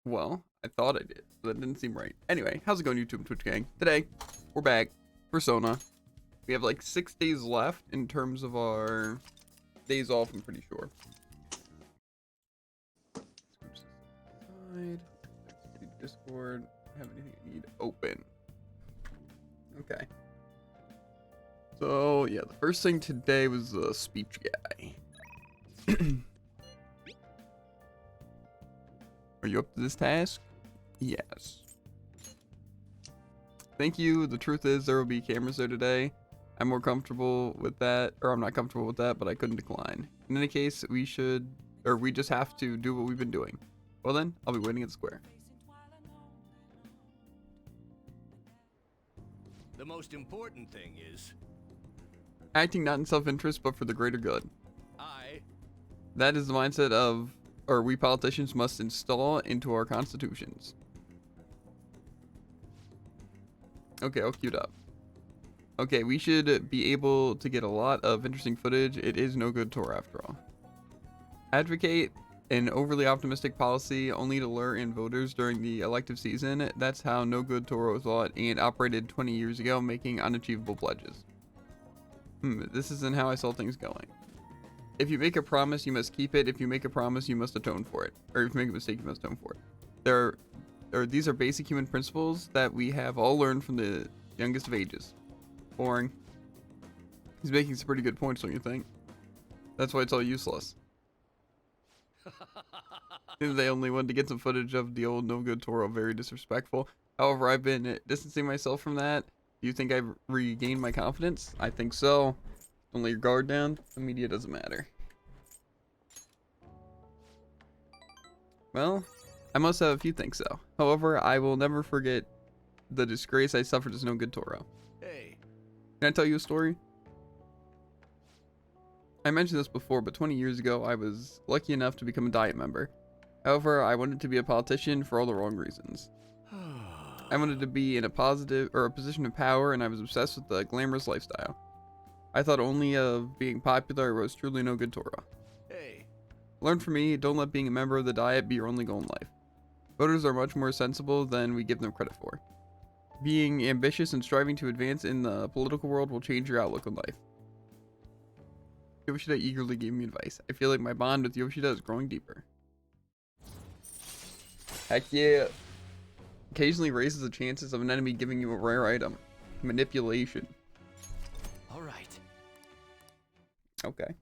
Well, I thought I did, but that didn't seem right. Anyway, how's it going, YouTube and Twitch gang? Today, we're back. Persona. We have like 6 days left in terms of our days off, I'm pretty sure. Side. Discord. Have anything I need open? Okay. So, yeah, the first thing today was the speech guy. Are you up to this task? Yes. Thank you. The truth is there will be cameras there today. I'm more comfortable with that, or I'm not comfortable with that, but I couldn't decline. In any case, we just have to do what we've been doing. Well then, I'll be waiting at the square. The most important thing is Acting not in self-interest, but for the greater good. I That is the mindset of, or we politicians must install into our constitutions. Okay, I'll queue it up. Okay, we should be able to get a lot of interesting footage. It is no good tour after all. Advocate an overly optimistic policy only to lure in voters during the elective season. That's how no good Toro thought and operated 20 years ago, making unachievable pledges. This isn't how I saw things going. If you make a promise, you must keep it. If you make a promise, you must atone for it. Or if you make a mistake, you must atone for it. These are basic human principles that we have all learned from the youngest of ages. Boring. He's making some pretty good points, don't you think? That's why it's all useless. They only wanted to get some footage of the old no good Toro, very disrespectful. However, I've been distancing myself from that. Do you think I've regained my confidence? I think so. Don't let your guard down. The media doesn't matter. Well, I must have a few things though. However, I will never forget the disgrace I suffered as no good Toro. hey Can I tell you a story? I mentioned this before, but 20 years ago, I was lucky enough to become a Diet member. However, I wanted to be a politician for all the wrong reasons. I wanted to be in a position of power, and I was obsessed with the glamorous lifestyle. I thought only of being popular was truly no good Toro. hey Learn from me, don't let being a member of the Diet be your only goal in life. Voters are much more sensible than we give them credit for. Being ambitious and striving to advance in the political world will change your outlook on life. Yoshida eagerly gave me advice. I feel like my bond with Yoshida is growing deeper. Heck yeah. Occasionally raises the chances of an enemy giving you a rare item. Manipulation. all right. Okay.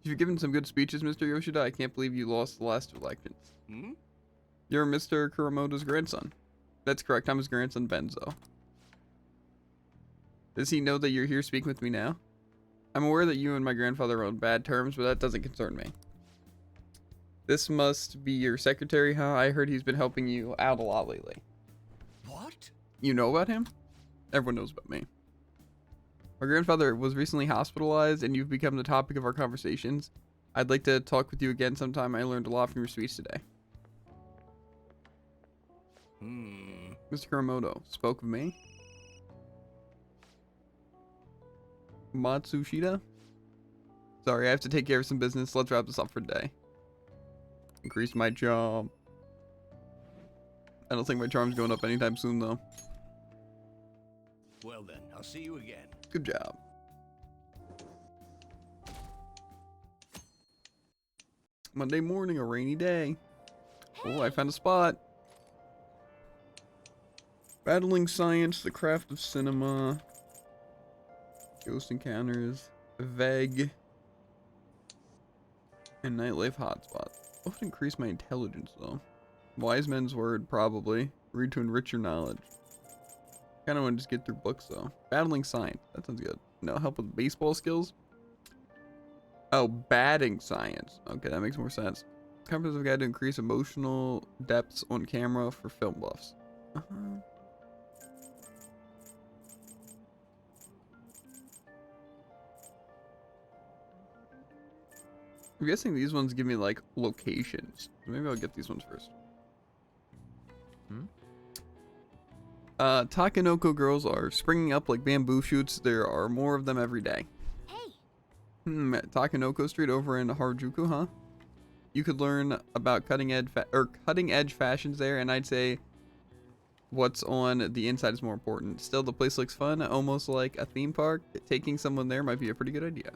You've given some good speeches, Mr. Yoshida. I can't believe you lost the last elections. You're Mr. Kuramoto's grandson. That's correct. I'm his grandson, Benzo. Does he know that you're here speaking with me now? I'm aware that you and my grandfather are on bad terms, but that doesn't concern me. This must be your secretary, huh? I heard he's been helping you out a lot lately. What? You know about him? Everyone knows about me. My grandfather was recently hospitalized, and you've become the topic of our conversations. I'd like to talk with you again sometime. I learned a lot from your speech today. Mr. Kuramoto spoke of me. Matsushita? Sorry, I have to take care of some business. Let's wrap this up for today. Increase my charm. I don't think my charm's going up anytime soon, though. Well then, I'll see you again. Good job. Monday morning, a rainy day. Oh, I found a spot. Battling science, the craft of cinema. Ghost encounters, VEG, and nightlife hotspot. What would increase my intelligence though? Wise men's word, probably. Read to enrich your knowledge. Kinda wanna just get through books though. Battling science, that sounds good. No, help with baseball skills? Oh, batting science. Okay, that makes more sense. Comprehensive guide to increase emotional depths on camera for film buffs. I'm guessing these ones give me like locations. Maybe I'll get these ones first. Takenoko girls are springing up like bamboo shoots. There are more of them every day. Hey, Takenoko Street over in Harajuku, huh? you could learn about cutting edge fashions there, and I'd say what's on the inside is more important. Still, the place looks fun, almost like a theme park. Taking someone there might be a pretty good idea.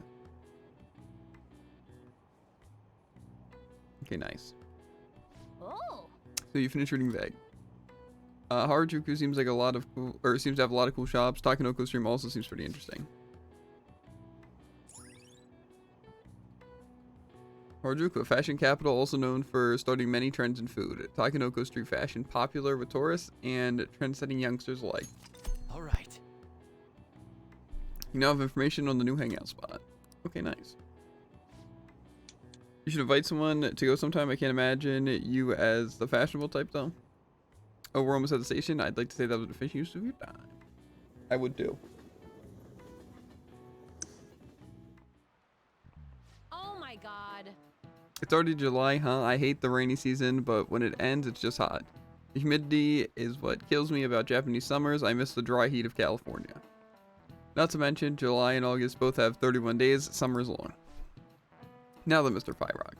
Okay, nice. Oh. So you finished reading Vague. Harajuku seems like seems to have a lot of cool shops. Takenoko Stream also seems pretty interesting. Harajuku, a fashion capital, also known for starting many trends in food. Takenoko street fashion, popular with tourists and trend-setting youngsters alike. All right. You now have information on the new hangout spot. Okay, nice. You should invite someone to go sometime. I can't imagine you as the fashionable type, though. Oh, we're almost at the station. I'd like to say that was an efficient use of your time. I would do. Oh my god. It's already July, huh? I hate the rainy season, but when it ends, it's just hot. The humidity is what kills me about Japanese summers. I miss the dry heat of California. Not to mention, July and August both have 31 days. Summer is long. Now then, Mr. Pyrox.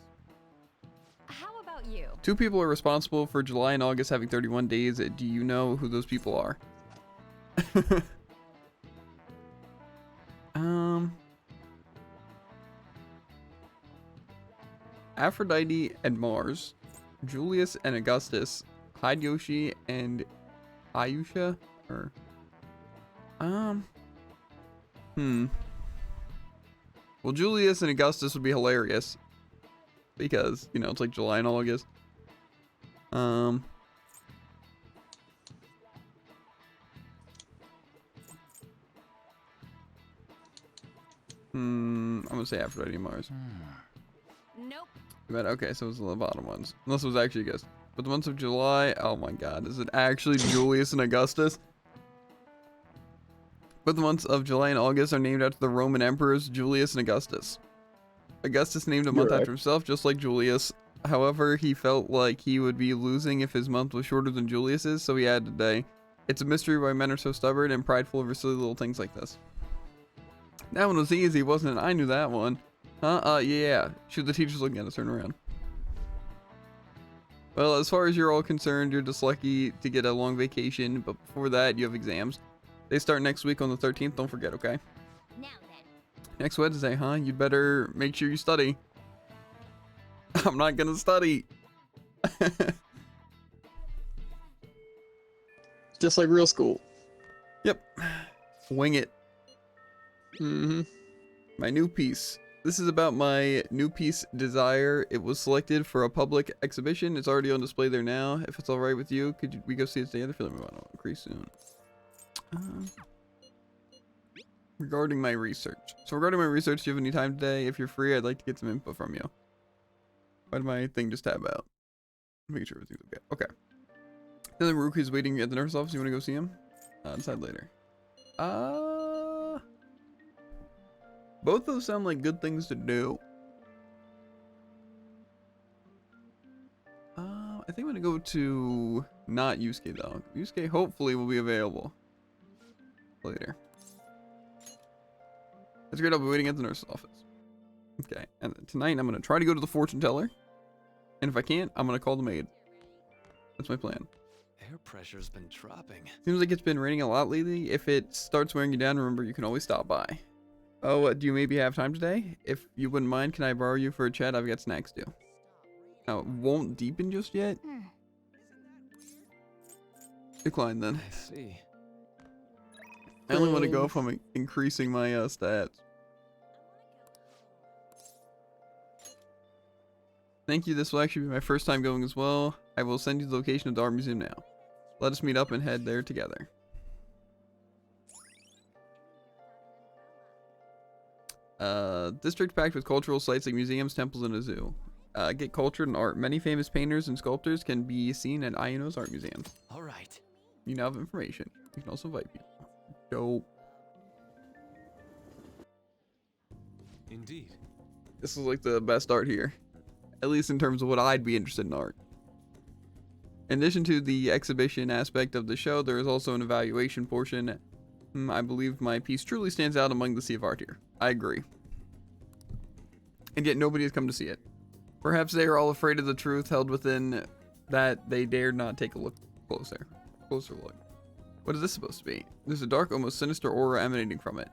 How about you? 2 people are responsible for July and August having 31 days. Do you know who those people are? Aphrodite and Mars, Julius and Augustus, Hideyoshi and Ayusha, or well, Julius and Augustus would be hilarious because, you know, it's like July and August. I'm gonna say Aphrodite and Mars. Nope. But okay, so it's the bottom ones. Unless it was actually August. But the months of July, oh my god, is it actually Julius and Augustus? But the months of July and August are named after the Roman emperors Julius and Augustus. Augustus named a month after himself, just like Julius. However, he felt like he would be losing if his month was shorter than Julius's, so he added a day. It's a mystery why men are so stubborn and prideful over silly little things like this. That one was easy, wasn't it? I knew that one. Yeah. Shoot, the teacher's looking at us. Turn around. Well, as far as you're all concerned, you're just lucky to get a long vacation, but before that, you have exams. They start next week on the 13th, don't forget, okay? Now then. Next Wednesday, huh? You'd better make sure you study. I'm not gonna study. Just like real school. Yep. Wing it. Mm-hmm. My new piece. This is about my new piece, Desire. It was selected for a public exhibition. It's already on display there now. If it's alright with you, could we go see it today? The film will increase soon. Regarding my research. So regarding my research, do you have any time today? If you're free, I'd like to get some input from you. Why did my thing just tab out? Making sure everything's okay. Okay. Then Ruku's waiting at the nurse's office. You want to go see him? Decide later. Both of those sound like good things to do. I think I'm gonna go to not Yusuke though. Yusuke hopefully will be available later. That's great. I'll be waiting at the nurse's office. Okay, and then tonight I'm gonna try to go to the fortune teller, and if I can't, I'm gonna call the maid. That's my plan. Air pressure's been dropping. Seems like it's been raining a lot lately. If it starts wearing you down, remember you can always stop by. Oh, do you maybe have time today? If you wouldn't mind, can I borrow you for a chat? I've got snacks too. Oh, it won't deepen just yet? Decline then. I see. I only want to go if I'm increasing my stats. Thank you. This will actually be my first time going as well. I will send you the location of the art museum now. Let us meet up and head there together. District packed with cultural sites like museums, temples, and a zoo. Get cultured in art. Many famous painters and sculptors can be seen at Ayano's art museum. All right. You now have information. You can also invite people. Dope. Indeed. This is like the best art here. At least in terms of what I'd be interested in art. In addition to the exhibition aspect of the show, there is also an evaluation portion. I believe my piece truly stands out among the sea of art here. I agree. And yet nobody has come to see it. Perhaps they are all afraid of the truth held within that they dared not take a look closer. Closer look. What is this supposed to be? There's a dark, almost sinister aura emanating from it.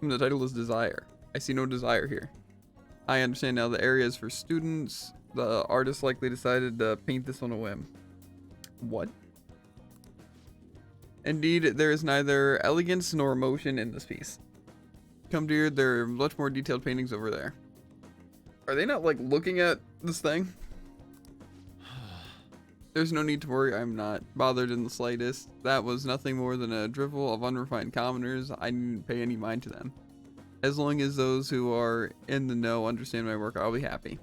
The title is Desire. I see no desire here. I understand now the area is for students. The artist likely decided to paint this on a whim. What? Indeed, there is neither elegance nor emotion in this piece. Come dear, there are much more detailed paintings over there. Are they not like looking at this thing? There's no need to worry, I'm not bothered in the slightest. That was nothing more than a drivel of unrefined commoners. I didn't pay any mind to them. As long as those who are in the know understand my work, I'll be happy.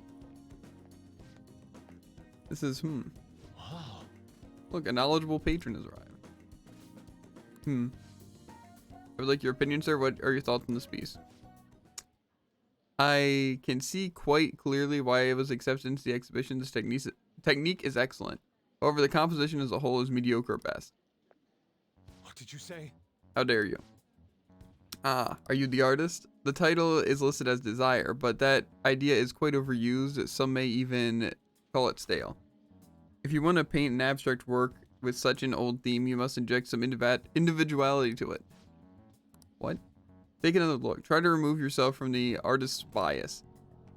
This is, Wow. Look, a knowledgeable patron has arrived. I would like your opinion, sir. What are your thoughts on this piece? I can see quite clearly why it was accepted into the exhibition. This technique is excellent. However, the composition as a whole is mediocre at best. What did you say? How dare you? Ah, are you the artist? The title is listed as Desire, but that idea is quite overused. Some may even call it stale. If you want to paint an abstract work with such an old theme, you must inject some individuality to it. What? Take another look. Try to remove yourself from the artist's bias.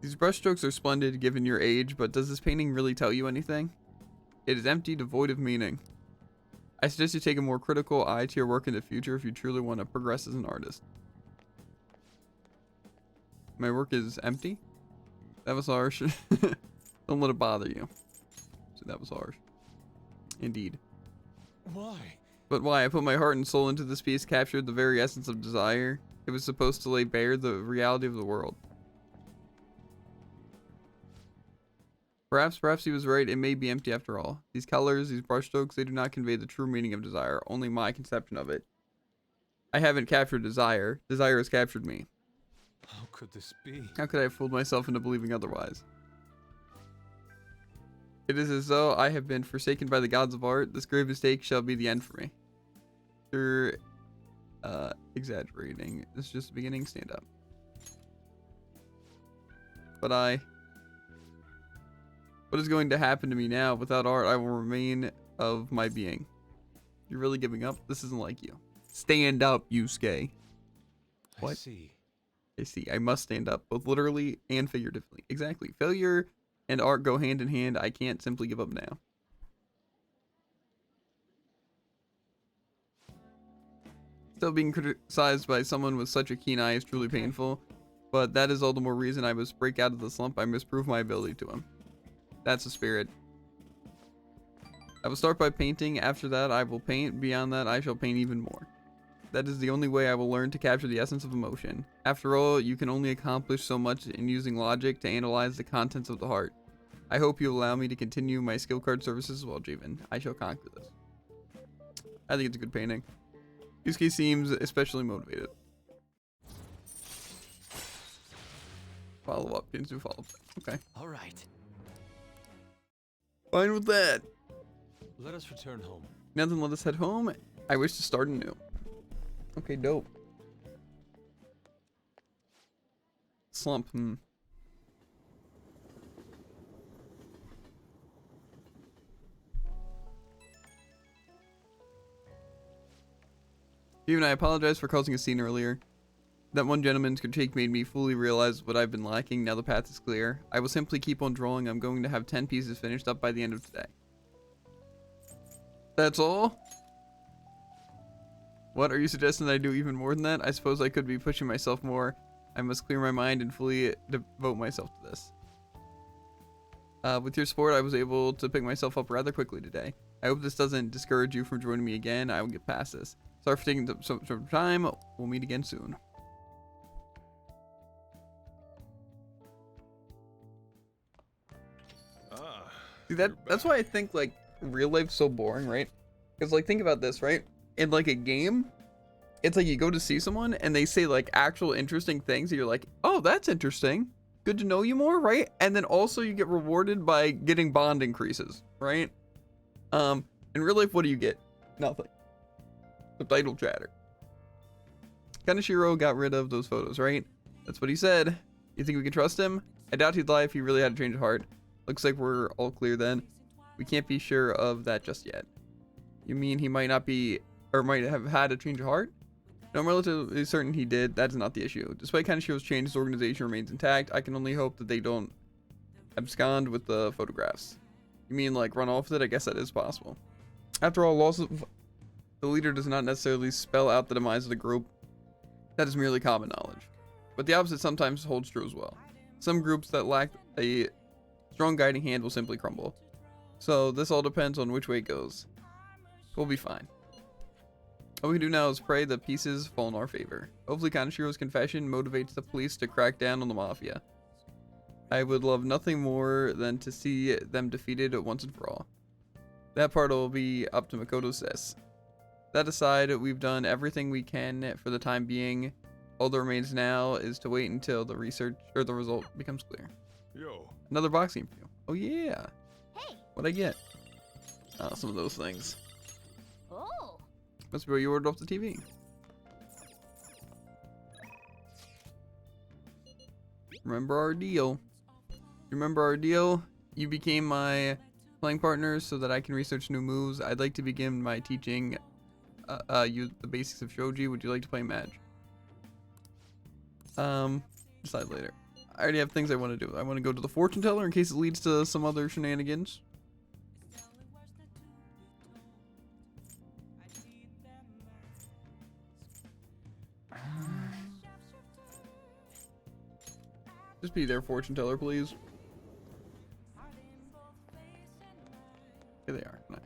These brushstrokes are splendid given your age, but does this painting really tell you anything? It is empty, devoid of meaning. I suggest you take a more critical eye to your work in the future if you truly want to progress as an artist. My work is empty? That was harsh. Don't let it bother you. So that was harsh. Indeed. Why? But why? I put my heart and soul into this piece, captured the very essence of desire. It was supposed to lay bare the reality of the world. Perhaps he was right. It may be empty after all. These colors, these brushstrokes, they do not convey the true meaning of desire. Only my conception of it. I haven't captured desire. Desire has captured me. How could this be? How could I have fooled myself into believing otherwise? It is as though I have been forsaken by the gods of art. This grave mistake shall be the end for me. You're exaggerating. This is just the beginning. Stand up. But what is going to happen to me now? Without art, I will remain of my being. You're really giving up? This isn't like you. Stand up, Yusuke. What? I see. I see. I must stand up, both literally and figuratively. Exactly. Failure and art go hand in hand. I can't simply give up now. Still being criticized by someone with such a keen eye is truly painful, but that is all the more reason I must break out of the slump. I must prove my ability to him. That's the spirit. I will start by painting. After that, I will paint. Beyond that, I shall paint even more. That is the only way I will learn to capture the essence of emotion. After all, you can only accomplish so much in using logic to analyze the contents of the heart. I hope you allow me to continue my skill card services as well, Javen. I shall conquer this. I think it's a good painting. Yusuke seems especially motivated. Follow up. Pins do follow up. Okay. All right. Fine with that. Let us return home. Now then, let us head home. I wish to start anew. Okay, dope. Slump. Even I apologize for causing a scene earlier. That one gentleman's critique made me fully realize what I've been lacking. Now the path is clear. I will simply keep on drawing. I'm going to have 10 pieces finished up by the end of today. That's all? What, are you suggesting that I do even more than that? I suppose I could be pushing myself more. I must clear my mind and fully devote myself to this. With your support, I was able to pick myself up rather quickly today. I hope this doesn't discourage you from joining me again. I will get past this. Sorry for taking some time. We'll meet again soon. See, that's why I think like real life's so boring, right? Because like think about this, right? In like a game, it's like you go to see someone and they say like actual interesting things and you're like, oh, that's interesting. Good to know you more, right? And then also you get rewarded by getting bond increases, right? In real life, what do you get? Nothing. Subtitle chatter. Kaneshiro got rid of those photos, right? That's what he said. You think we can trust him? I doubt he'd lie if he really had a change of heart. Looks like we're all clear then. We can't be sure of that just yet. You mean he might not be, or might have had a change of heart? No, I'm relatively certain he did. That's not the issue. Despite Kanashiro's change, his organization remains intact. I can only hope that they don't abscond with the photographs. You mean like run off with it? I guess that is possible. After all, loss of the leader does not necessarily spell out the demise of the group. That is merely common knowledge. But the opposite sometimes holds true as well. Some groups that lack a strong guiding hand will simply crumble. So this all depends on which way it goes. We'll be fine. All we can do now is pray the pieces fall in our favor. Hopefully Kanashiro's confession motivates the police to crack down on the Mafia. I would love nothing more than to see them defeated once and for all. That part will be up to Makoto Sis. That aside, we've done everything we can for the time being. All that remains now is to wait until the research or the result becomes clear. Yo. Another box game for you. Oh yeah. Hey. What'd I get? Oh, some of those things. Oh. Must be what you ordered off the TV. Remember our deal. Remember our deal? You became my playing partner so that I can research new moves. I'd like to begin my teaching you the basics of shogi. Would you like to play match? Decide later. I already have things I want to do. I want to go to the fortune teller in case it leads to some other shenanigans. Just be there, fortune teller, please. Here they are. Nice.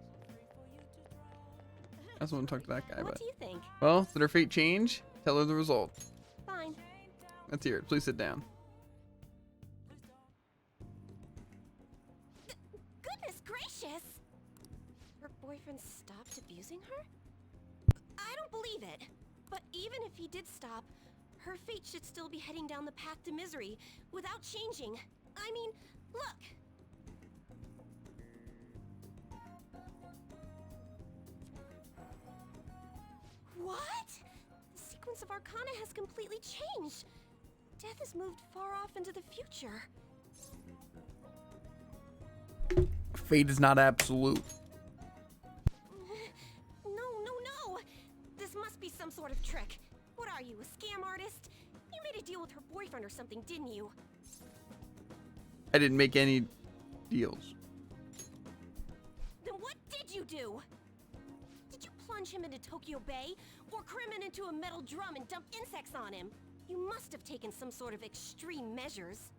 I also want to talk to that guy, What but do you think? well, did her fate change? Tell her the result. Fine. Let's hear it. Please sit down. Goodness gracious! Her boyfriend stopped abusing her? I don't believe it. But even if he did stop, her fate should still be heading down the path to misery without changing. I mean, look! What? The sequence of Arcana has completely changed. Death has moved far off into the future. Fate is not absolute. No. This must be some sort of trick. What are you, a scam artist? You made a deal with her boyfriend or something, didn't you? I didn't make any deals. Then what did you do? Did you plunge him into Tokyo Bay? Or cram him into a metal drum and dump insects on him? You must have taken some sort of extreme measures.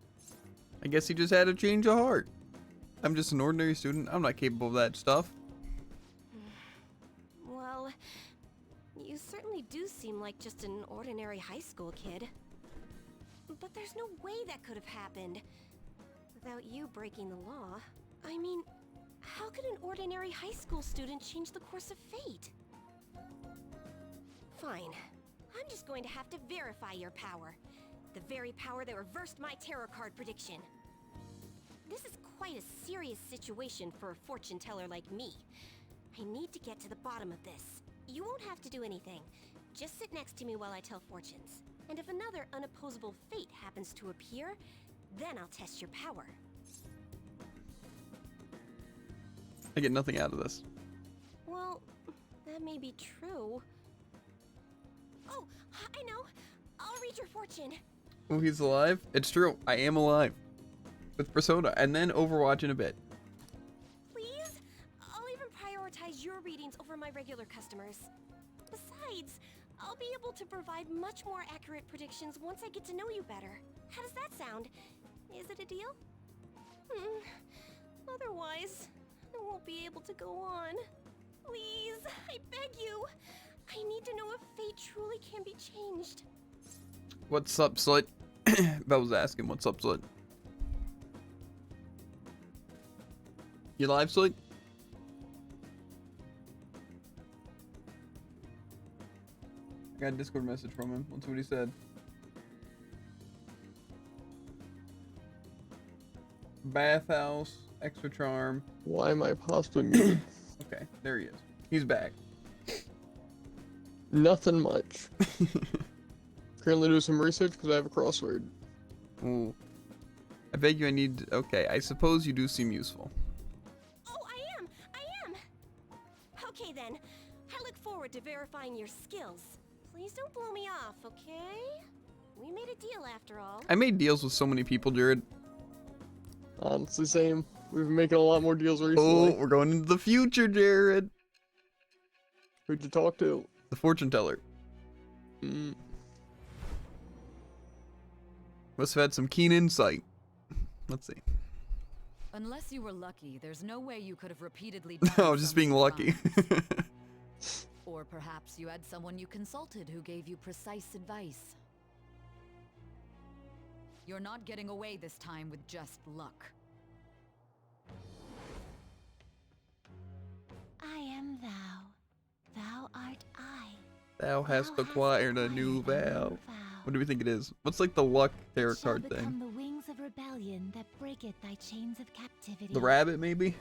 I guess he just had a change of heart. I'm just an ordinary student. I'm not capable of that stuff. Well, you certainly do seem like just an ordinary high school kid. But there's no way that could have happened without you breaking the law. I mean, how could an ordinary high school student change the course of fate? Fine. I'm just going to have to verify your power. The very power that reversed my tarot card prediction. This is quite a serious situation for a fortune teller like me. I need to get to the bottom of this. You won't have to do anything. Just sit next to me while I tell fortunes. And if another unopposable fate happens to appear, then I'll test your power. I get nothing out of this. Well, that may be true. Oh, I know. I'll read your fortune. Oh, he's alive? It's true. I am alive. With Persona, and then Overwatch in a bit. Please? I'll even prioritize your readings over my regular customers. Besides, I'll be able to provide much more accurate predictions once I get to know you better. How does that sound? Is it a deal? Otherwise, I won't be able to go on. Please, I beg you. I need to know if fate truly can be changed. What's up, slut? Belle was asking, what's up, slut? You live, slut? I got a Discord message from him. Let's see what he said. Bathhouse, extra charm. Why am I possibly muted? Okay, there he is. He's back. Nothing much. Currently doing some research because I have a crossword. Ooh. I beg you, I need... Okay, I suppose you do seem useful. Oh, I am! Okay then. I look forward to verifying your skills. Please don't blow me off, okay? We made a deal after all. I made deals with so many people, Jared. Honestly, same. We've been making a lot more deals Oh, recently. we're going into the future, Jared. Who'd you talk to? The fortune teller. Mm, Must have had some keen insight. Let's see. Unless you were lucky, there's no way you could have repeatedly No, done just some being of lucky. these signs. Or perhaps you had someone you consulted who gave you precise advice. You're not getting away this time with just luck. I am thou. Thou art I. Thou hast Thou acquired a new vow. vow. What do we think it is? What's like the luck tarot It shall card become thing? the wings of rebellion that breaketh thy chains of captivity. The rabbit, maybe?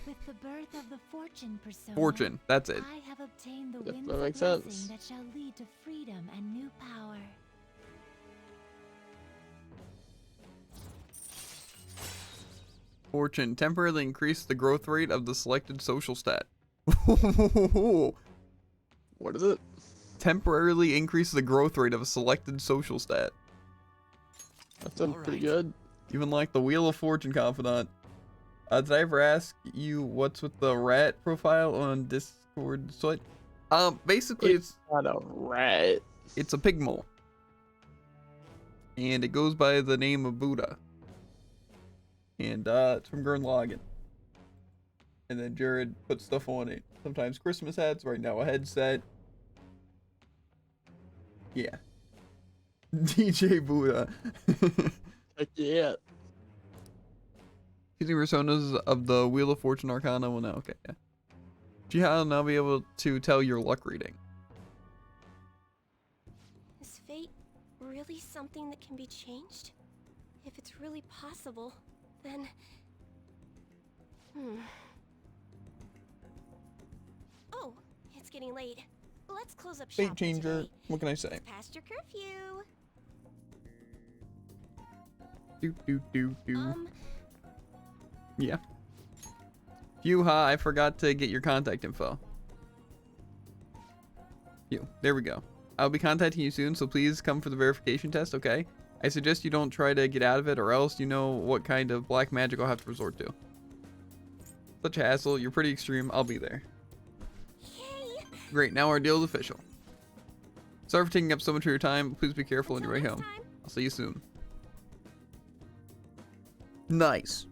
With the birth of the fortune persona. Fortune, that's it. I have obtained the Yep, winds that of makes blessing sense. that shall lead to freedom and new power. Fortune, temporarily increase the growth rate of the selected social stat. what is it? Temporarily increase the growth rate of a selected social stat. That sounds pretty Alright. good. Even like the Wheel of Fortune confidant. Did I ever ask you what's with the rat profile on Discord? So basically it's Not a rat. a pig mole. And it goes by the name of Buddha. And it's from Gurren Lagann. And then Jared puts stuff on it. Sometimes Christmas hats, right now a headset. Yeah. DJ Buddha. Heck yeah. Using personas of the Wheel of Fortune Arcana. Well, no, okay, yeah. Jiha will now be able to tell your luck reading. Is fate really something that can be changed? If it's really possible, then... Oh, it's getting late. Let's close up shop Fate for changer. today. What can I say? It's past your curfew. Do. Yeah. Yuha, I forgot to get your contact info. There we go. I'll be contacting you soon, so please come for the verification test, okay? I suggest you don't try to get out of it, or else you know what kind of black magic I'll have to resort to. Such a hassle. You're pretty extreme. I'll be there. Yay! Great, now our deal is official. Sorry for taking up so much of your time. Please be careful on Until your way next home. time. I'll see you soon. Nice.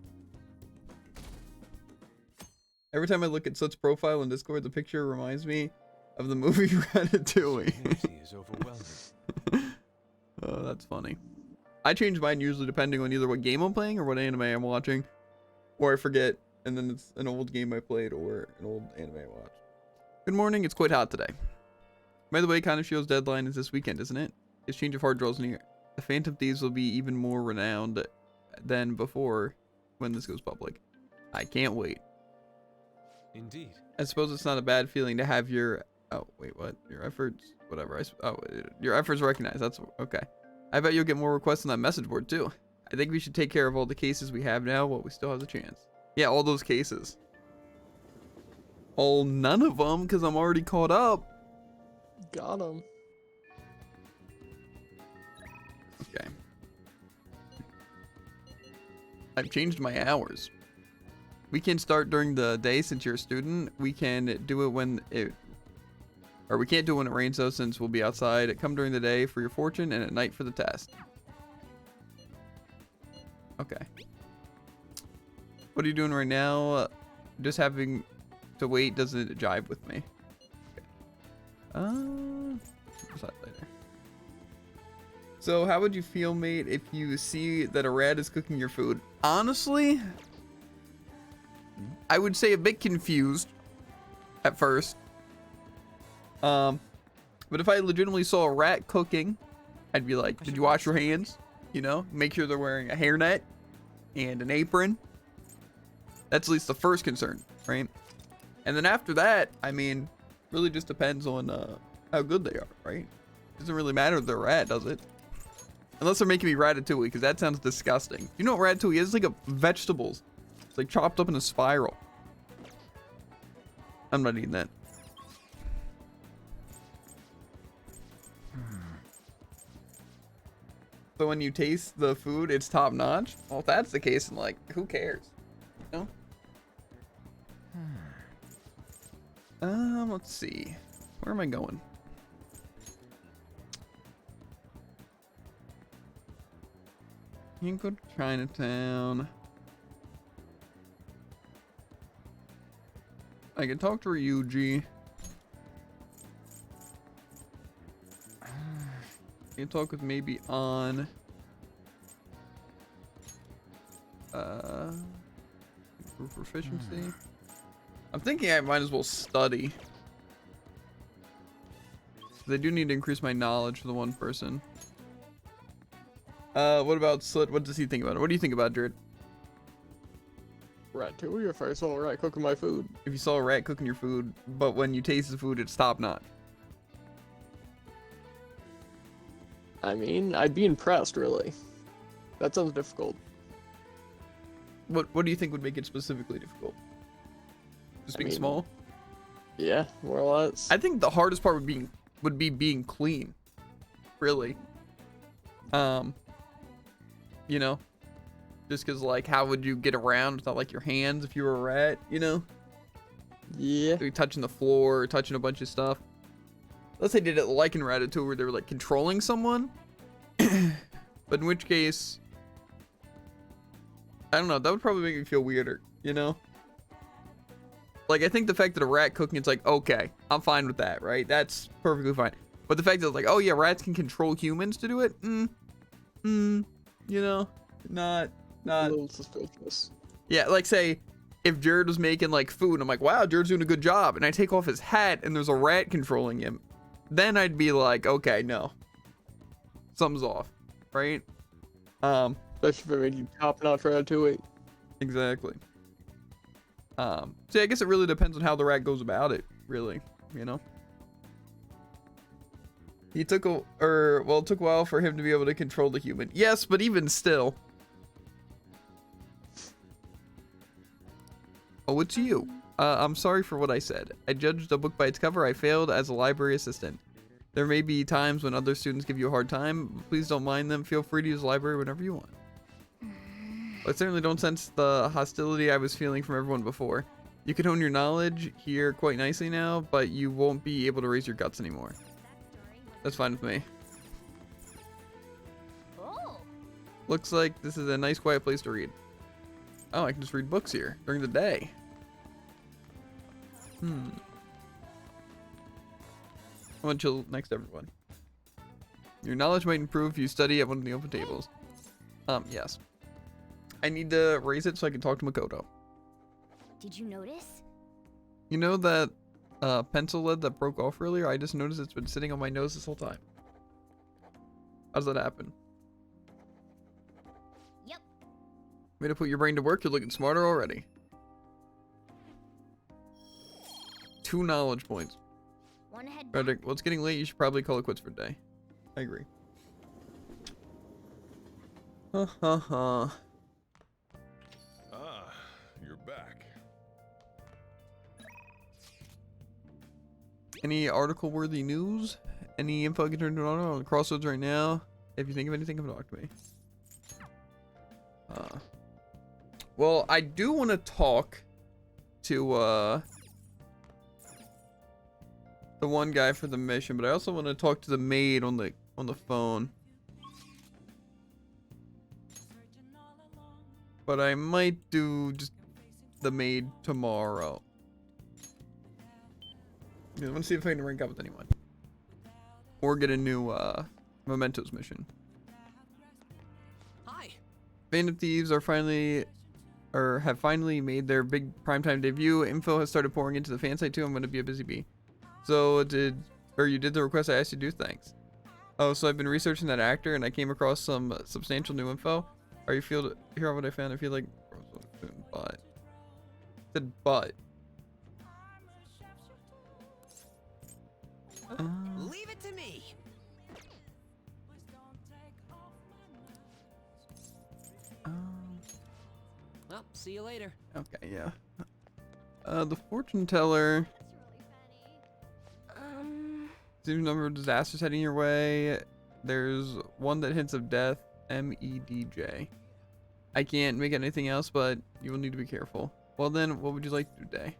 Every time I look at Such profile in Discord, the picture reminds me of the movie Ratatouille. Community is overwhelming. Oh, that's funny. I change mine usually depending on either what game I'm playing or what anime I'm watching. Or I forget, and then it's an old game I played or an old anime I watched. Good morning, it's quite hot today. By the way, Kaneshio's deadline is this weekend, isn't it? His change of heart draws near. The Phantom Thieves will be even more renowned than before when this goes public. I can't wait. Indeed. I suppose it's not a bad feeling to have your... Oh, wait, what? Your efforts... Whatever. Your efforts recognized. That's... Okay. I bet you'll get more requests on that message board, too. I think we should take care of all the cases we have now while we still have the chance. Yeah, all those cases. Oh, none of them, because I'm already caught up. Got him. Okay. I've changed my hours. We can start during the day since you're a student. We can do it when it... Or we can't do it when it rains though, since we'll be outside. Come during the day for your fortune and at night for the test. Okay. What are you doing right now? Just having to wait doesn't jive with me. Okay. What's that later? So how would you feel, mate, if you see that a rat is cooking your food? Honestly, I would say a bit confused at first. But if I legitimately saw a rat cooking, I'd be like, did you wash your hands? You know, make sure they're wearing a hairnet and an apron. That's at least the first concern, right? And then after that, I mean, really just depends on how good they are, right? Doesn't really matter if they're a rat, does it? Unless they're making me ratatouille, because that sounds disgusting. You know what ratatouille is? It's like a vegetables. It's like chopped up in a spiral. I'm not eating that. So when you taste the food, it's top notch. Well, if that's the case, then like, who cares? You know? Let's see. Where am I going? You can go to Chinatown. I can talk to Ryuji. I can talk with maybe on. For proficiency. I'm thinking I might as well study. They do need to increase my knowledge for the one person. What about Slit? What does he think about it? What do you think about it, Jared? Ratatouille if I saw a rat cooking my food. If you saw a rat cooking your food, but when you taste the food, it's top notch. I mean, I'd be impressed, really. That sounds difficult. What do you think would make it specifically difficult? Just being mean, small? Yeah, more or less. I think the hardest part would be being clean. Really. You know, just because like how would you get around without like your hands if you were a rat, you know? Yeah. You're touching the floor, touching a bunch of stuff. Unless they did it like in Ratatouille where they were like controlling someone. But in which case, I don't know, that would probably make me feel weirder, you know? Like I think the fact that a rat cooking, it's like, okay, I'm fine with that, right? That's perfectly fine. But the fact that it's like, oh yeah, rats can control humans to do it? You know, not. A little suspicious. Yeah, like say, if Jared was making like food, I'm like, wow, Jared's doing a good job, and I take off his hat and there's a rat controlling him, then I'd be like, okay, no, something's off, right? Especially if it made you top-notch Ratatouille. Exactly. So yeah, I guess it really depends on how the rat goes about it, really, you know. It took a while for him to be able to control the human. Yes, but even still. Oh, it's you. I'm sorry for what I said. I judged a book by its cover. I failed as a library assistant. There may be times when other students give you a hard time. Please don't mind them. Feel free to use the library whenever you want. I certainly don't sense the hostility I was feeling from everyone before. You can hone your knowledge here quite nicely now, but you won't be able to raise your guts anymore. That's fine with me. Oh. Looks like this is a nice quiet place to read. Oh, I can just read books here during the day. I'm gonna chill next to everyone. Your knowledge might improve if you study at one of the open tables. Yes. I need to raise it so I can talk to Makoto. Did you notice? You know that pencil lead that broke off earlier? I just noticed it's been sitting on my nose this whole time. How does that happen? Yep. Way to put your brain to work. You're looking smarter already. 2 knowledge points. Wanna head back? Frederick, well, it's getting late. You should probably call it quits for the day. I agree. Ah, you're back. Any article-worthy news? Any info I can turn on the Crossroads right now? If you think of anything, come talk to me. Well, I do want to talk to the one guy for the mission, but I also want to talk to the maid on the phone. But I might do just the maid tomorrow. Yeah, I want to see if I can rank up with anyone. Or get a new Mementos mission. Hi. Band of Thieves have finally made their big primetime debut. Info has started pouring into the fan site too. I'm gonna be a busy bee. So you did the request I asked you to do? Thanks. Oh, so I've been researching that actor and I came across some substantial new info. Are you hear what I found? I feel like but said but. Leave it to me. Well, see you later. Okay, yeah. The fortune teller seems a number of disasters heading your way. There's one that hints of death. MEDJ. I can't make anything else, but you will need to be careful. Well then, what would you like to do today?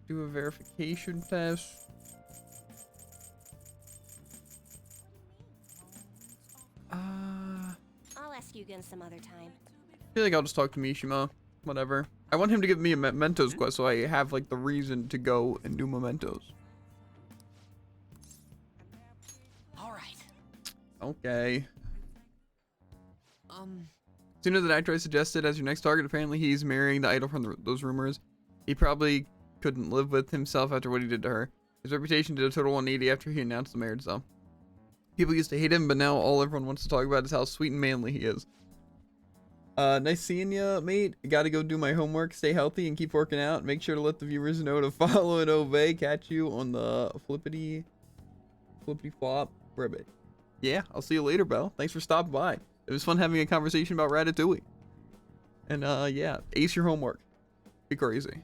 Do a verification test. I'll ask you again some other time. I feel like I'll just talk to Mishima. Whatever. I want him to give me a mementos quest so I have like the reason to go and do mementos. All right. Okay. Sooner than I tried suggested as your next target. Apparently he's marrying the idol from those rumors. He probably couldn't live with himself after what he did to her. His reputation did a total 180 after he announced the marriage though. People used to hate him, but now all everyone wants to talk about is how sweet and manly he is. Nice seeing ya, mate. Gotta go do my homework. Stay healthy and keep working out. Make sure to let the viewers know to follow and obey. Catch you on the flippity flop ribbit. Yeah, I'll see you later, Belle. Thanks for stopping by. It was fun having a conversation about Ratatouille. And yeah, ace your homework. Be crazy.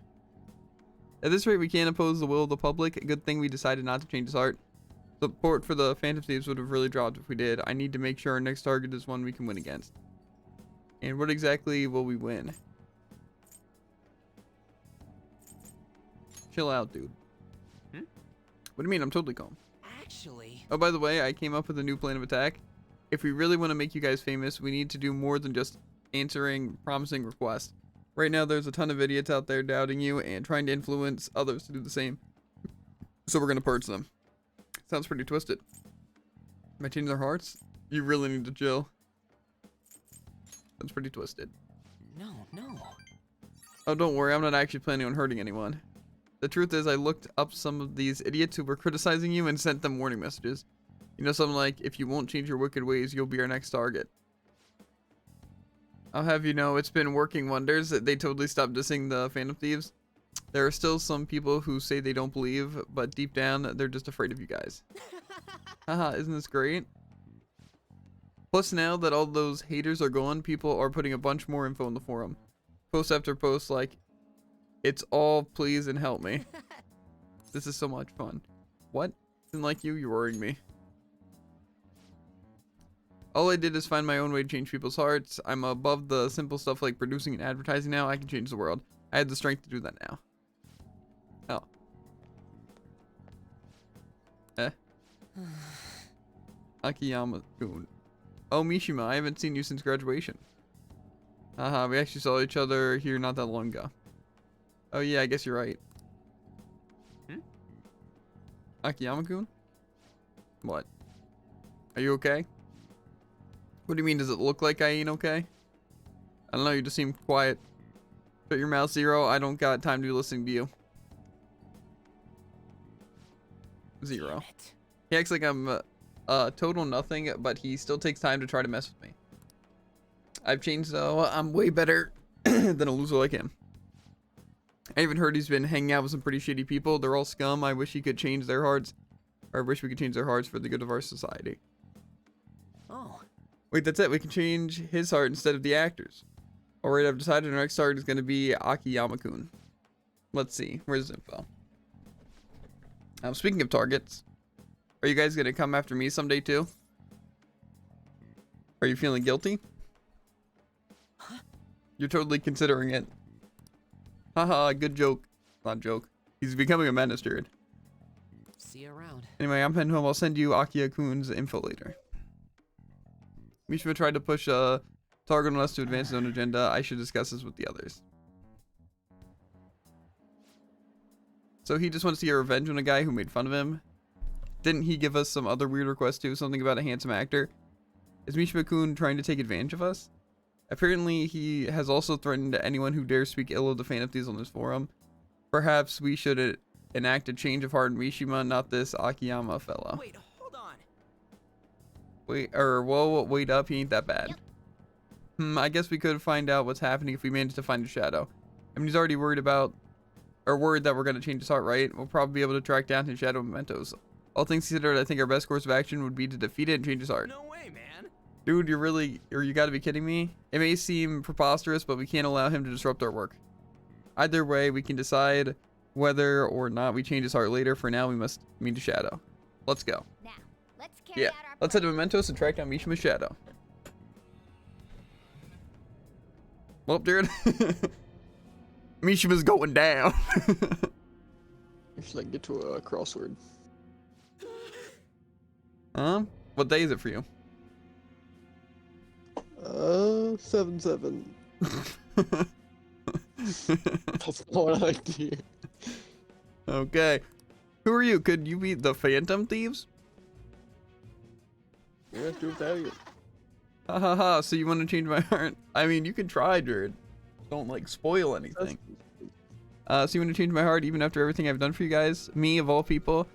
At this rate, we can't oppose the will of the public. A good thing we decided not to change his heart. Support for the Phantom Thieves would have really dropped if we did. I need to make sure our next target is one we can win against. And what exactly will we win? Chill out, dude. What do you mean? I'm totally calm. Actually, Oh, by the way, I came up with a new plan of attack. If we really want to make you guys famous, we need to do more than just answering promising requests. Right now, there's a ton of idiots out there doubting you and trying to influence others to do the same. So we're going to purge them. Sounds pretty twisted. Am I changing their hearts? You really need to chill. That's pretty twisted. no. Oh, don't worry. I'm not actually planning on hurting anyone. The truth is, I looked up some of these idiots who were criticizing you and sent them warning messages. You know, something like, if you won't change your wicked ways, you'll be our next target. I'll have you know, it's been working wonders. They totally stopped dissing the Phantom Thieves. There are still some people who say they don't believe, but deep down, they're just afraid of you guys. Haha, isn't this great? Plus, now that all those haters are gone, people are putting a bunch more info in the forum. Post after post like, it's all please and help me. This is so much fun. What? Isn't like you? You're worrying me. All I did is find my own way to change people's hearts. I'm above the simple stuff like producing and advertising now. I can change the world. I had the strength to do that now. Oh. Akiyama-kun. Oh, Mishima, I haven't seen you since graduation. Haha, we actually saw each other here not that long ago. Oh yeah, I guess you're right. Akiyama-kun? What? Are you okay? What do you mean, does it look like I ain't okay? I don't know, you just seem quiet. Shut your mouth, Zero. I don't got time to be listening to you. Zero. He acts like I'm total nothing, but he still takes time to try to mess with me. I've changed though. I'm way better than a loser like him. I even heard he's been hanging out with some pretty shitty people. They're all scum. I wish he could change their hearts. Or I wish we could change their hearts for the good of our society. Oh. Wait, that's it. We can change his heart instead of the actors. Alright, I've decided our next target is going to be Akiyama-kun. Let's see. Where's his info? Speaking of targets, are you guys going to come after me someday too? Are you feeling guilty? Huh? You're totally considering it. Haha, good joke. Not joke. He's becoming a menace, Jared. See you around. Anyway, I'm heading home. I'll send you Akiya-kun's info later. Mishima tried to push a target on us to advance his own agenda. I should discuss this with the others. So he just wants to get revenge on a guy who made fun of him. Didn't he give us some other weird requests too? Something about a handsome actor? Is Mishima-kun trying to take advantage of us? Apparently, he has also threatened anyone who dares speak ill of the Phantom Thieves on this forum. Perhaps we should enact a change of heart in Mishima, not this Akiyama fella. Wait, hold on. Wait up, he ain't that bad. Yep. I guess we could find out what's happening if we manage to find a shadow. I mean, he's already worried that we're going to change his heart, right? We'll probably be able to track down his shadow mementos. All things considered, I think our best course of action would be to defeat it and change his heart. No way, man. Dude, you're really, or you gotta be kidding me. It may seem preposterous, but we can't allow him to disrupt our work. Either way, we can decide whether or not we change his heart later. For now, we must meet a shadow. Let's go. Now, let's carry Yeah, out our let's head to Mementos and track down Mishima's shadow. Well, dude. Mishima's going down. We should like get to a crossword. What day is it for you? 7-7. That's what I like to hear. Okay. Who are you? Could you be the Phantom Thieves? Yeah, do without you. Ha ha ha. So you want to change my heart? I mean, you can try, Jared. Don't like spoil anything. So you want to change my heart even after everything I've done for you guys? Me, of all people.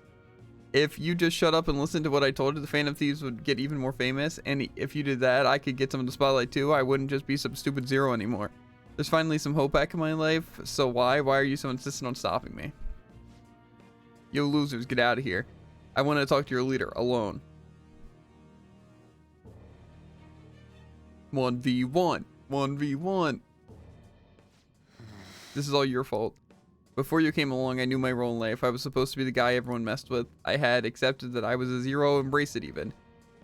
If you just shut up and listen to what I told you, the Phantom Thieves would get even more famous. And if you did that, I could get some of the spotlight too. I wouldn't just be some stupid zero anymore. There's finally some hope back in my life. So why? Why are you so insistent on stopping me? You losers, get out of here. I want to talk to your leader alone. 1v1. 1v1. This is all your fault. Before you came along, I knew my role in life. I was supposed to be the guy everyone messed with. I had accepted that I was a zero, embraced it even.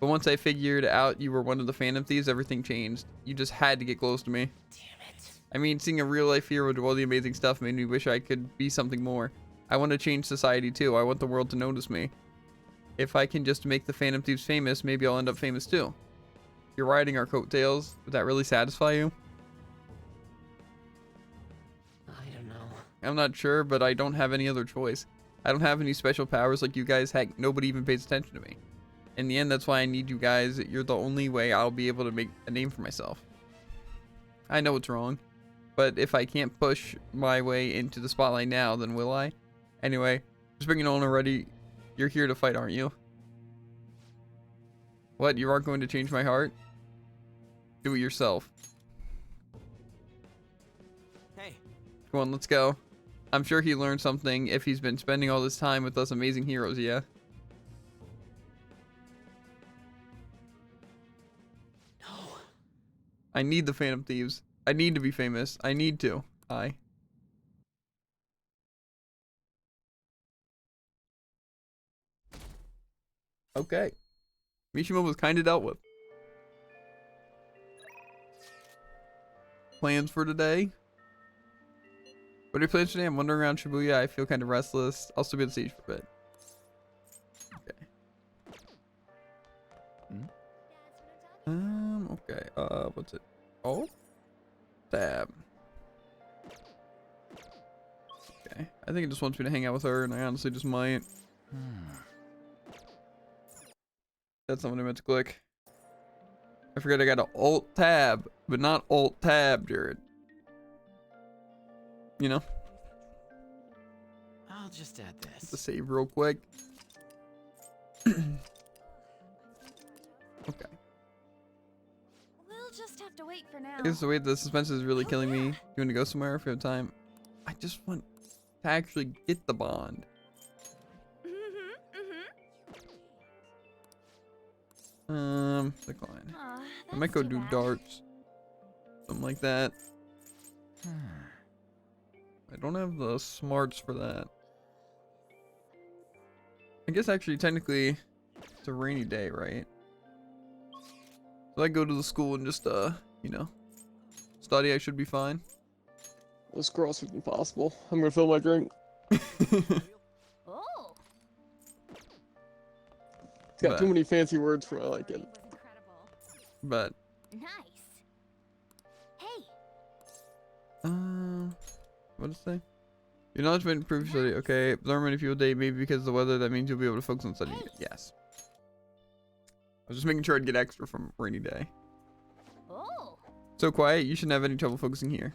But once I figured out you were one of the Phantom Thieves, everything changed. You just had to get close to me. Damn it. I mean, seeing a real life hero do all the amazing stuff made me wish I could be something more. I want to change society too. I want the world to notice me. If I can just make the Phantom Thieves famous, maybe I'll end up famous too. You're riding our coattails. Would that really satisfy you? I don't know. I'm not sure, but I don't have any other choice. I don't have any special powers like you guys. Heck, nobody even pays attention to me. In the end, that's why I need you guys. You're the only way I'll be able to make a name for myself. I know it's wrong, but if I can't push my way into the spotlight now, then will I? Anyway, just bring it on already. You're here to fight, aren't you? What? You aren't going to change my heart? Do it yourself. Hey, Come on, let's go. I'm sure he learned something if he's been spending all this time with us amazing heroes, yeah? no. I need the Phantom Thieves. I need to be famous. I need to. Okay. Mishima was kind of dealt with. Plans for today? What are your plans today? I'm wandering around Shibuya. I feel kind of restless. I'll still be on stage for a bit. Okay. Okay. What's it? Oh? Tab. Okay. I think it just wants me to hang out with her, and I honestly just might. That's not what I meant to click. I forgot I got to Alt Tab, but not Alt Tab, Jared. You know? I'll just add To this. save real quick. Okay. We'll just have to wait for now. I guess the way the suspense is really killing me. You want to go somewhere if you have time? I just want to actually get the bond. Decline. I might go do darts. Something like that. I don't have the smarts for that. I guess actually technically it's a rainy day, right? So I go to the school and just you know, study. I should be fine. This crossword's impossible. I'm gonna fill my drink. Oh, It's got But- too many fancy words for my liking. was incredible. But Nice. Hey, what does it say? Your knowledge might improve your study. Okay, learn many field day. Maybe because of the weather, that means you'll be able to focus on studying. Yes. I was just making sure I'd get extra from rainy day. oh, So quiet, you shouldn't have any trouble focusing here.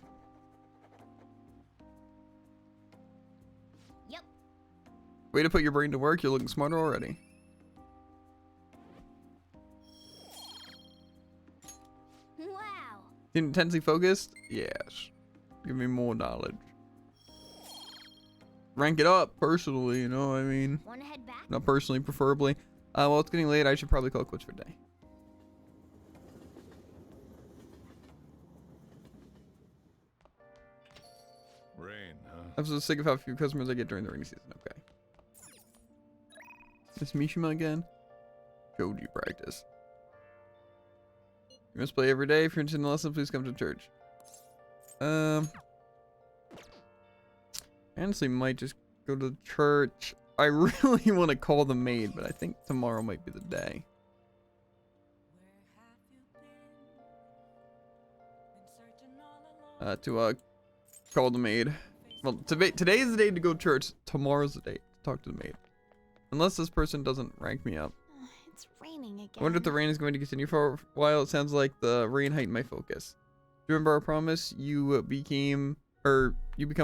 Yep. Way to put your brain to work. You're looking smarter already. wow. Intensely focused? Yes. Give me more knowledge. Rank it up personally, you know what I mean? Want to head back? Not personally, preferably. Well, it's getting late. I should probably call it quits for the day. I'm so sick of how few customers I get during the rainy season. Okay. Is Mishima again? Shoji practice. You must play every day. If you're interested in the lesson, please come to church. I honestly might just go to church. I really want to call the maid, but I think tomorrow might be the day. To call the maid. Well, today is the day to go to church. Tomorrow's the day to talk to the maid. Unless this person doesn't rank me up. It's raining again. I wonder if the rain is going to continue for a while. It sounds like the rain heightened my focus. Do you remember our promise? You become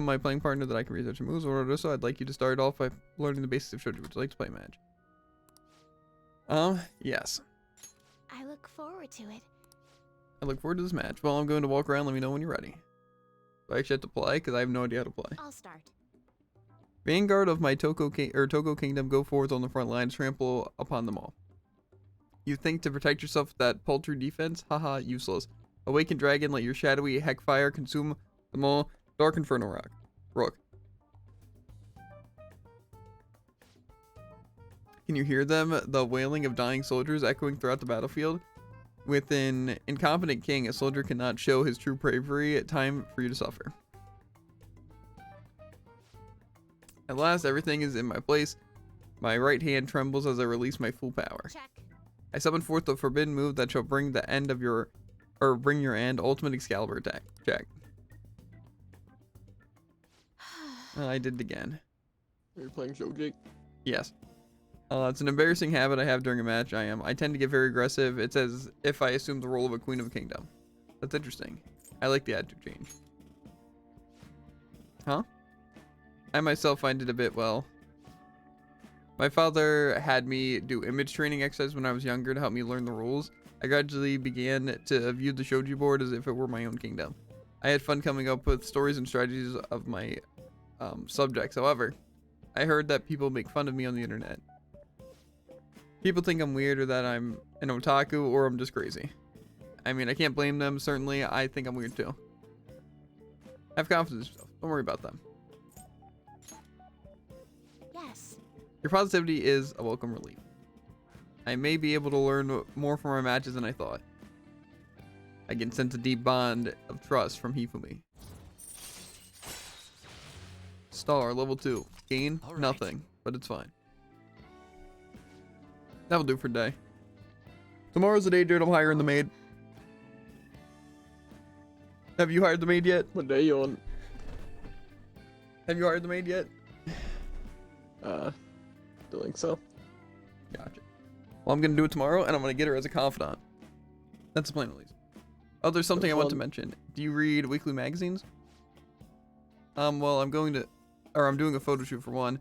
my playing partner that I can research and moves. Or so I'd like you to start off by learning the basics of Shoji. Would you like to play match? Yes. I look forward to it. I look forward to this match. Well, I'm going to walk around. Let me know when you're ready. Do I actually have to play? Because I have no idea how to play. I'll start. Vanguard of my Toko Kingdom, go forth on the front line, trample upon them all. You think to protect yourself with that paltry defense? Haha, useless. Awaken dragon, let your shadowy heckfire consume them all. Dark Inferno Rook. Can you hear them? The wailing of dying soldiers echoing throughout the battlefield? With an incompetent king, a soldier cannot show his true bravery. Time for you to suffer. At last, everything is in my place. My right hand trembles as I release my full power. Check. I summon forth the forbidden move that shall bring the end of your, bring your end. Ultimate Excalibur attack. Check. I did it again. Are you playing Shoji? Yes. It's an embarrassing habit I have during a match. I tend to get very aggressive. It's as if I assume the role of a queen of a kingdom. That's interesting. I like the attitude change. Huh? I myself find it a bit, well. My father had me do image training exercises when I was younger to help me learn the rules. I gradually began to view the Shoji board as if it were my own kingdom. I had fun coming up with stories and strategies of my subjects. However, I heard that people make fun of me on the internet. People think I'm weird or that I'm an otaku or I'm just crazy. I mean, I can't blame them. Certainly, I think I'm weird too. Have confidence in yourself. Don't worry about them. Yes. Your positivity is a welcome relief. I may be able to learn more from our matches than I thought. I can sense a deep bond of trust from Hifumi. Star, level 2. Gain? All right. Nothing, but it's fine. That'll do for today. Tomorrow's the day, Jared. I'm hiring the maid. Have you hired the maid yet? What day you on? Have you hired the maid yet? Don't think so. Gotcha. Well, I'm gonna do it tomorrow, and I'm gonna get her as a confidant. That's the plan, at least. Oh, there's something I want to mention. Do you read weekly magazines? Well, I'm doing a photo shoot for one.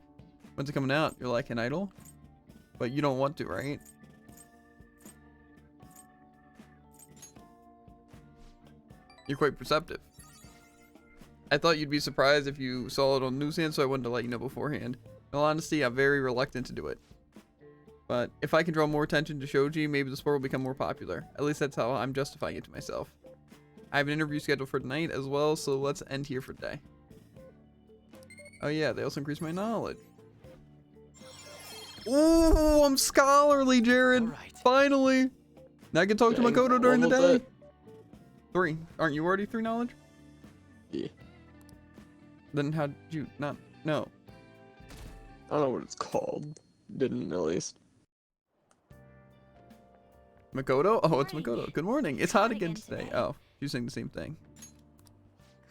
When's it coming out? You're like an idol? But you don't want to, right? You're quite perceptive. I thought you'd be surprised if you saw it on newsstand, so I wanted to let you know beforehand. In all honesty, I'm very reluctant to do it. But if I can draw more attention to Shoji, maybe the sport will become more popular. At least that's how I'm justifying it to myself. I have an interview scheduled for tonight as well, so let's end here for today. Oh yeah, they also increase my knowledge. Ooh, I'm scholarly, Jared. All right. Finally. Now I can talk to Dang, Makoto during the level day. 3. Aren't you already 3 knowledge? Yeah. Then how'd you not know? I don't know what it's called. Didn't at least. Makoto? Oh, it's Morning. Makoto. Good morning. It's hot again today. Oh, she's saying the same thing.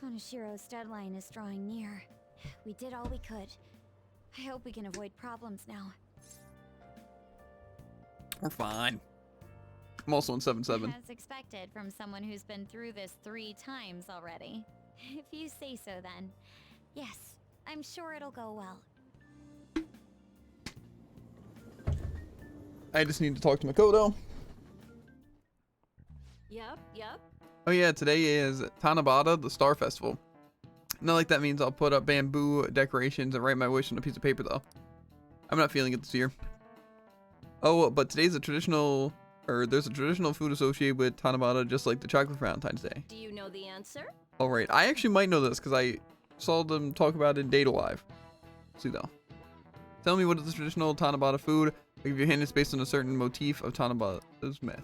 Konoshiro's deadline is drawing near. We did all we could. I hope we can avoid problems now. We're fine. I'm also on 7-7. As expected from someone who's been through this 3 times already. If you say so, then. Yes, I'm sure it'll go well. I just need to talk to Makoto. Yep. Oh yeah, today is Tanabata, the Star Festival. Not like that means I'll put up bamboo decorations and write my wish on a piece of paper though. I'm not feeling it this year. Oh, but today's there's a traditional food associated with Tanabata, just like the chocolate for Valentine's Day. Do you know the answer? All right, I actually might know this because saw them talk about in Data Live. See though. Tell me what is the traditional Tanabata food? I'll give you a hint. It's based on a certain motif of Tanabata's myth.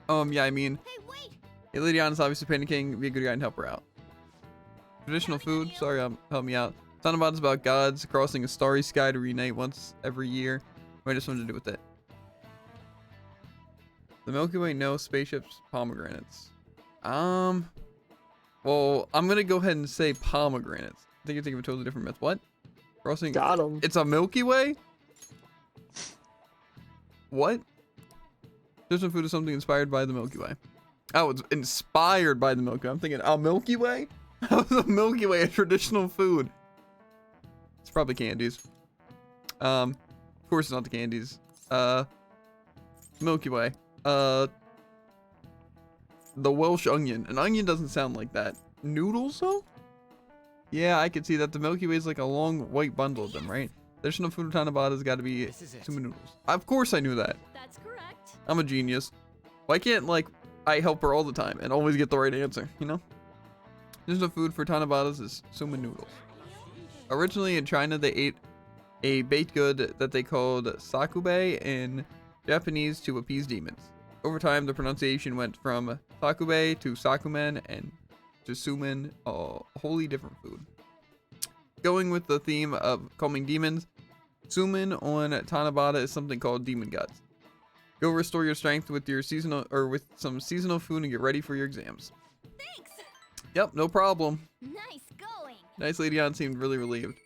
Yeah, I mean, Hey, wait! hey, Lydiana's obviously panicking. Be a good guy and help her out. Traditional food? Sorry, help me out. Tanabata's about gods crossing a starry sky to reunite once every year. What has something to do with it? The Milky Way, no. Spaceships, pomegranates. Well, I'm gonna go ahead and say pomegranates. I think you're thinking of a totally different myth. What? Crossing. Got him. It's a Milky Way? What? Traditional food is something inspired by the Milky Way. Oh, it's inspired by the Milky Way. I'm thinking, a Milky Way? How's the Milky Way a traditional food? It's probably candies. Of course it's not the candies. Milky Way. The Welsh onion. An onion doesn't sound like that. Noodles, though? Yeah, I could see that. The Milky Way is like a long white bundle of them, right? Traditional food of Tanabata's got to be This is it. sumo noodles. Of course I knew that. That's correct. I'm a genius. Why can't, like, I help her all the time and always get the right answer, you know? Traditional food for Tanabata's is sumo noodles. Originally in China, they ate a baked good that they called sakube in Japanese to appease demons. Over time, the pronunciation went from sakube to sakumen and to sumen, a wholly different food. Going with the theme of calming demons, sumen on Tanabata is something called demon guts. Go restore your strength with your seasonal or with some seasonal food and get ready for your exams. Thanks! Yep, no problem. Nice going! Nice Lady On seemed really relieved.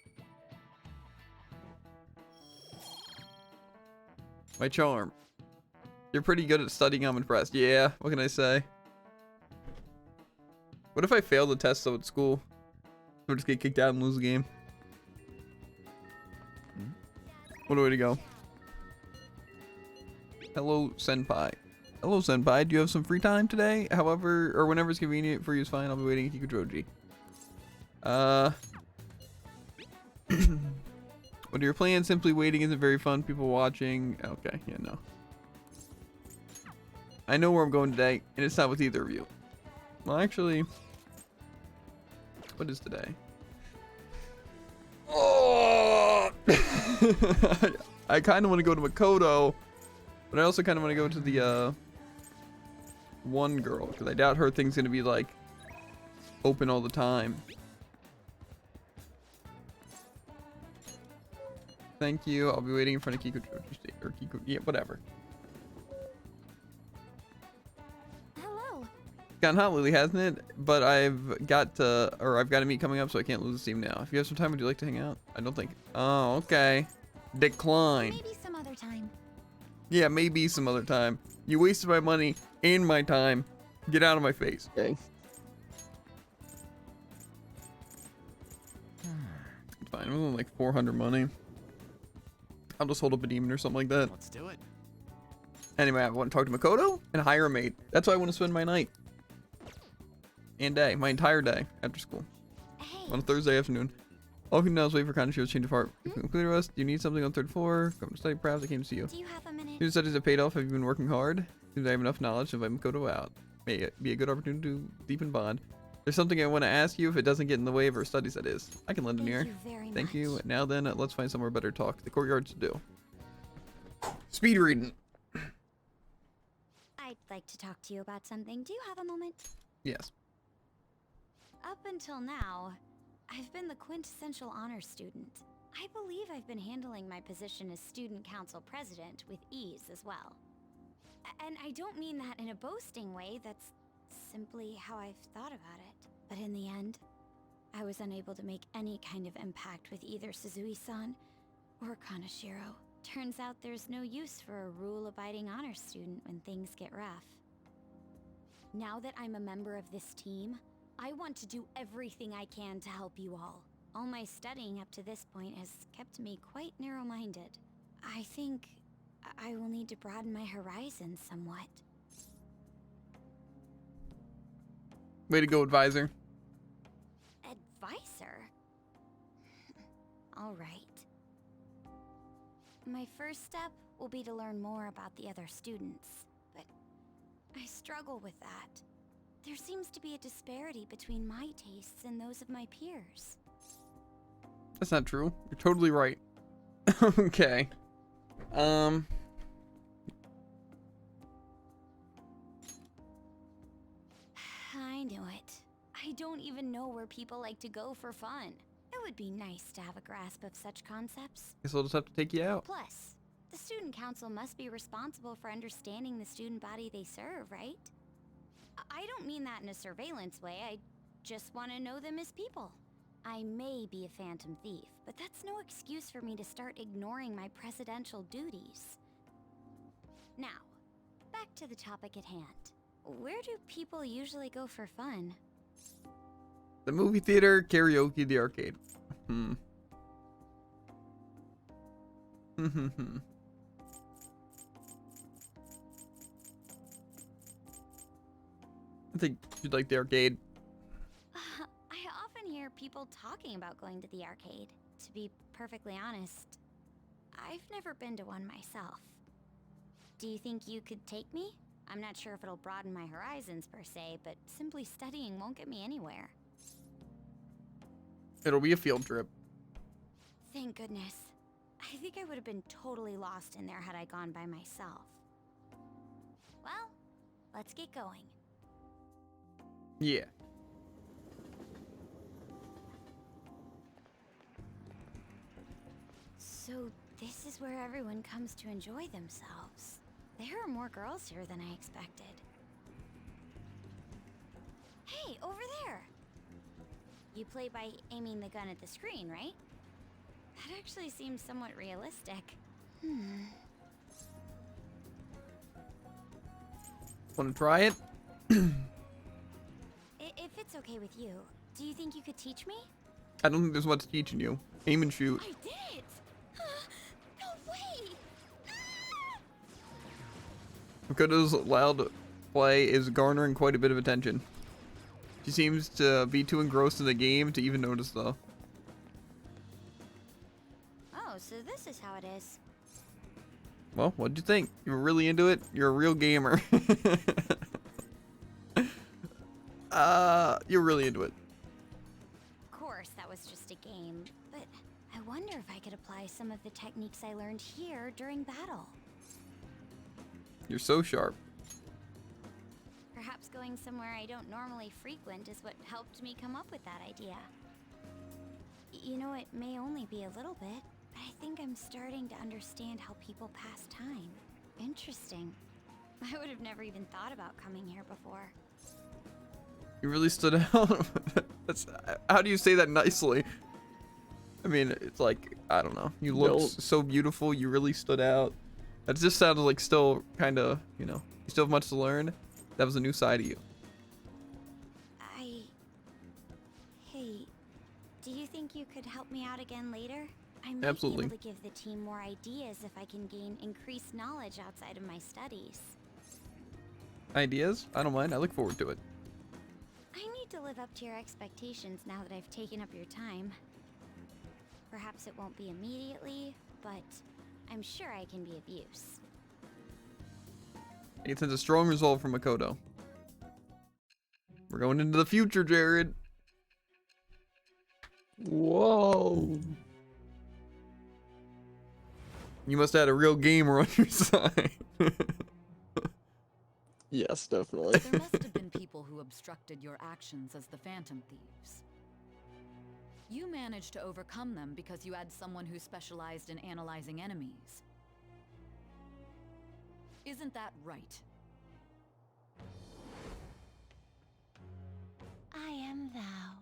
My charm. You're pretty good at studying, I'm impressed. Yeah, what can I say? What if I fail the test though at school? I'll just get kicked out and lose the game. What a way to go. Hello, Senpai. Hello, Senpai. Do you have some free time today? However, or whenever it's convenient for you is fine. I'll be waiting at Kikujoji. What are your plans? Simply waiting isn't very fun. People watching. Okay, yeah, no. I know where I'm going today, and it's not with either of you. Well, actually, what is today? Oh! I kind of want to go to Makoto, but I also kind of want to go to the one girl, because I doubt her thing's gonna be like open all the time. Thank you. I'll be waiting in front of Kikujoji State or Kiku. Yeah, whatever. Hello! Gotten hot, Lily, hasn't it? But I've got to meet coming up, so I can't lose the steam now. If you have some time, would you like to hang out? I don't think. Oh, okay. Decline. Maybe some other time. Yeah, maybe some other time. You wasted my money and my time. Get out of my face. Okay. It's fine. It was only like 400 money. I'll just hold up a demon or something like that. Let's do it. Anyway, I want to talk to Makoto and hire a maid. That's why I want to spend my night and day, my entire day after school Hey! on a Thursday afternoon. All you can now is wait for Kaneshiro to change of heart. Clear us. Do you need something on third floor? Come to study. Perhaps I came to see you. Do you have a minute? Your studies have paid off. Have you been working hard? Seems I have enough knowledge to invite Makoto out. May it be a good opportunity to deepen bond. There's something I want to ask you if it doesn't get in the way of our studies, that is. I can lend an ear. Thank you very Thank much. you. Now then, let's find somewhere better to talk. The courtyard's to do. Speed reading. I'd like to talk to you about something. Do you have a moment? Yes. Up until now, I've been the quintessential honor student. I believe I've been handling my position as student council president with ease as well. And I don't mean that in a boasting way, that's simply how I've thought about it. But in the end, I was unable to make any kind of impact with either Suzui-san or Kaneshiro. Turns out there's no use for a rule-abiding honor student when things get rough. Now that I'm a member of this team, I want to do everything I can to help you all. All my studying up to this point has kept me quite narrow-minded. I think I will need to broaden my horizons somewhat. Way to go, advisor. Advisor? All right. My first step will be to learn more about the other students, but I struggle with that. There seems to be a disparity between my tastes and those of my peers. That's not true. You're totally right. Okay. I knew it. I don't even know where people like to go for fun. It would be nice to have a grasp of such concepts. Guess I'll just have to take you out. Plus, the student council must be responsible for understanding the student body they serve, right? I don't mean that in a surveillance way. I just want to know them as people. I may be a phantom thief, but that's no excuse for me to start ignoring my presidential duties. Now, back to the topic at hand. Where do people usually go for fun? The movie theater, karaoke, the arcade. I think you'd like the arcade. I often hear people talking about going to the arcade. To be perfectly honest, I've never been to one myself. Do you think you could take me? I'm not sure if it'll broaden my horizons per se, but simply studying won't get me anywhere. It'll be a field trip. Thank goodness. I think I would have been totally lost in there had I gone by myself. Well, let's get going. Yeah. So this is where everyone comes to enjoy themselves. There are more girls here than I expected. Hey, over there! You play by aiming the gun at the screen, right? That actually seems somewhat realistic. Want to try it? If it's okay with you, do you think you could teach me? I don't think there's much teaching you. Aim and shoot. I did it! No way! Makoto's loud play is garnering quite a bit of attention. She seems to be too engrossed in the game to even notice, though. Oh, so this is how it is. Well, what'd you think? You were really into it? You're a real gamer. You're really into it. Of course, that was just a game, but I wonder if I could apply some of the techniques I learned here during battle. You're so sharp. Perhaps going somewhere I don't normally frequent is what helped me come up with that idea. You know, it may only be a little bit, but I think I'm starting to understand how people pass time. Interesting. I would have never even thought about coming here before. You really stood out. That's, how do you say that nicely? I mean, it's like, I don't know. You look so beautiful. You really stood out. That just sounded like still kind of, you know, you still have much to learn. That was a new side of you. Hey, do you think you could help me out again later? I might Absolutely. be able to give the team more ideas if I can gain increased knowledge outside of my studies. Ideas? I don't mind. I look forward to it. I need to live up to your expectations now that I've taken up your time. Perhaps it won't be immediately, but I'm sure I can be of use. It sends a strong resolve from Makoto. We're going into the future, Jared. Whoa. You must have had a real gamer on your side. Yes, definitely. There must have been people who obstructed your actions as the Phantom Thieves. You managed to overcome them because you had someone who specialized in analyzing enemies. Isn't that right? I am thou.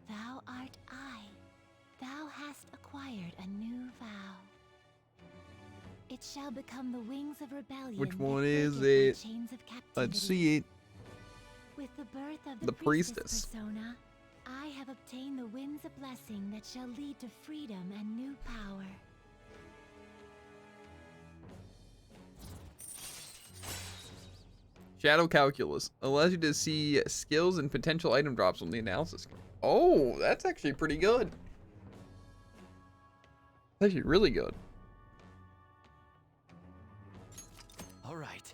Thou art I. Thou hast acquired a new vow. It shall become the wings of rebellion. Which that one is breaketh thy it? chains of captivity. Let's see it. With the birth of The the priestess. persona, I have obtained the winds of blessing that shall lead to freedom and new power. Shadow Calculus allows you to see skills and potential item drops on the analysis screen. Oh, that's actually pretty good. That's actually really good. All right.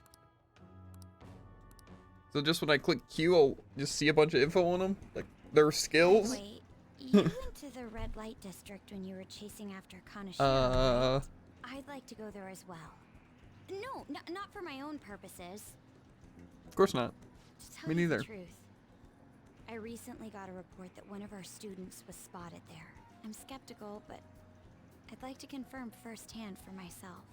So just when I click Q, I'll just see a bunch of info on them, like their skills. Wait, you went to the red light district when you were chasing after Kanashiro, right? I'd like to go there as well. No, not for my own purposes. Of course not. To tell Me you neither. the truth, I recently got a report that one of our students was spotted there. I'm skeptical, but I'd like to confirm firsthand for myself.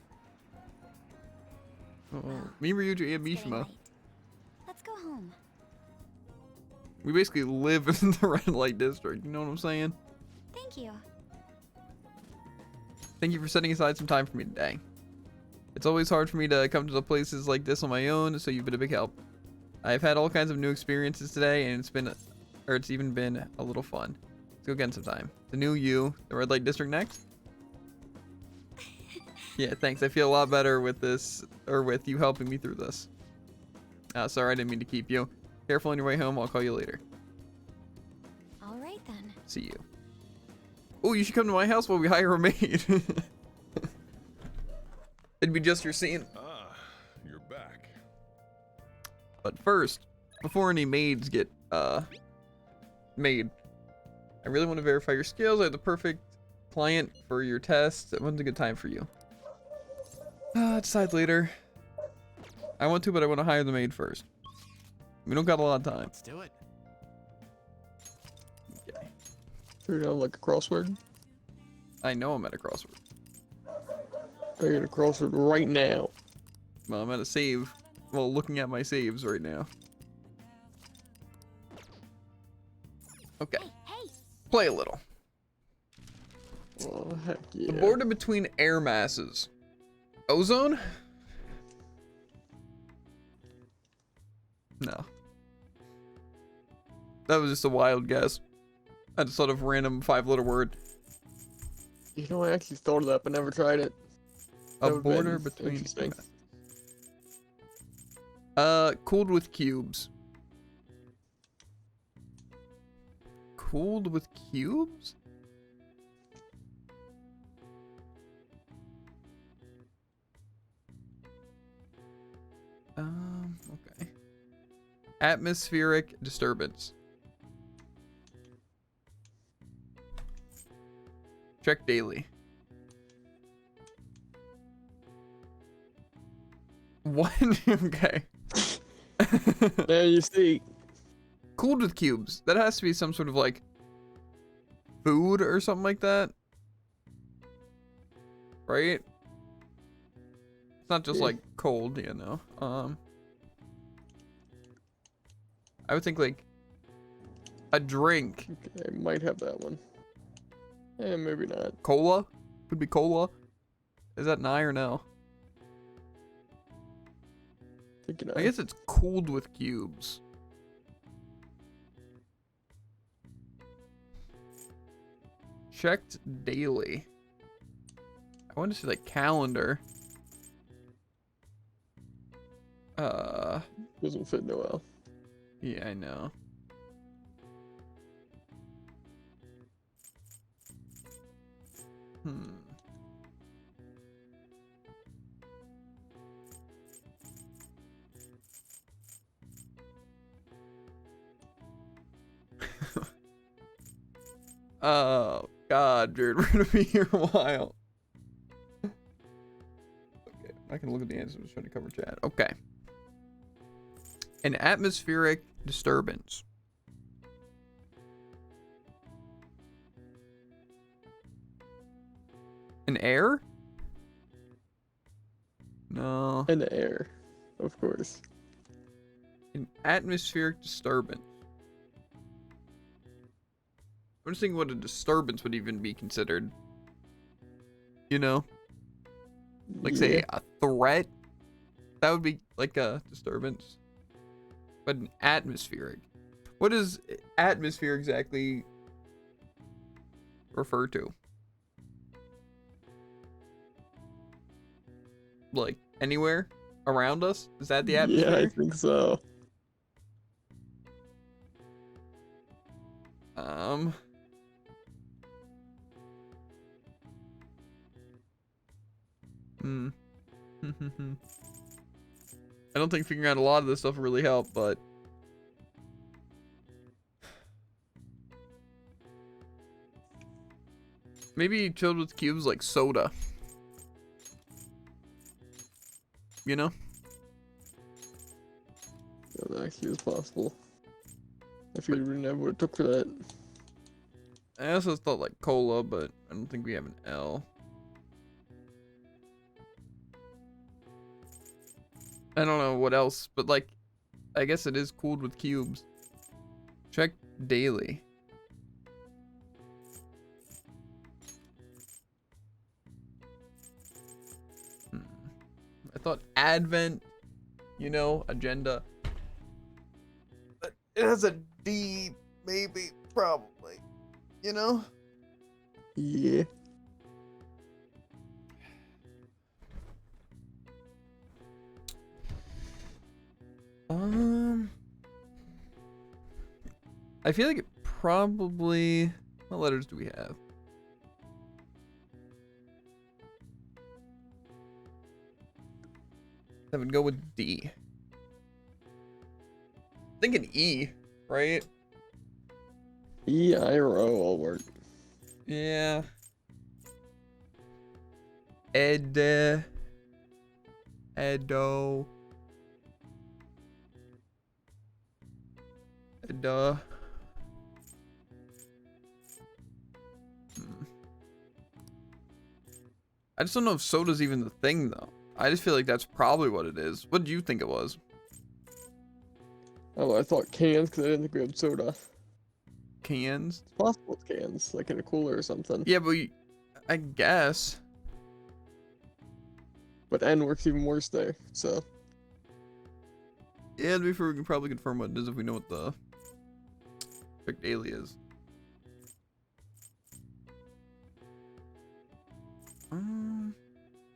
Well, Me, Ryuji, and it's getting Mishima. late. Let's go home. We basically live in the red light district. You know what I'm saying? Thank you. Thank you for setting aside some time for me today. It's always hard for me to come to the places like this on my own, so you've been a big help. I've had all kinds of new experiences today, and it's even been a little fun. Let's go again sometime. The new you, the red light district next. Yeah, thanks. I feel a lot better with this, or with you helping me through this. Sorry, I didn't mean to keep you. Careful on your way home. I'll call you later. All right then. See you. Oh, you should come to my house while we hire a maid. It'd be just your scene. Ah, you're back. But first, before any maids get made, I really want to verify your skills. I have the perfect client for your test. When's a good time for you? Decide later. I want to, but I want to hire the maid first. We don't got a lot of time. Let's do it. Okay. Figure it out like a crossword. I know I'm at a crossroad. I got a crossword right now. Well, I'm at a save. Well, looking at my saves right now. Okay. Hey, Play a little. Oh, heck yeah. The border between air masses. Ozone? No. That was just a wild guess. I just thought of random 5-letter word. You know, I actually thought of that, but never tried it. A That would've border been between. interesting. Cooled with cubes. Cooled with cubes? Okay. Atmospheric disturbance. Check daily. What? Okay. There you see. Cooled with cubes. That has to be some sort of like food or something like that. Right? It's not just Yeah. like cold, you know. I would think like a drink. Okay, I might have that one. Eh, maybe not. Cola? Could be cola. Is that an I or no? Thinking I guess it's cooled with cubes. Checked daily. I want to see like calendar. Doesn't fit Noel. Yeah, I know. Oh God, dude, we're gonna be here a while. Okay, I can look at the answers. I'm just trying to cover chat. Okay. An atmospheric disturbance. An air? No. And the air, of course. An atmospheric disturbance. I'm just thinking what a disturbance would even be considered. You know? Like, say, Yeah. a threat? That would be like a disturbance. But an atmospheric. What does atmosphere exactly refer to? Like, anywhere around us? Is that the atmosphere? Yeah, I think so. I don't think figuring out a lot of this stuff will really help, but Maybe chilled with cubes like soda. You know? Yeah, that actually is possible. I figured we never would have took for that. I also thought like cola, but I don't think we have an L. I don't know what else, but like, I guess it is cooled with cubes. Check daily. I thought Advent, you know, agenda. But it has a D, maybe, probably. You know? Yeah. I feel like it probably. What letters do we have? I would go with D. Thinking E, right? E, I, or O all work. Yeah. Edo. Edo. I just don't know if soda's even the thing, though. I just feel like that's probably what it is. What do you think it was? Oh, I thought cans because I didn't think we had soda. Cans? It's possible it's cans, like in a cooler or something. Yeah, but I guess. But N works even worse there, so. Yeah, to be fair, we can probably confirm what it is if we know what the Check daily is.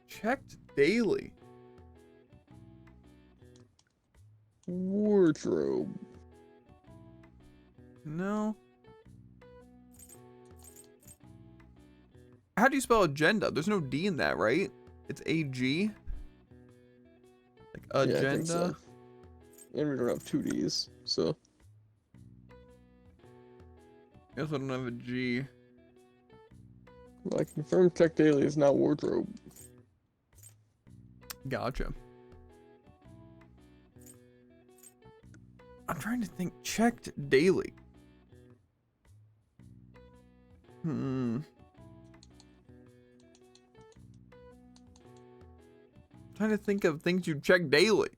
Checked daily. Wardrobe. No. How do you spell agenda? There's no D in that, right? It's AG. Like agenda. Yeah, I think so. And we don't have two Ds, so. Guess I don't have a G. Well, I confirm Tech Daily is not wardrobe. Gotcha. I'm trying to think. Checked daily. Trying to think of things you check daily.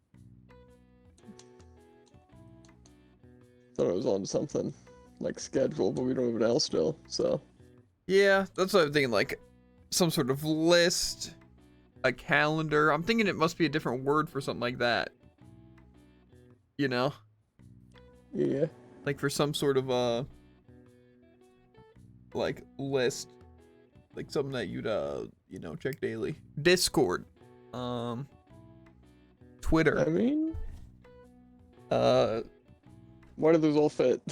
Thought I was on something like schedule, but we don't have an L still, so. Yeah, that's what I'm thinking, like some sort of list, a calendar. I'm thinking it must be a different word for something like that. You know? Yeah. Like for some sort of like list. Like something that you'd you know, check daily. Discord. Twitter. I mean, why do those all fit?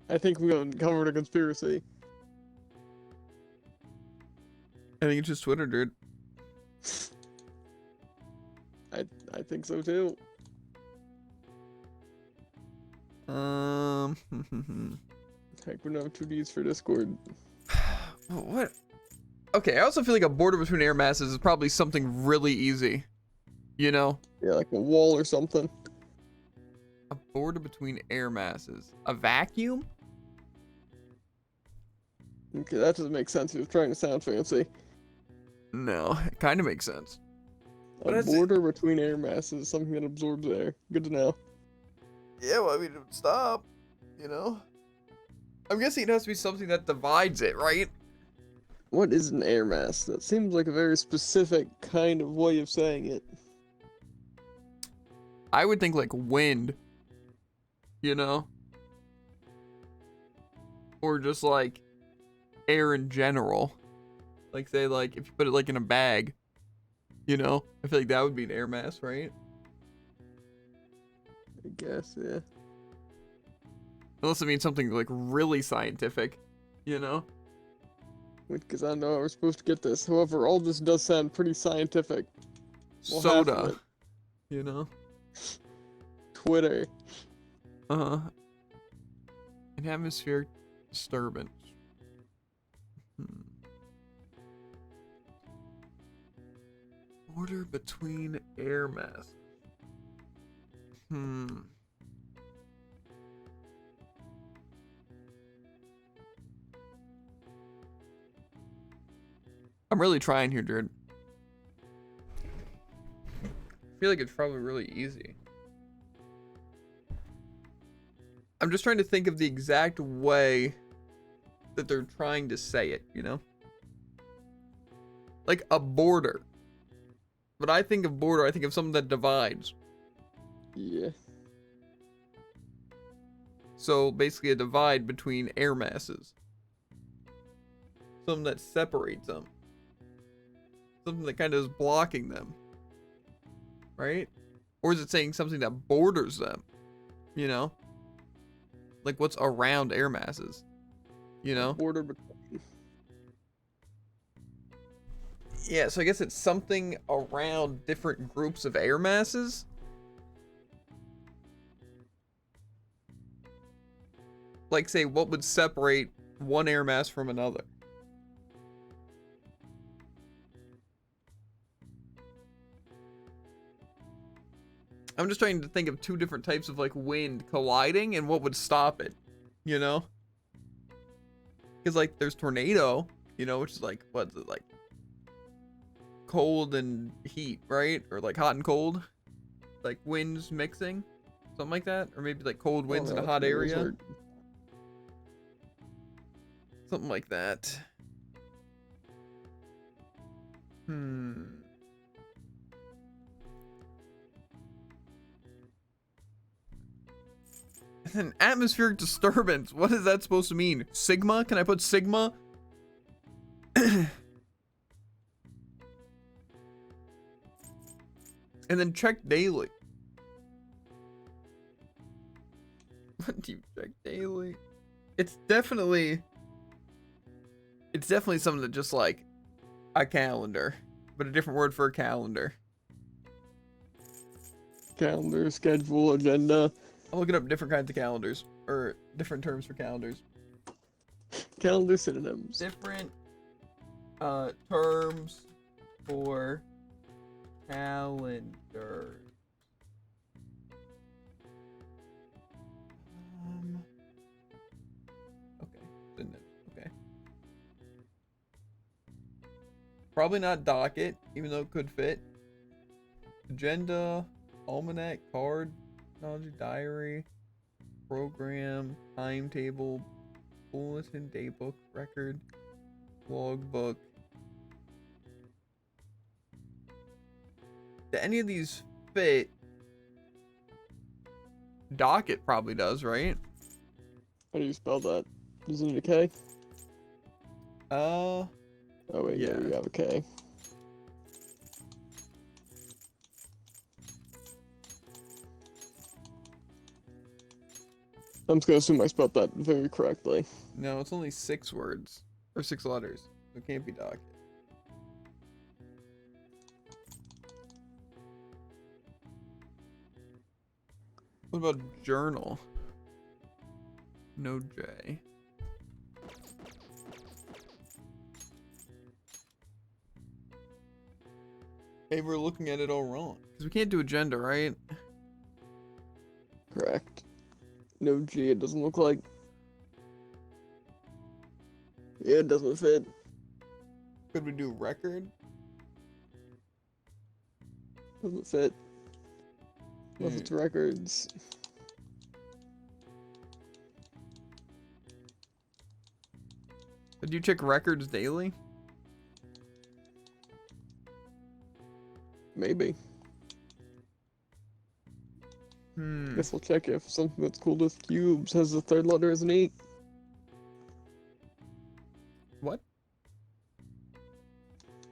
I think we uncovered a conspiracy. I think it's just Twitter, dude. I think so too. Heck, we don't have two Ds for Discord. What? Okay, I also feel like a border between air masses is probably something really easy. You know? Yeah, like a wall or something. A border between air masses. A vacuum? Okay, that doesn't make sense. He was trying to sound fancy. No, it kind of makes sense. What A is it? border between air masses, something that absorbs air. Good to know. Yeah, well, I mean, it would stop. You know? I'm guessing it has to be something that divides it, right? What is an air mass? That seems like a very specific kind of way of saying it. I would think like wind. You know? Or just like air in general. Like say like if you put it like in a bag. You know? I feel like that would be an air mass, right? I guess, yeah. Unless it means something like really scientific. You know? Because I know I was supposed to get this. However, all this does sound pretty scientific. Well, half of Soda. it. You know? Twitter. Uh-huh. An atmosphere Disturbance. Border between air masses. I'm really trying here, Jared. I feel like it's probably really easy. I'm just trying to think of the exact way that they're trying to say it, you know? Like a border. But I think of border, I think of something that divides. Yeah. So basically a divide between air masses. Something that separates them. Something that kind of is blocking them. Right? Or is it saying something that borders them? You know? Like what's around air masses? You know? Border between. Yeah, so I guess it's something around different groups of air masses. Like, say, what would separate one air mass from another? I'm just trying to think of two different types of, like, wind colliding and what would stop it, you know? Because, like, there's tornado, you know, which is, like, what's it, like, cold and heat, right? Or, like, hot and cold? Like, winds mixing? Something like that? Or maybe, like, cold winds in a hot area? Something like that. An atmospheric disturbance. What is that supposed to mean? Sigma? Can I put sigma? And then check daily. What do you check daily? It's definitely something that just like a calendar, but a different word for a calendar. Calendar, schedule, agenda. I'm looking up different kinds of calendars, or different terms for calendars. Calendar synonyms. Different terms for calendar. Okay, synonyms. Okay. Probably not docket, even though it could fit. Agenda, almanac, card, technology, diary, program, timetable, bulletin, daybook, record, logbook. Do any of these fit? Docket probably does, right? How do you spell that? Isn't it a K? Oh wait, yeah, you have a K. I'm just gonna assume I spelled that very correctly. no, it's only 6 words or 6 letters. So it can't be docket. What about journal? No J. Maybe we're looking at it all wrong. Because we can't do agenda, right? Correct. No G, it doesn't look like. Yeah, it doesn't fit. Could we do record? Doesn't fit. Unless it's records. Did you check records daily? Maybe. Hmm. Guess we'll check if something that's cool with cubes has the third letter as an E. What?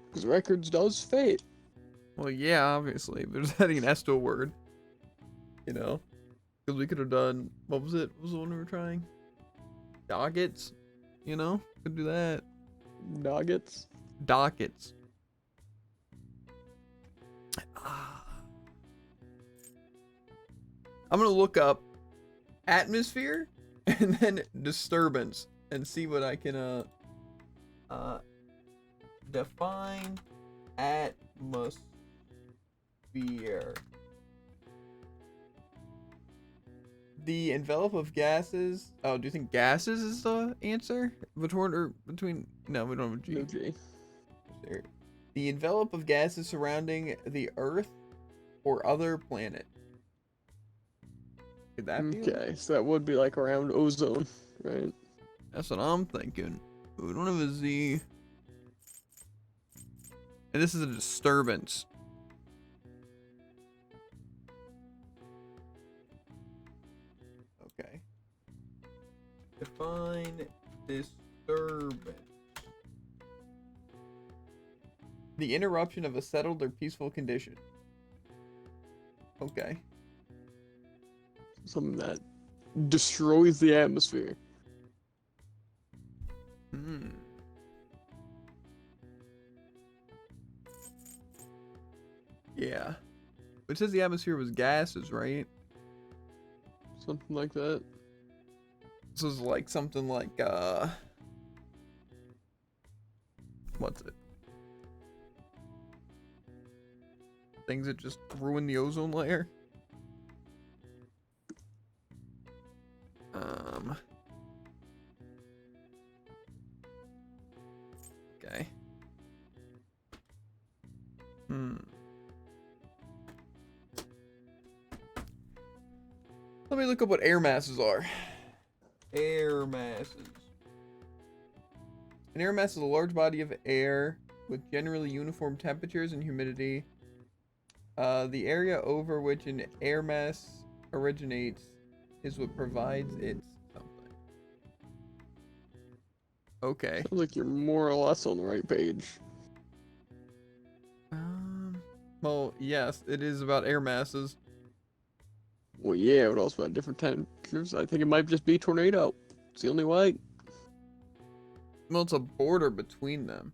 Because records does fit. Well, yeah, obviously. There's adding an S to a word. You know? Because we could have done... What was it? What was the one we were trying? Dockets? You know? Could do that. Nuggets. Dockets. I'm gonna look up atmosphere and then disturbance and see what I can define atmosphere. The envelope of gases. Oh, do you think gases is the answer? Between? No, we don't have a G. No G. There. The envelope of gases surrounding the Earth or other planet. Could that be? Okay, so that would be like around ozone, right? That's what I'm thinking. We don't have a Z. And this is a disturbance. Okay. Define disturbance. The interruption of a settled or peaceful condition. Okay. Something that destroys the atmosphere. Hmm. Yeah. It says the atmosphere was gases, right? Something like that. This is like something like, what's it? Things that just ruin the ozone layer? Okay. Let me look up what air masses are. Air masses. An air mass is a large body of air with generally uniform temperatures and humidity. The area over which an air mass originates is what provides its something. Okay. Sounds like you're more or less on the right page. Well, yes, it is about air masses. Well, yeah, but also at different temperatures. I think it might just be tornado. It's the only way. Well, it's a border between them.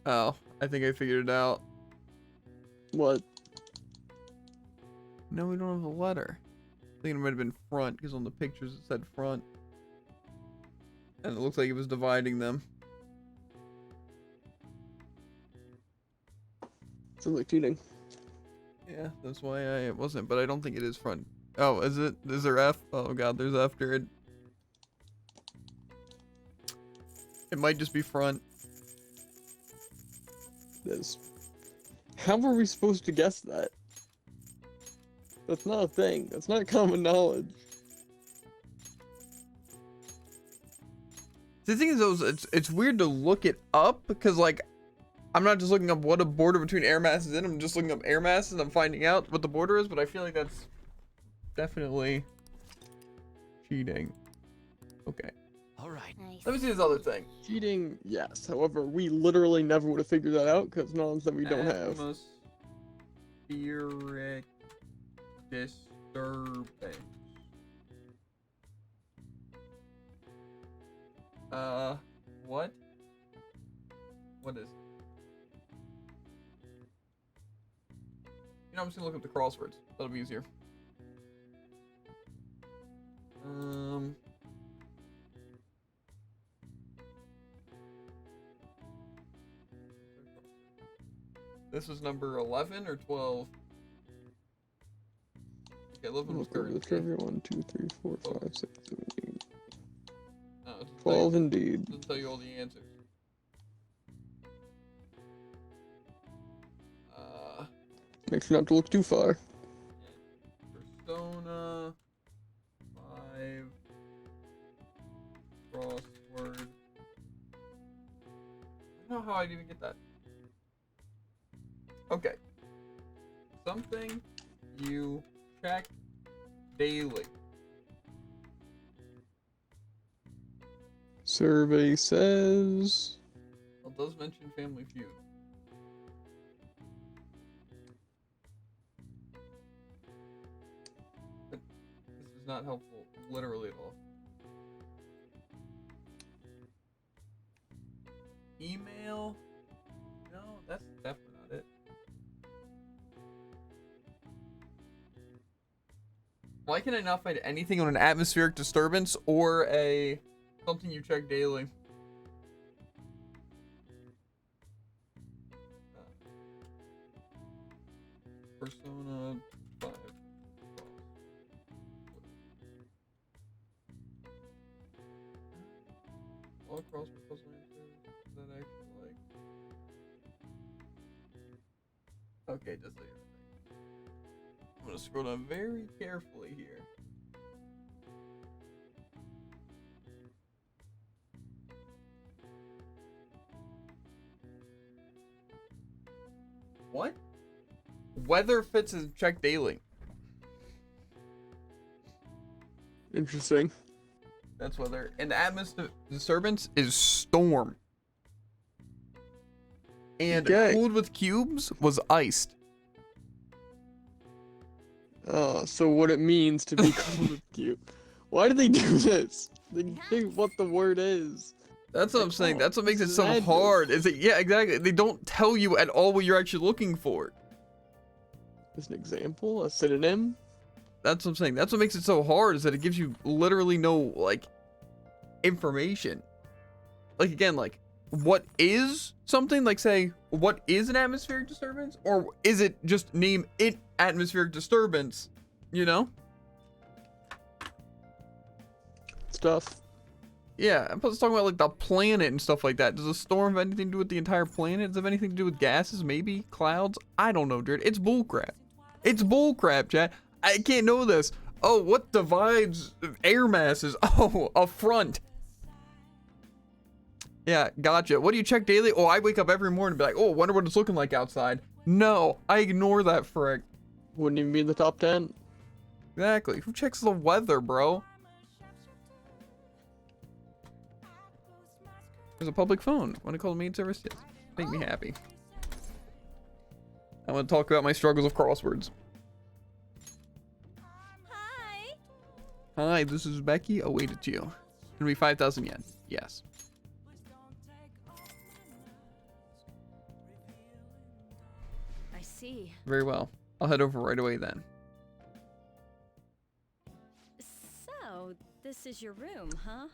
Oh, I think I figured it out. What? No, we don't have a letter. I think it might have been front, because on the pictures it said front. And it looks like it was dividing them. Sounds like cheating. Yeah, that's why it wasn't, but I don't think it is front. Oh, is it? Is there F? Oh god, there's F, Jared. It might just be front. This. How were we supposed to guess that? That's not a thing. That's not common knowledge. The thing is, though, it's weird to look it up because, like, I'm not just looking up what a border between air masses is. I'm just looking up air masses. I'm finding out what the border is, but I feel like that's definitely cheating. Okay. All right. Nice. Let me see this other thing. Cheating, yes. However, we literally never would have figured that out because knowledge that we don't have. Atmospheric disturbance. What? What is it? You know, I'm just gonna look up the crosswords. That'll be easier. This was number 11 or 12? Okay, 11 was Look over the currency. trivia. 1, 2, 3, 4, Oh. 5, 6, 7, 8. No, it doesn't tell 12 you- indeed. doesn't tell you all the answers. Make sure not to look too far. Persona 5 crossword. I don't know how I'd even get that. Okay. Something you check daily. Survey says. Well, it does mention Family Feud. But this is not helpful, literally at all. Email? No, that's definitely not it. Why can I not find anything on an atmospheric disturbance or a Something you check daily. Persona 5. All across puzzle answers that actually like. Okay, just like everything. I'm gonna scroll down very carefully here. What? Weather fits is check daily. Interesting. That's weather. And atmosphere disturbance is storm. And Okay. cooled with cubes was iced. So what it means to be cool with you. Why do they do this? They say what the word is. That's what I'm Like, saying. oh, That's what makes it this is so madness. hard. Is it? Yeah, exactly. They don't tell you at all what you're actually looking for. As an example, a synonym. That's what I'm saying. That's what makes it so hard, is that it gives you literally no like information. Like again, like what is something? Like say, what is an atmospheric disturbance? Or is it just name it atmospheric disturbance? You know? Stuff. Yeah, I'm talking about like the planet and stuff like that. Does a storm have anything to do with the entire planet? Does it have anything to do with gases? Maybe clouds? I don't know, dude. It's bullcrap. It's bullcrap, chat. I can't know this. Oh, what divides air masses? Oh, a front. Yeah, gotcha. What do you check daily? Oh, I wake up every morning and be like, oh, wonder what it's looking like outside. No, I ignore that frick. Wouldn't even be in the top 10. Exactly. Who checks the weather, bro? There's a public phone. Want to call the maid service? Yes. Make me happy. I want to talk about my struggles of crosswords. Hi. Hi, this is Becky. Oh, wait, it's you. It'll be 5,000 yen. Yes. I see. Very well. I'll head over right away then. So, this is your room, huh?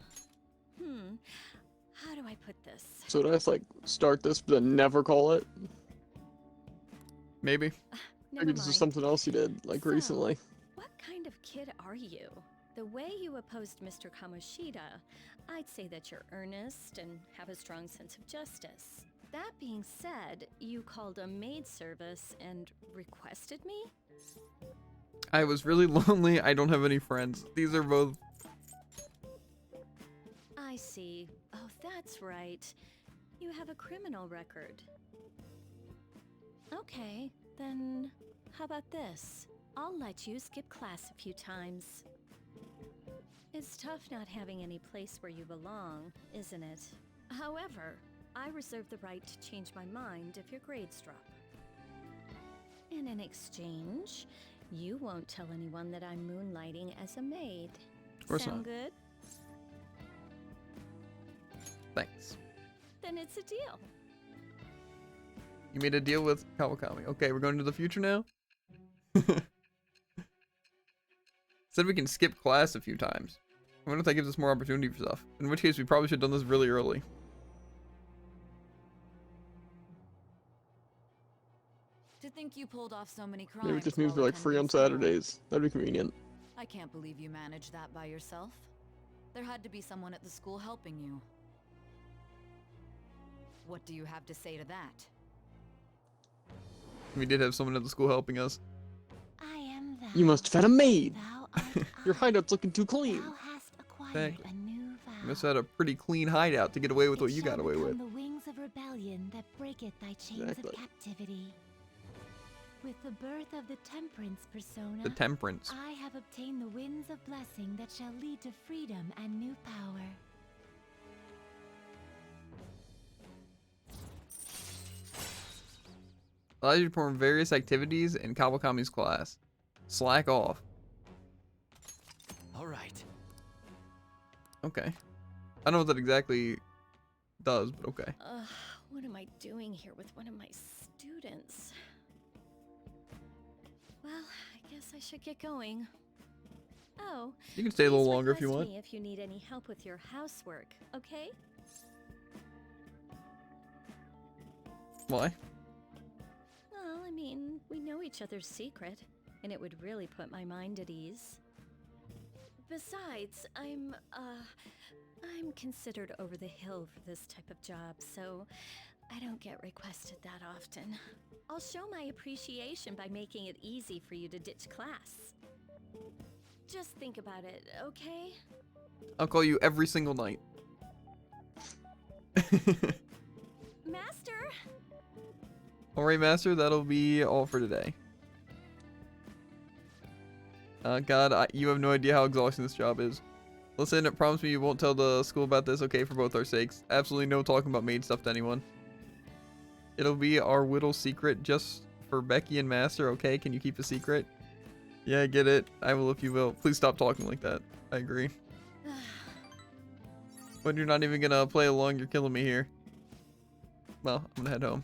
How do I put this? So did I just like start this but then never call it? Maybe. Never Maybe this is mind. something else you did like So, recently. What kind of kid are you? The way you opposed Mr. Kamoshida, I'd say that you're earnest and have a strong sense of justice. That being said, you called a maid service and requested me? I was really lonely. I don't have any friends. These are both. I see. Oh, that's right. You have a criminal record. Okay, then how about this? I'll let you skip class a few times. It's tough not having any place where you belong, isn't it? However, I reserve the right to change my mind if your grades drop. And in exchange, you won't tell anyone that I'm moonlighting as a maid. Of course Sound not. good? Thanks. Then it's a deal. You made a deal with Kawakami. Okay, we're going to the future now? Said we can skip class a few times. I wonder if that gives us more opportunity for stuff. In which case, we probably should have done this really early. To think you pulled off so many crimes. Maybe it just means while we're like free on attending school. Saturdays. That'd be convenient. I can't believe you managed that by yourself. There had to be someone at the school helping you. What do you have to say to that? We did have someone at the school helping us. I am thou. You must have had a maid. Thou art Your I. hideout's looking too clean. Thou hast acquired Exactly. a new vow. You must have had a pretty clean hideout to get away with It what you shall got away become with. the wings of rebellion that breaketh thy chains Exactly. of captivity. With the birth of the temperance persona, The temperance. I have obtained the winds of blessing that shall lead to freedom and new power. Allows you to perform various activities in Kawakami's class. Slack off. All right. Okay. I don't know what that exactly does, but okay. What am I doing here with one of my students? Well, I guess I should get going. Oh, So, You can stay a little please longer if you request want. me if you need any help with your housework, okay? Why? Well, I mean, we know each other's secret, and it would really put my mind at ease. Besides, I'm considered over the hill for this type of job, so I don't get requested that often. I'll show my appreciation by making it easy for you to ditch class. Just think about it, okay? I'll call you every single night. Master! Alright, Master, that'll be all for today. God, you have no idea how exhausting this job is. Listen, promise me you won't tell the school about this, okay, for both our sakes. Absolutely no talking about maid stuff to anyone. It'll be our little secret just for Becky and Master, okay? Can you keep a secret? Yeah, I get it. I will if you will. Please stop talking like that. I agree. When you're not even gonna play along, you're killing me here. Well, I'm gonna head home.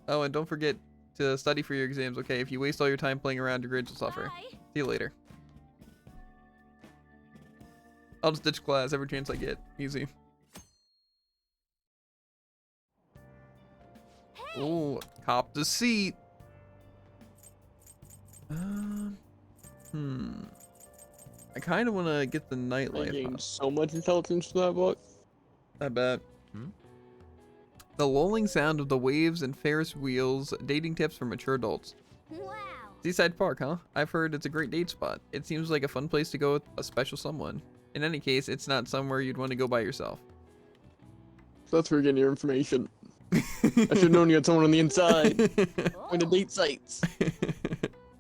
Oh, and don't forget to study for your exams, okay? If you waste all your time playing around, your grades will suffer. Bye. See you later. I'll just ditch class every chance I get. Easy. Oh, cop the seat. I kind of want to get the I nightlife gained up. so much intelligence from that book. I bet. The lulling sound of the waves and Ferris wheels. Dating tips for mature adults. Wow. Seaside Park, huh? I've heard it's a great date spot. It seems like a fun place to go with a special someone. In any case, it's not somewhere you'd want to go by yourself. So that's where you're getting your information. I should have known you had someone on the inside. On the date sites.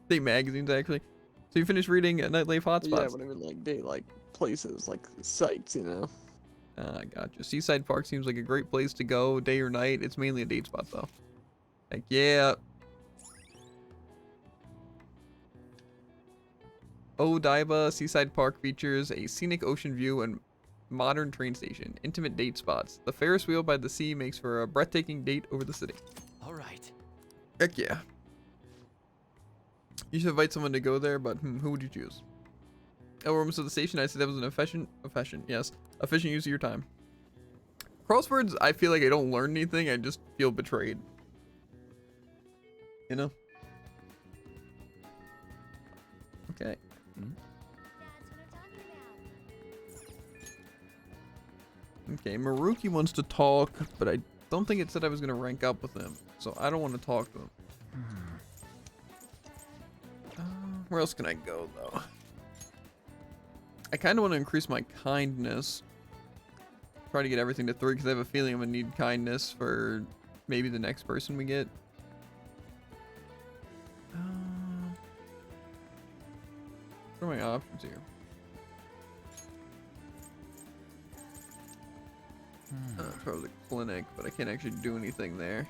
Date magazines, actually. So you finished reading Nightlife Hotspots? Yeah, but I mean like date like places, like sites, you know. Gotcha. Seaside Park seems like a great place to go, day or night. It's mainly a date spot, though. Heck yeah. Odaiba Seaside Park features a scenic ocean view and modern train station. Intimate date spots. The Ferris wheel by the sea makes for a breathtaking date over the city. All right. Heck yeah. You should invite someone to go there, but who would you choose? Oh, we're almost at the station. I said that was an efficient use of your time. Crosswords, I feel like I don't learn anything. I just feel betrayed. You know? Okay. Okay, Maruki wants to talk, but I don't think it said I was going to rank up with him. So I don't want to talk to him. Where else can I go, though? I kind of want to increase my kindness. Try to get everything to 3, because I have a feeling I'm going to need kindness for maybe the next person we get. What are my options here? Probably the clinic, but I can't actually do anything there.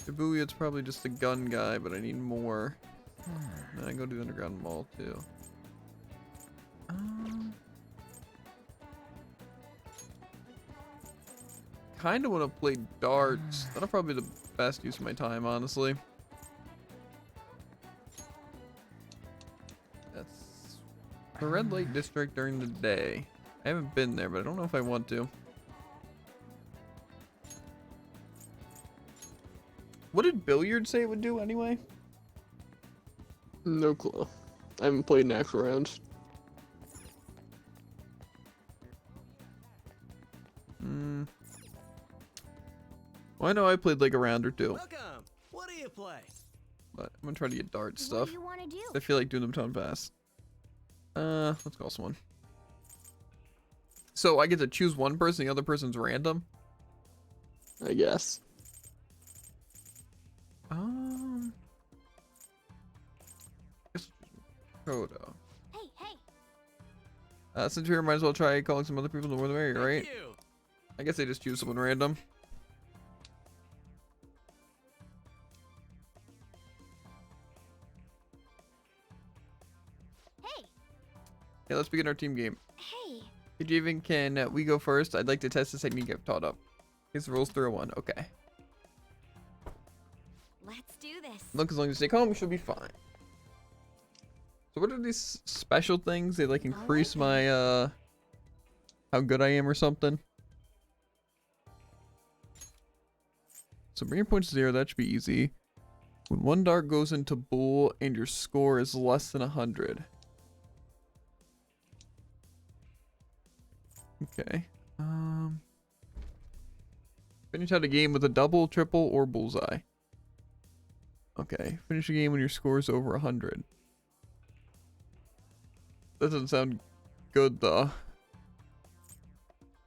Shibuya's probably just the gun guy, but I need more. And I go to the underground mall too. Kind of want to play darts. That'll probably be the best use of my time, honestly. That's the Red Lake District during the day. I haven't been there, but I don't know if I want to. What did Billiard say it would do anyway? No clue. I haven't played an actual round. Well, I know I played like a round or two, Welcome. What do you play? but I'm gonna try to get dart What stuff. do you want to do? I feel like doing them tone pass. Let's call someone. So I get to choose one person, the other person's random? I guess. Guess Kodo. Hey, hey. Since you're here, might as well try calling some other people. The more the merrier, right? Thank you. I guess they just choose someone random. Hey. Okay, let's begin our team game. Hey. Hey, Javen, can we go first? I'd like to test this technique I've taught up. Here's the rules 301. Okay. Let's do this. Look, as long as you stay calm, we should be fine. So what are these special things? They like increase my how good I am or something. So bring your points to 0, that should be easy. When one dart goes into bull and your score is less than 100. Okay. Finish out a game with a double, triple, or bullseye. Okay. Finish a game when your score is over 100. That doesn't sound good though.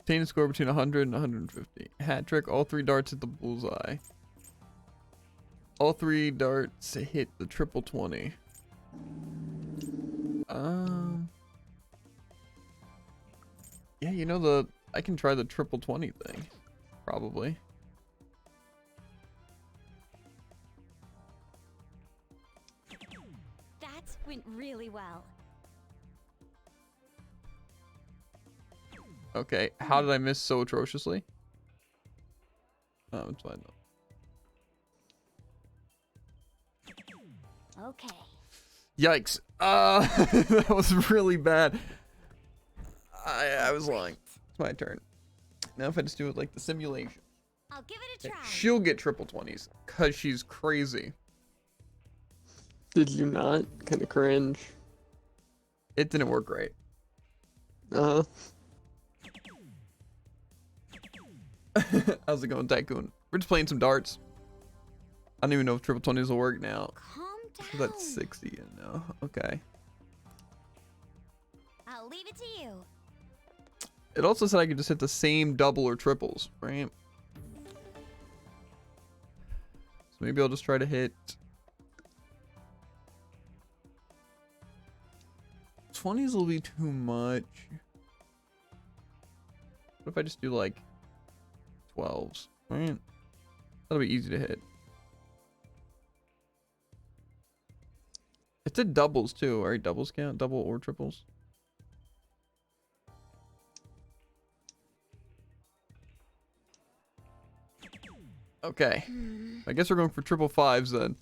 Obtain a score between 100 and 150. Hat trick, all 3 darts hit the bullseye. All 3 darts hit the triple 20. Yeah, you know, I can try the triple 20 thing. Probably. That went really well. Okay, how did I miss so atrociously? Oh, it's fine though. Okay. Yikes. That was really bad. I was lying. It's my turn. Now if I just do it like the simulation. I'll give it a try. She'll get triple 20s. Cause she's crazy. Did you not? Kind of cringe. It didn't work great. How's it going, Tycoon? We're just playing some darts. I don't even know if triple 20s will work now. Calm down. So that's 60 in now. Okay. I'll leave it to you. It also said I could just hit the same double or triples, right? So maybe I'll just try to hit 20s will be too much. What if I just do like 12s, right? That'll be easy to hit. It did doubles too, right? Doubles count, double or triples. Okay. I guess we're going for triple 5s then.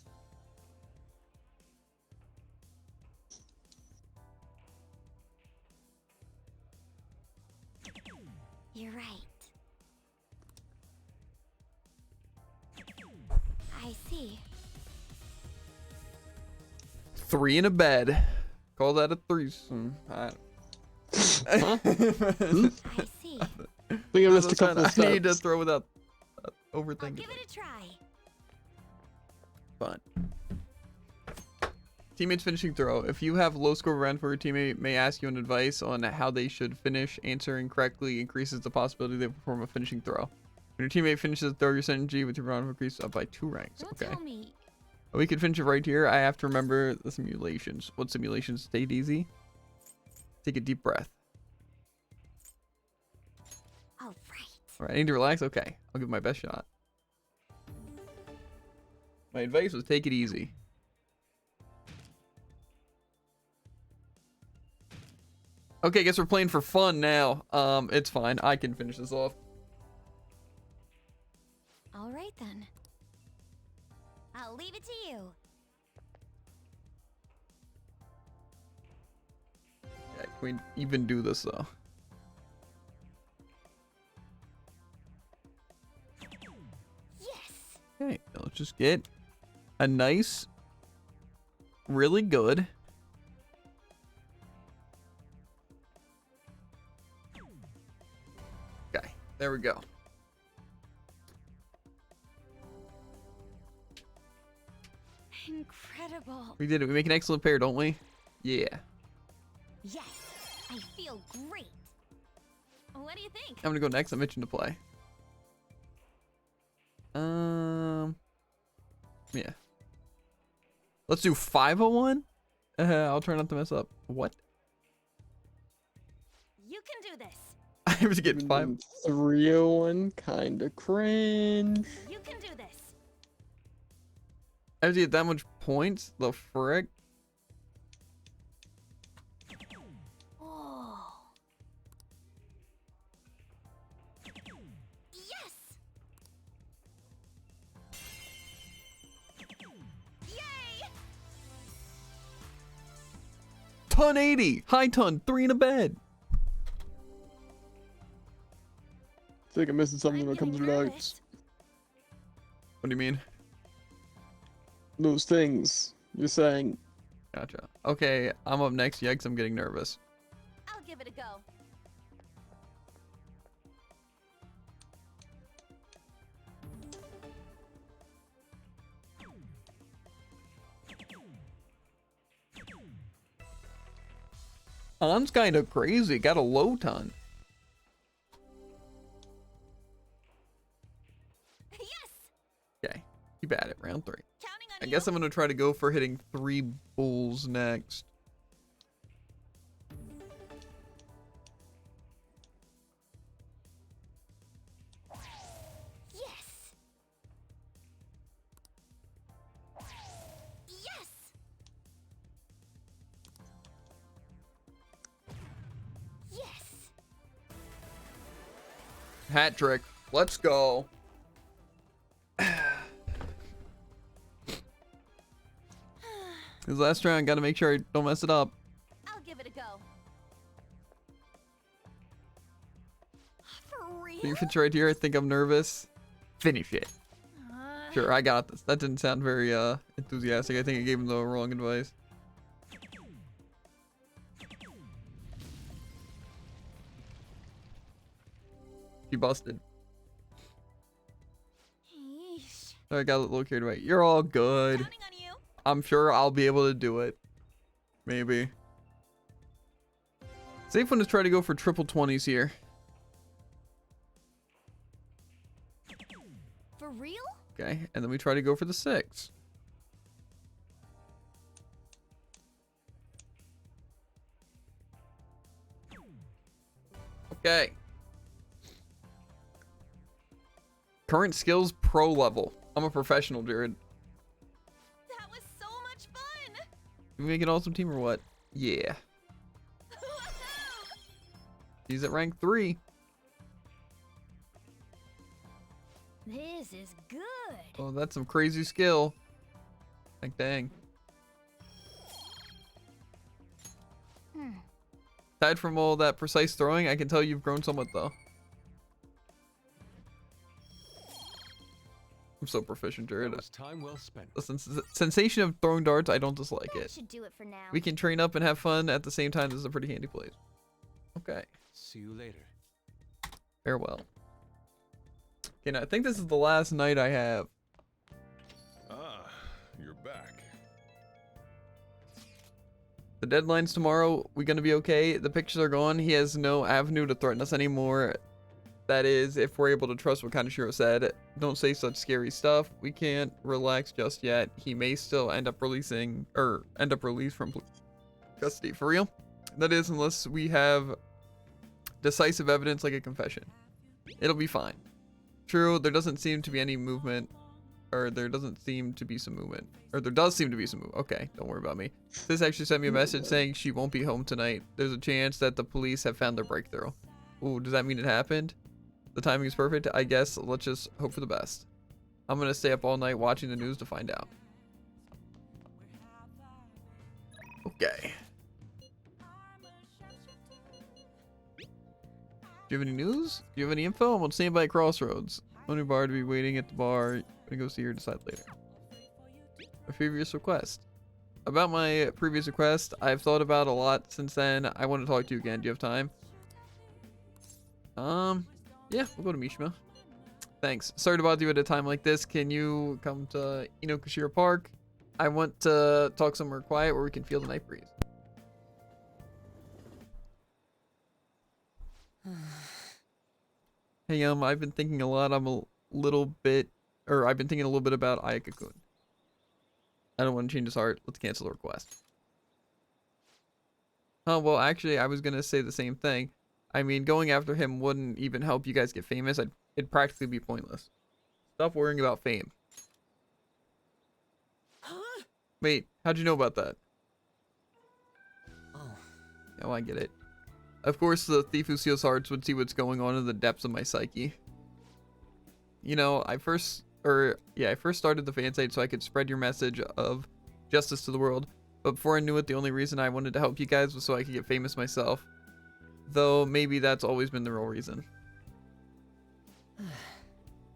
You're right. I see. 3 in a bed. Call that a threesome. Huh? I see. I think I missed a couple of I steps. need to throw without I'll overthinking. give it a try. Fun. Teammates finishing throw. If you have low score round where your teammate may ask you an advice on how they should finish, answering correctly increases the possibility they perform a finishing throw. When your teammate finishes the throw, your synergy with your round increases up by 2 ranks. Don't Okay. tell me. We can finish it right here. I have to remember the simulations. What simulations? Stay easy. Take a deep breath. All right. All right, I need to relax. Okay, I'll give it my best shot. My advice was take it easy. Okay, guess we're playing for fun now. It's fine. I can finish this off. All right then. I'll leave it to you. Yeah, can we even do this though? Yes. Okay, let's just get a nice, really good. Okay, there we go. Incredible. We did it. We make an excellent pair, don't we? Yeah. Yes. I feel great. What do you think? I'm gonna go next. I'm itching to play. Yeah. Let's do 501. I'll try not to mess up. What? You can do this. I have to get 5. 301, kinda cringe. You can do this. I have to get that much points. The frick. Oh. Yes. Ton 80. High ton. 3 in a bed. I think I'm missing something I'm when it comes to getting dogs. nervous. What do you mean? Those things you're saying. Gotcha. Okay, I'm up next. Yikes, I'm getting nervous. I'll give it a go. Ton's kind of crazy. Got a low ton. Yes! Okay, keep at it. Round 3. Counting on I you. guess I'm gonna try to go for hitting 3 bulls next. Yes! Yes! Yes! Hat trick. Let's go. This last round, gotta make sure I don't mess it up. I'll give it a go. For real? You finish right here. I think I'm nervous. Finish it. Sure, I got this. That didn't sound very enthusiastic. I think I gave him the wrong advice. He busted. Yeesh. So I got a little carried away. You're all good. Counting on you. I'm sure I'll be able to do it. Maybe. Safe one is try to go for triple 20s here. For real? Okay, and then we try to go for the 6. Okay. Current skills pro level. I'm a professional, Jared. That was so much fun! Can we make an awesome team or what? Yeah. He's at rank 3. This is good. Oh, that's some crazy skill. Like, dang. Aside from all that precise throwing, I can tell you've grown somewhat, though. I'm so proficient, Jared. That was time well spent. The sensation of throwing darts, I don't dislike That it. should do it for now. We can train up and have fun at the same time. This is a pretty handy place. Okay. See you later. Farewell. Okay, now I think this is the last night I have. Ah, you're back. The deadline's tomorrow. We gonna be okay? The pictures are gone. He has no avenue to threaten us anymore. That is, if we're able to trust what Kaneshiro said. Don't say such scary stuff. We can't relax just yet. He may still end up released from custody. For real? That is, unless we have decisive evidence like a confession. It'll be fine. True, there doesn't seem to be any movement. Or there doesn't seem to be some movement. Or there does seem to be some movement. Okay, don't worry about me. This actually sent me a message saying she won't be home tonight. There's a chance that the police have found their breakthrough. Ooh, does that mean it happened? The timing is perfect. I guess let's just hope for the best. I'm gonna stay up all night watching the news to find out. Okay. Do you have any news? Do you have any info? I'm on standby at Crossroads. Only bar to be waiting at the bar. Gonna go see her, decide later. My previous request. About my previous request, I've thought about a lot since then. I want to talk to you again. Do you have time? Yeah, we'll go to Mishima. Thanks. Sorry to bother you at a time like this. Can you come to Inokashira Park? I want to talk somewhere quiet where we can feel the night breeze. Hey, I've been thinking a lot. I've been thinking a little bit about Ayaka-kun. I don't want to change his heart. Let's cancel the request. Oh, well, actually, I was going to say the same thing. I mean, going after him wouldn't even help you guys get famous. It'd practically be pointless. Stop worrying about fame. Huh? Wait, how'd you know about that? Oh, Oh, I get it. Of course, the thief who steals hearts would see what's going on in the depths of my psyche. You know, I first started the fan site so I could spread your message of justice to the world. But before I knew it, the only reason I wanted to help you guys was so I could get famous myself. Though maybe that's always been the real reason.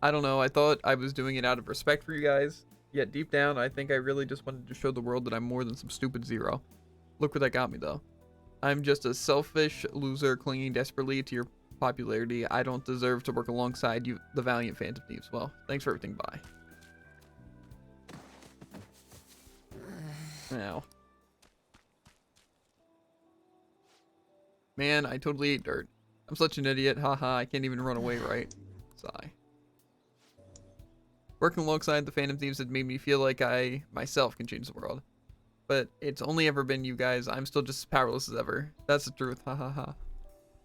I don't know, I thought I was doing it out of respect for you guys. Yet deep down, I think I really just wanted to show the world that I'm more than some stupid zero. Look where that got me though. I'm just a selfish loser clinging desperately to your popularity. I don't deserve to work alongside you, the valiant Phantom Thieves. Well, thanks for everything, bye. Now. Man, I totally ate dirt. I'm such an idiot. Haha, I can't even run away right. Sigh. Working alongside the Phantom Thieves had made me feel like I, myself, can change the world. But it's only ever been you guys. I'm still just as powerless as ever. That's the truth. Ha ha ha.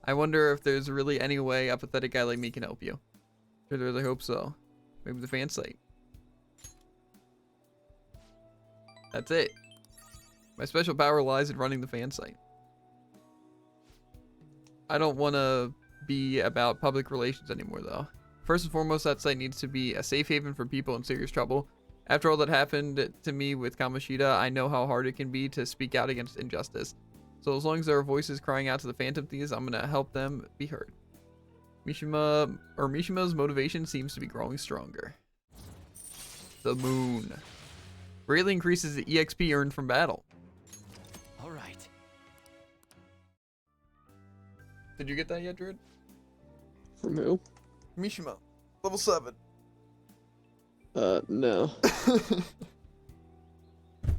I wonder if there's really any way a pathetic guy like me can help you. Sure, there's, I hope so. Maybe the fan site. That's it. My special power lies in running the fan site. I don't want to be about public relations anymore, though. First and foremost, that site needs to be a safe haven for people in serious trouble. After all that happened to me with Kamoshida, I know how hard it can be to speak out against injustice. So as long as there are voices crying out to the Phantom Thieves, I'm gonna help them be heard. Mishima's motivation seems to be growing stronger. The moon. Greatly increases the EXP earned from battle. All right. Did you get that yet, Druid? From who? Mishima. Level 7. No.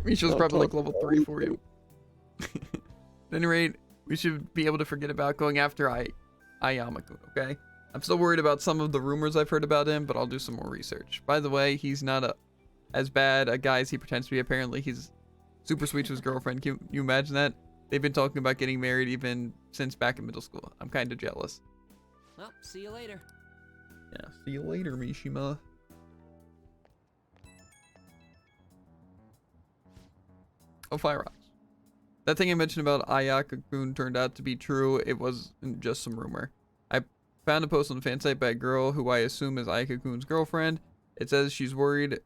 Mishima's Don't probably like talk level about 3 for it. you. At any rate, we should be able to forget about going after Ayama-kun, okay? I'm still worried about some of the rumors I've heard about him, but I'll do some more research. By the way, he's not as bad a guy as he pretends to be. Apparently, he's super sweet to his girlfriend. Can you imagine that? They've been talking about getting married even since back in middle school. I'm kind of jealous. Well, see you later. Yeah, see you later, Mishima. Oh, Fire Rocks. That thing I mentioned about Ayaka-kun turned out to be true. It wasn't just some rumor. I found a post on the fan site by a girl who I assume is Ayaka-kun's girlfriend. It says she's worried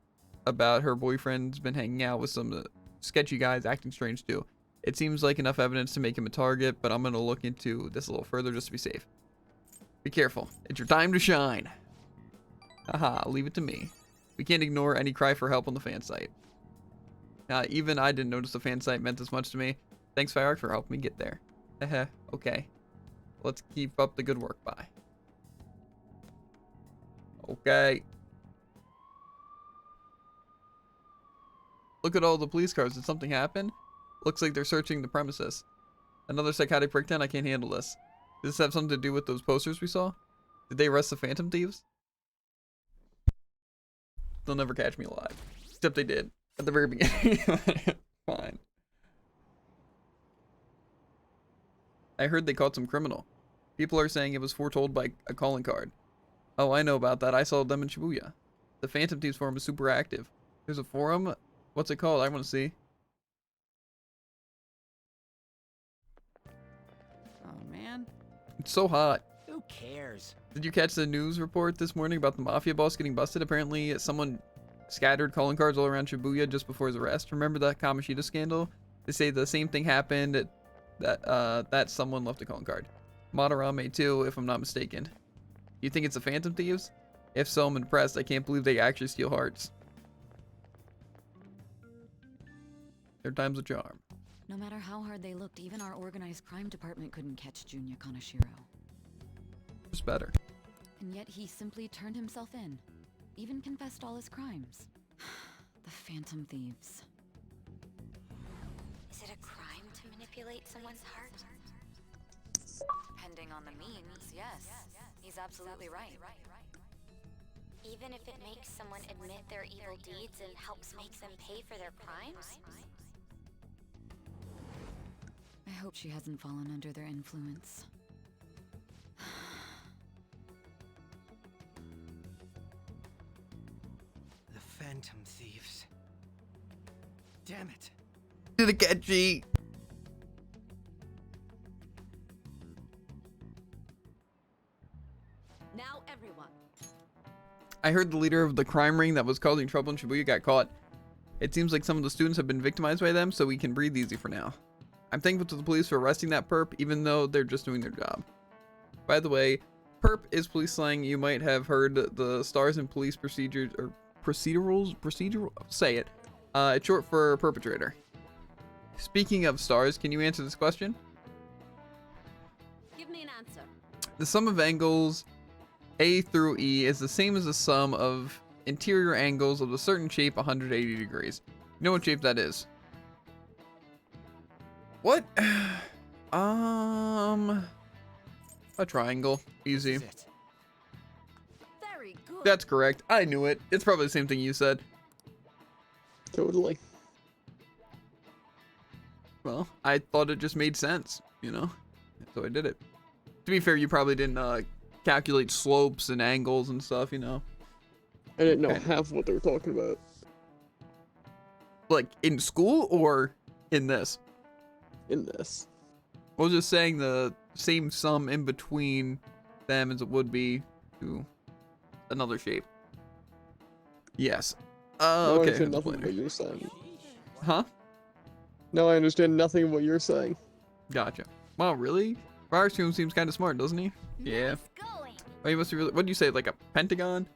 about her boyfriend's been hanging out with some sketchy guys acting strange too. It seems like enough evidence to make him a target, but I'm going to look into this a little further just to be safe. Be careful. It's your time to shine. Haha, leave it to me. We can't ignore any cry for help on the fan site. Even I didn't notice the fan site meant this much to me. Thanks, Fireark, for helping me get there. Okay. Let's keep up the good work, bye. Okay. Look at all the police cars. Did something happen? Looks like they're searching the premises. Another psychotic breakdown? I can't handle this. Does this have something to do with those posters we saw? Did they arrest the Phantom Thieves? They'll never catch me alive. Except they did. At the very beginning. Fine. I heard they caught some criminal. People are saying it was foretold by a calling card. Oh, I know about that. I saw them in Shibuya. The Phantom Thieves forum is super active. There's a forum? What's it called? I want to see. Oh, man. It's so hot. Who cares? Did you catch the news report this morning about the mafia boss getting busted? Apparently, someone scattered calling cards all around Shibuya just before his arrest. Remember that Kamoshida scandal? They say the same thing happened. That someone left a calling card. Madarame too, if I'm not mistaken. You think it's the Phantom Thieves? If so, I'm impressed. I can't believe they actually steal hearts. Third time's a charm. No matter how hard they looked, even our organized crime department couldn't catch Junya Kanashiro. Just better. And yet he simply turned himself in. Even confessed all his crimes. The Phantom Thieves. Is it a crime to manipulate someone's heart? Depending on the means, yes. He's absolutely right. Even if it makes someone admit their evil deeds and helps make them pay for their crimes? I hope she hasn't fallen under their influence. The Phantom Thieves. Damn it. Did it get G? Now everyone. I heard the leader of the crime ring that was causing trouble in Shibuya got caught. It seems like some of the students have been victimized by them, so we can breathe easy for now. I'm thankful to the police for arresting that perp, even though they're just doing their job. By the way, perp is police slang. You might have heard the stars in police procedures or procedural. Say it. It's short for perpetrator. Speaking of stars, can you answer this question? Give me an answer. The sum of angles A through E is the same as the sum of interior angles of a certain shape 180 degrees. You know what shape that is? What? A triangle. Easy. Very good. That's correct. I knew it. It's probably the same thing you said. Totally. Well, I thought it just made sense, you know? So I did it. To be fair, you probably didn't calculate slopes and angles and stuff, you know? I didn't know Okay. half what they were talking about. Like, in school or in this? In this. I was just saying the same sum in between them as it would be to another shape. Yes. Now I Okay. understand nothing of what you're saying. Huh? Now I understand nothing of what you're saying. Gotcha. Wow, really? Firestorm seems kind of smart, doesn't he? Yeah. Nice going. Oh, you must be really. What do you say? Like a pentagon?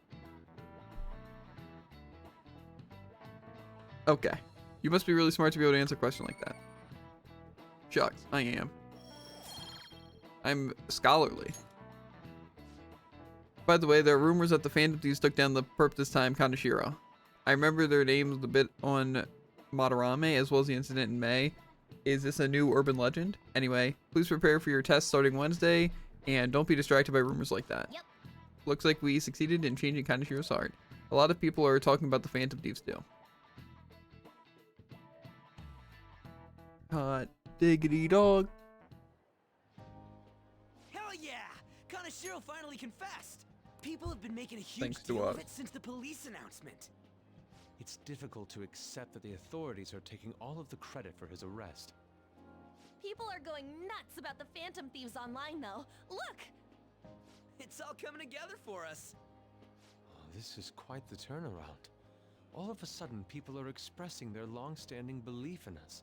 Okay. You must be really smart to be able to answer a question like that. Shucks, I am. I'm scholarly. By the way, there are rumors that the Phantom Thieves took down the perp this time, Kaneshiro. I remember their names a bit on Madarame, as well as the incident in May. Is this a new urban legend? Anyway, please prepare for your test starting Wednesday, and don't be distracted by rumors like that. Yep. Looks like we succeeded in changing Kaneshiro's heart. A lot of people are talking about the Phantom Thieves too. Hot diggity dog. Hell yeah! Kaneshiro finally confessed! People have been making a huge Thanks to deal of us. it since the police announcement. It's difficult to accept that the authorities are taking all of the credit for his arrest. People are going nuts about the Phantom Thieves online, though. Look! It's all coming together for us. Oh, this is quite the turnaround. All of a sudden, people are expressing their long-standing belief in us.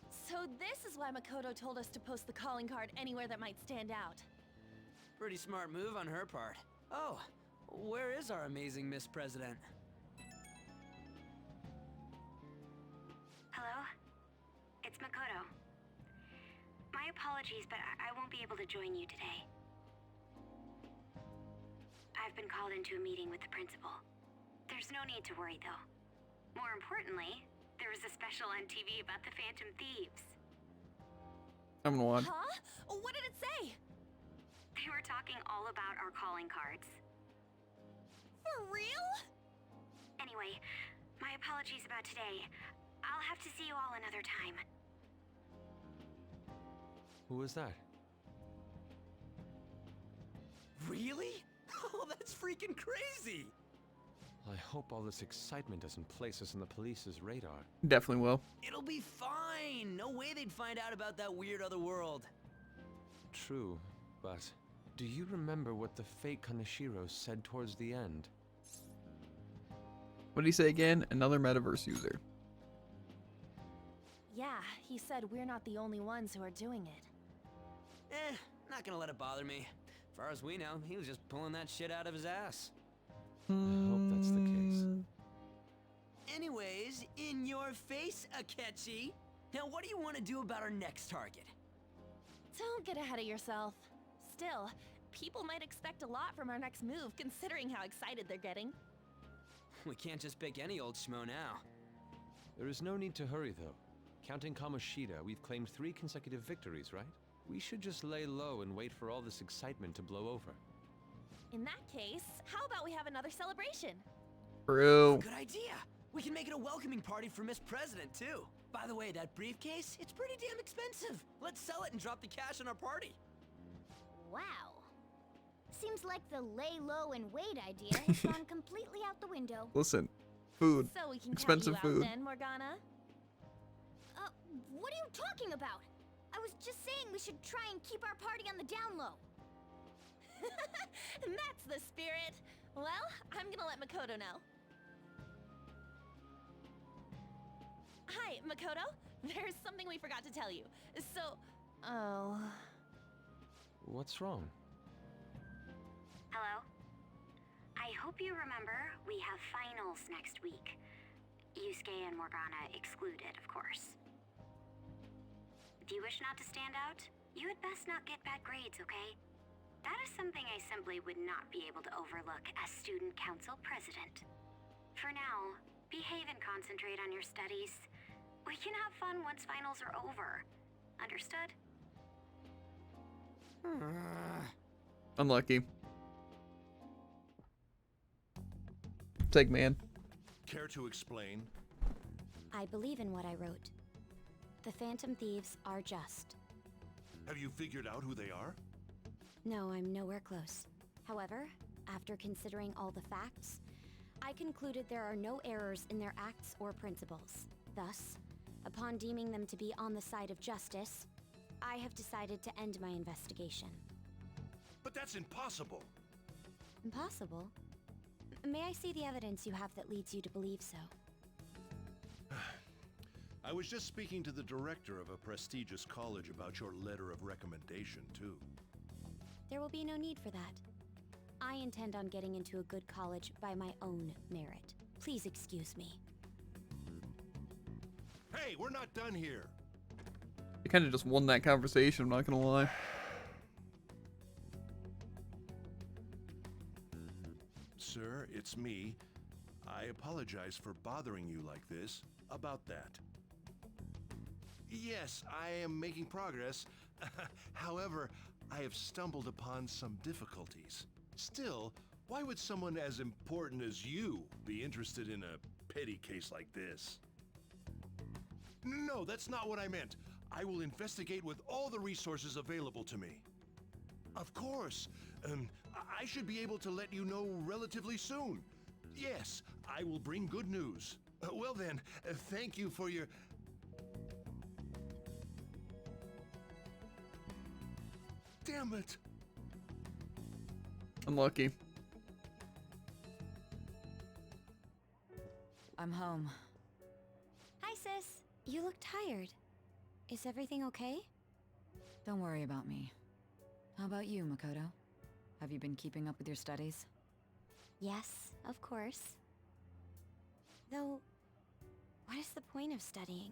So this is why Makoto told us to post the calling card anywhere that might stand out. Pretty smart move on her part. Oh, where is our amazing Miss President? Hello? It's Makoto. My apologies, but I won't be able to join you today. I've been called into a meeting with the principal. There's no need to worry, though. More importantly, there was a special on TV about the Phantom Thieves. I'm gonna watch. Huh? What did it say? They were talking all about our calling cards. For real? Anyway, my apologies about today. I'll have to see you all another time. Who was that? Really? Oh, that's freaking crazy! I hope all this excitement doesn't place us on the police's radar. Definitely will. It'll be fine! No way they'd find out about that weird other world. True, but do you remember what the fake Kaneshiro said towards the end? What did he say again? Another metaverse user. Yeah, he said we're not the only ones who are doing it. Not gonna let it bother me. As far as we know, he was just pulling that shit out of his ass. I hope that's the case. Anyways, in your face, Akechi. Now, what do you want to do about our next target? Don't get ahead of yourself. Still, people might expect a lot from our next move, considering how excited they're getting. We can't just pick any old schmo now. There is no need to hurry, though. Counting Kamoshida, we've claimed 3 consecutive victories, right? We should just lay low and wait for all this excitement to blow over. In that case, how about we have another celebration? True. Good idea! We can make it a welcoming party for Miss President, too. By the way, that briefcase, it's pretty damn expensive. Let's sell it and drop the cash on our party. Wow. Seems like the lay low and wait idea has gone completely out the window. Listen, food. So we can Expensive count you food. out then, Morgana? What are you talking about? I was just saying we should try and keep our party on the down low. That's the spirit. Well, I'm gonna let Makoto know. Hi, Makoto. There's something we forgot to tell you. So, oh. What's wrong? Hello? I hope you remember we have finals next week. Yusuke and Morgana excluded, of course. Do you wish not to stand out? You had best not get bad grades, okay? That is something I simply would not be able to overlook as student council president. For now, behave and concentrate on your studies. We can have fun once finals are over. Understood? Unlucky. Take man. Care to explain? I believe in what I wrote. The Phantom Thieves are just. Have you figured out who they are? No, I'm nowhere close. However, after considering all the facts, I concluded there are no errors in their acts or principles. Thus, upon deeming them to be on the side of justice, I have decided to end my investigation. But that's impossible. Impossible? May I see the evidence you have that leads you to believe so? I was just speaking to the director of a prestigious college about your letter of recommendation, too. There will be no need for that. I intend on getting into a good college by my own merit. Please excuse me. Hey, we're not done here. You kind of just won that conversation, I'm not gonna lie. Sir, it's me. I apologize for bothering you like this. About that. Yes, I am making progress. However, I have stumbled upon some difficulties. Still, why would someone as important as you be interested in a petty case like this? No, that's not what I meant. I will investigate with all the resources available to me. Of course. I should be able to let you know relatively soon. Yes, I will bring good news. Well then, thank you for your... Damn it! Unlucky. I'm home. Hi, sis. You look tired. Is everything okay? Don't worry about me. How about you, Makoto? Have you been keeping up with your studies? Yes, of course. Though, what is the point of studying?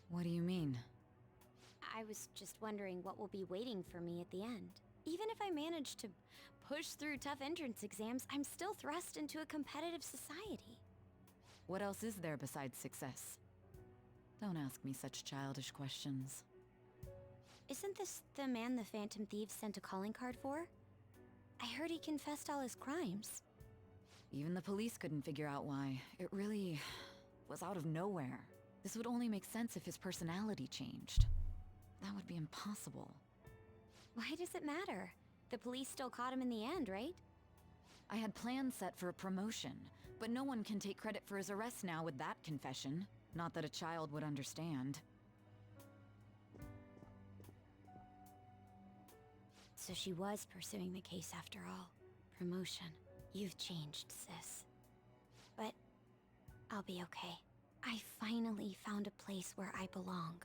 What do you mean? I was just wondering what will be waiting for me at the end. Even if I manage to push through tough entrance exams, I'm still thrust into a competitive society. What else is there besides success? Don't ask me such childish questions. Isn't this the man the Phantom Thieves sent a calling card for? I heard he confessed all his crimes. Even the police couldn't figure out why. It really was out of nowhere. This would only make sense if his personality changed. That would be impossible. Why does it matter? The police still caught him in the end, right? I had plans set for a promotion, but no one can take credit for his arrest now with that confession. Not that a child would understand. So she was pursuing the case after all. Promotion. You've changed, sis. But I'll be okay. I finally found a place where I belong.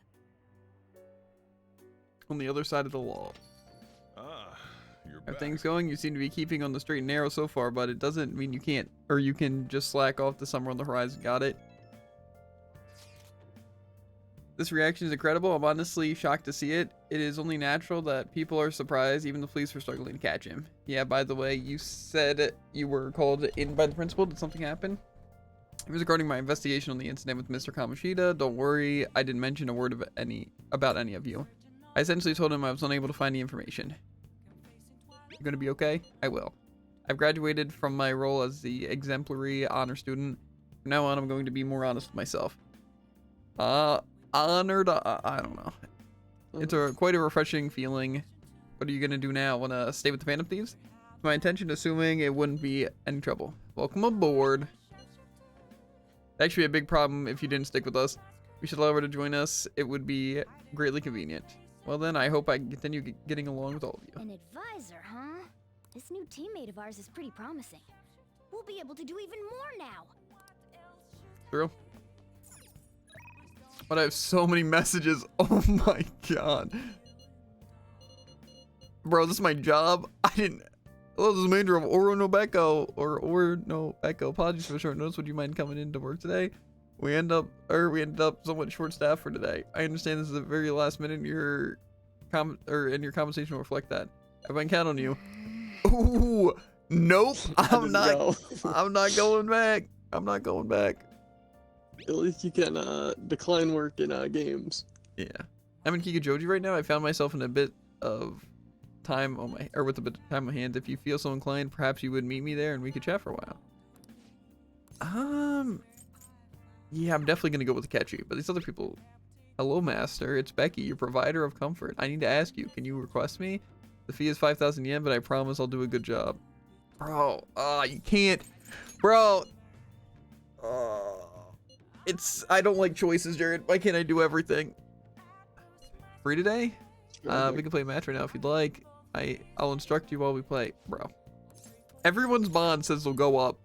On the other side of the law. Ah, you're back. Everything's going. You seem to be keeping on the straight and narrow so far, but it doesn't mean you can't, or you can just slack off to somewhere on the horizon. Got it? This reaction is incredible. I'm honestly shocked to see it. It is only natural that people are surprised. Even the police were struggling to catch him. Yeah, by the way, you said you were called in by the principal. Did something happen? It was regarding my investigation on the incident with Mr. Kamoshida. Don't worry, I didn't mention a word of about any of you. I essentially told him I was unable to find the information. You're gonna be okay? I will. I've graduated from my role as the exemplary honor student. From now on, I'm going to be more honest with myself. Honored? I don't know. It's quite a refreshing feeling. What are you gonna do now? Wanna stay with the Phantom Thieves? It's my intention, assuming it wouldn't be any trouble. Welcome aboard. Actually, a big problem if you didn't stick with us. We should allow her to join us. It would be greatly convenient. Well then, I hope I can continue getting along with all of you. An advisor, huh? This new teammate of ours is pretty promising. We'll be able to do even more now. True. But I have so many messages. Oh my god. Bro, this is my job. I didn't... Hello, this is Major of Oronobeco. Or Oronobeco. Apologies for short notice. Would you mind coming in to work today? We ended up somewhat short-staffed for today. I understand this is the very last minute. Your compensation will reflect that. I can count on you. Ooh, nope. I'm not going back. I'm not going back. At least you can decline work in games. Yeah. I'm in Kikujoji right now. I found myself in a bit of time on my, or with a bit of time on hand. If you feel so inclined, perhaps you would meet me there and we could chat for a while. Yeah, I'm definitely gonna go with Ketchy, but these other people. Hello, Master. It's Becky, your provider of comfort. I need to ask you, can you request me? The fee is 5,000 yen, but I promise I'll do a good job. Bro, you can't. Bro. I don't like choices, Jared. Why can't I do everything? Free today? We can play a match right now if you'd like. I'll instruct you while we play. Bro. Everyone's bond says they'll go up.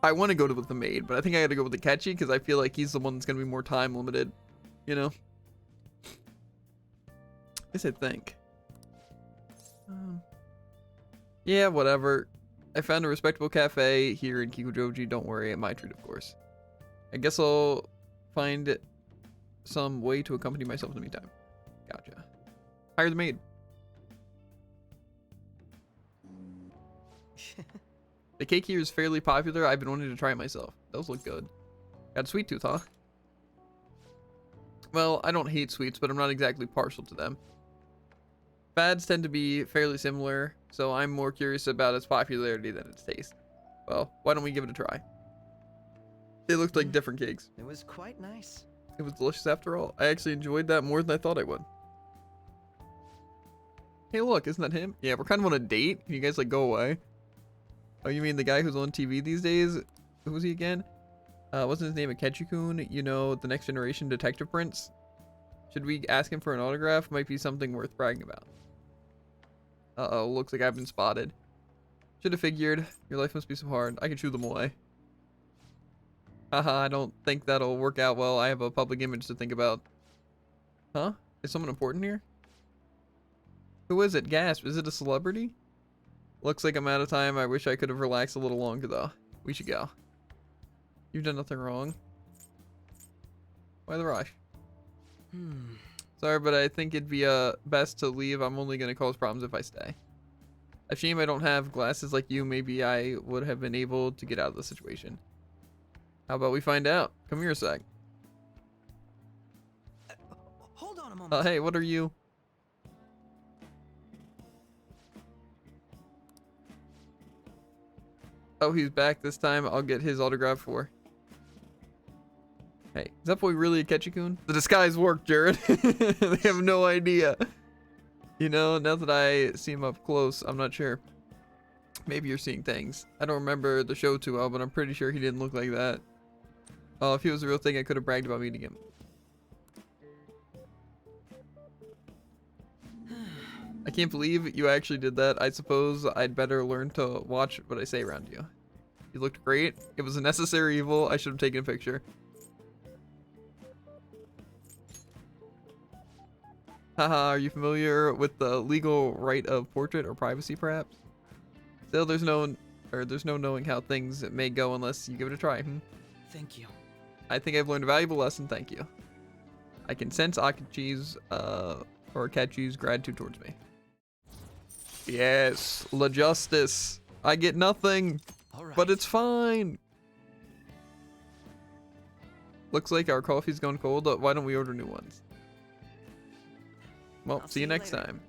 I want to go with the maid, but I think I got to go with the Ketchy because I feel like he's the one that's going to be more time limited. You know? At least I think. Yeah, whatever. I found a respectable cafe here in Kikujoji. Don't worry, at my treat, of course. I guess I'll find some way to accompany myself in the meantime. Gotcha. Hire the maid. The cake here is fairly popular. I've been wanting to try it myself. Those look good. Got a sweet tooth, huh? Well, I don't hate sweets, but I'm not exactly partial to them. Fads tend to be fairly similar, so I'm more curious about its popularity than its taste. Well, why don't we give it a try? They looked like different cakes. It was quite nice. It was delicious after all. I actually enjoyed that more than I thought I would. Hey, look, isn't that him? Yeah, we're kind of on a date. Can you guys, like, go away? Oh, you mean the guy who's on TV these days? Who was he again? Wasn't his name Akechi-kun? You know, the next generation detective prince? Should we ask him for an autograph? Might be something worth bragging about. Uh-oh, looks like I've been spotted. Should have figured. Your life must be so hard. I can chew them away. Haha, I don't think that'll work out well. I have a public image to think about. Huh? Is someone important here? Who is it? Gasp. Is it a celebrity? Looks like I'm out of time. I wish I could have relaxed a little longer, though. We should go. You've done nothing wrong. Why the rush? Sorry, but I think it'd be best to leave. I'm only going to cause problems if I stay. A shame I don't have glasses like you. Maybe I would have been able to get out of the situation. How about we find out? Come here a sec. Hold on a moment. Hey, what are you? Oh, he's back this time. I'll get his autograph for. Hey, is that boy really Akechi-kun? The disguise worked, Jared. They have no idea. You know, now that I see him up close, I'm not sure. Maybe you're seeing things. I don't remember the show too well, but I'm pretty sure he didn't look like that. Oh, if he was a real thing, I could have bragged about meeting him. I can't believe you actually did that. I suppose I'd better learn to watch what I say around you. You looked great. It was a necessary evil. I should have taken a picture. Haha, are you familiar with the legal right of portrait or privacy, perhaps? Still, there's no knowing how things may go unless you give it a try. Thank you. I think I've learned a valuable lesson. Thank you. I can sense Akechi's gratitude towards me. Yes, La Justice. I get nothing, but it's fine. Looks like our coffee's gone cold. Why don't we order new ones? Well, see you next time.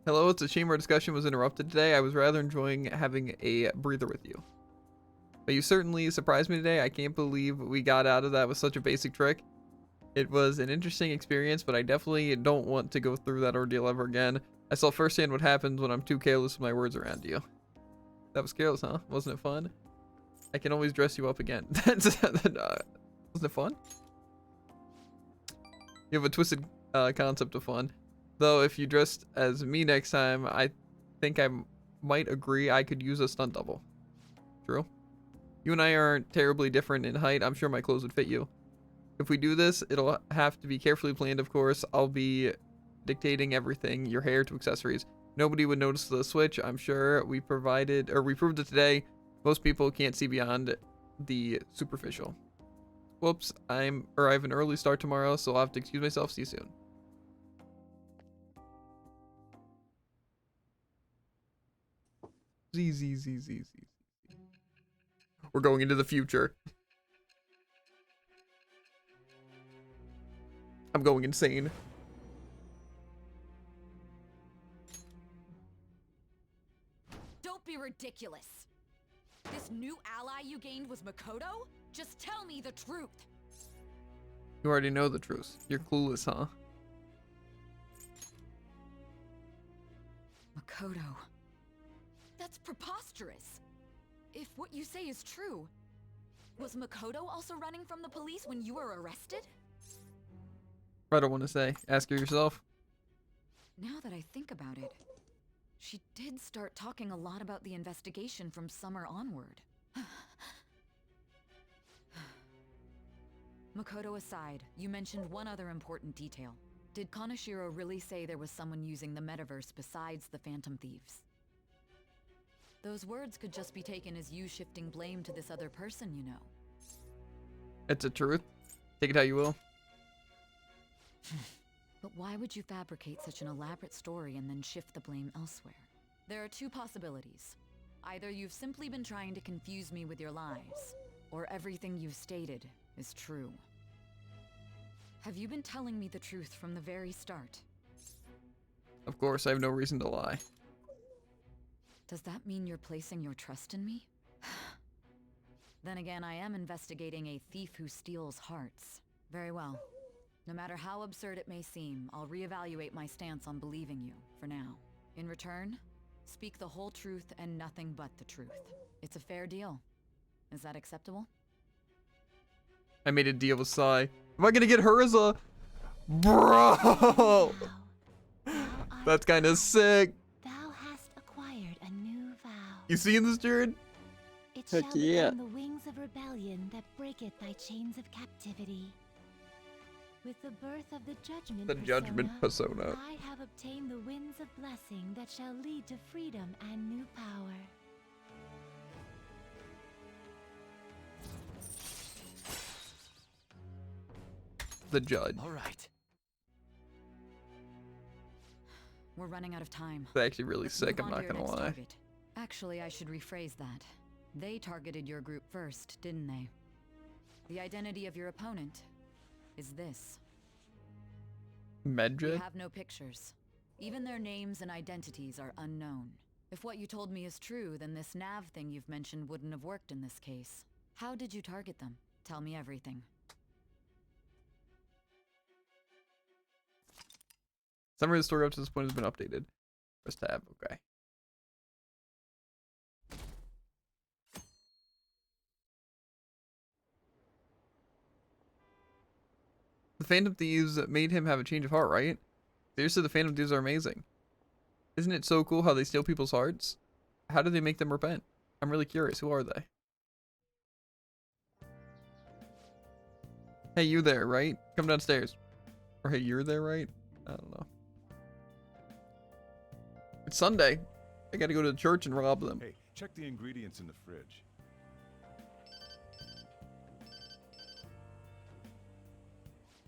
Hello, it's a shame our discussion was interrupted today. I was rather enjoying having a breather with you. But you certainly surprised me today. I can't believe we got out of that with such a basic trick. It was an interesting experience, but I definitely don't want to go through that ordeal ever again. I saw firsthand what happens when I'm too careless with my words around you. That was careless, huh? Wasn't it fun? I can always dress you up again. Wasn't it fun? You have a twisted concept of fun. Though if you dressed as me next time, I think I might agree I could use a stunt double. True. You and I aren't terribly different in height. I'm sure my clothes would fit you. If we do this, it'll have to be carefully planned, of course. I'll be dictating everything, your hair to accessories. Nobody would notice the switch, I'm sure. We proved it today. Most people can't see beyond the superficial. Whoops, I have an early start tomorrow, so I'll have to excuse myself. See you soon. Z. We're going into the future. I'm going insane. Don't be ridiculous. This new ally you gained was Makoto? Just tell me the truth. You already know the truth. You're clueless, huh? Makoto. That's preposterous. If what you say is true, was Makoto also running from the police when you were arrested? I don't want to say. Ask her yourself. Now that I think about it, she did start talking a lot about the investigation from summer onward. Makoto aside, you mentioned one other important detail. Did Kaneshiro really say there was someone using the metaverse besides the Phantom Thieves? Those words could just be taken as you shifting blame to this other person, you know. It's a truth. Take it how you will. But why would you fabricate such an elaborate story and then shift the blame elsewhere? There are two possibilities. Either you've simply been trying to confuse me with your lies, or everything you've stated is true. Have you been telling me the truth from the very start? Of course, I have no reason to lie. Does that mean you're placing your trust in me? Then again, I am investigating a thief who steals hearts. Very well. No matter how absurd it may seem, I'll reevaluate my stance on believing you, for now. In return, speak the whole truth and nothing but the truth. It's a fair deal. Is that acceptable? I made a deal with Sai. Am I gonna get her as a... Bro! That's kind of sick. Thou hast acquired a new vow. You seeing this, Jared? It Heck shall yeah. become the wings of rebellion that breaketh thy chains of captivity. With the birth of the Judgment Persona. I have obtained the winds of blessing that shall lead to freedom and new power. The judge. All right. We're running out of time. It's actually really Let's sick, move I'm on not to your gonna next lie. target. Actually, I should rephrase that. They targeted your group first, didn't they? The identity of your opponent is this. We Medric? have no pictures. Even their names and identities are unknown. If what you told me is true, then this nav thing you've mentioned wouldn't have worked in this case. How did you target them? Tell me everything. Summary of the story up to this point has been updated. Press tab, okay. The Phantom Thieves made him have a change of heart, right? Seriously, the Phantom Thieves are amazing. Isn't it so cool how they steal people's hearts? How do they make them repent? I'm really curious. Who are they? Hey, you there, right? Come downstairs. Or hey, you're there, right? I don't know. It's Sunday. I gotta go to the church and rob them. Hey, check the ingredients in the fridge.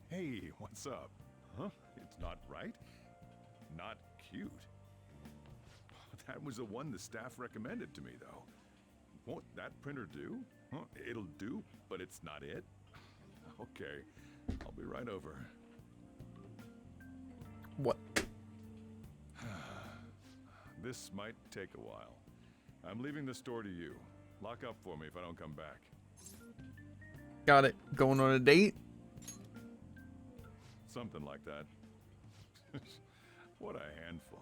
Hey, what's up? Huh? It's not right? Not cute. That was the one the staff recommended to me, though. Won't that printer do? Huh? It'll do, but it's not it? Okay, I'll be right over. What? This might take a while. I'm leaving the store to you. Lock up for me if I don't come back. Got it. Going on a date? Something like that. What a handful.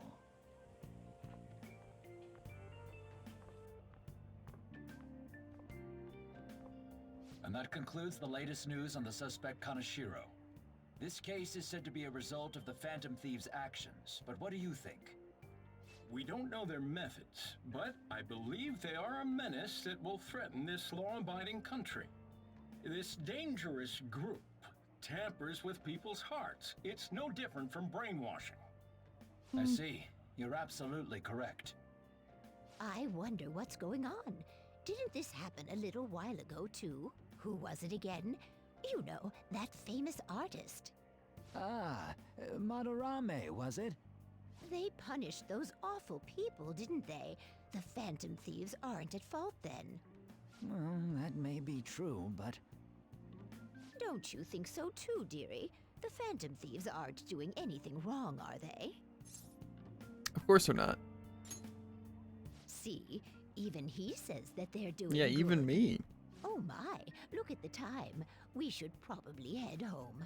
And that concludes the latest news on the suspect Kaneshiro. This case is said to be a result of the Phantom Thieves' actions, but what do you think? We don't know their methods, but I believe they are a menace that will threaten this law-abiding country. This dangerous group tampers with people's hearts. It's no different from brainwashing. I see. You're absolutely correct. I wonder what's going on. Didn't this happen a little while ago, too? Who was it again? You know, that famous artist. Ah, Madarame, was it? They punished those awful people, didn't they? The Phantom Thieves aren't at fault then. Well, that may be true, but... Don't you think so too, dearie? The Phantom Thieves aren't doing anything wrong, are they? Of course they're not. See, even he says that they're doing Yeah, even good. me. Oh my, look at the time. We should probably head home.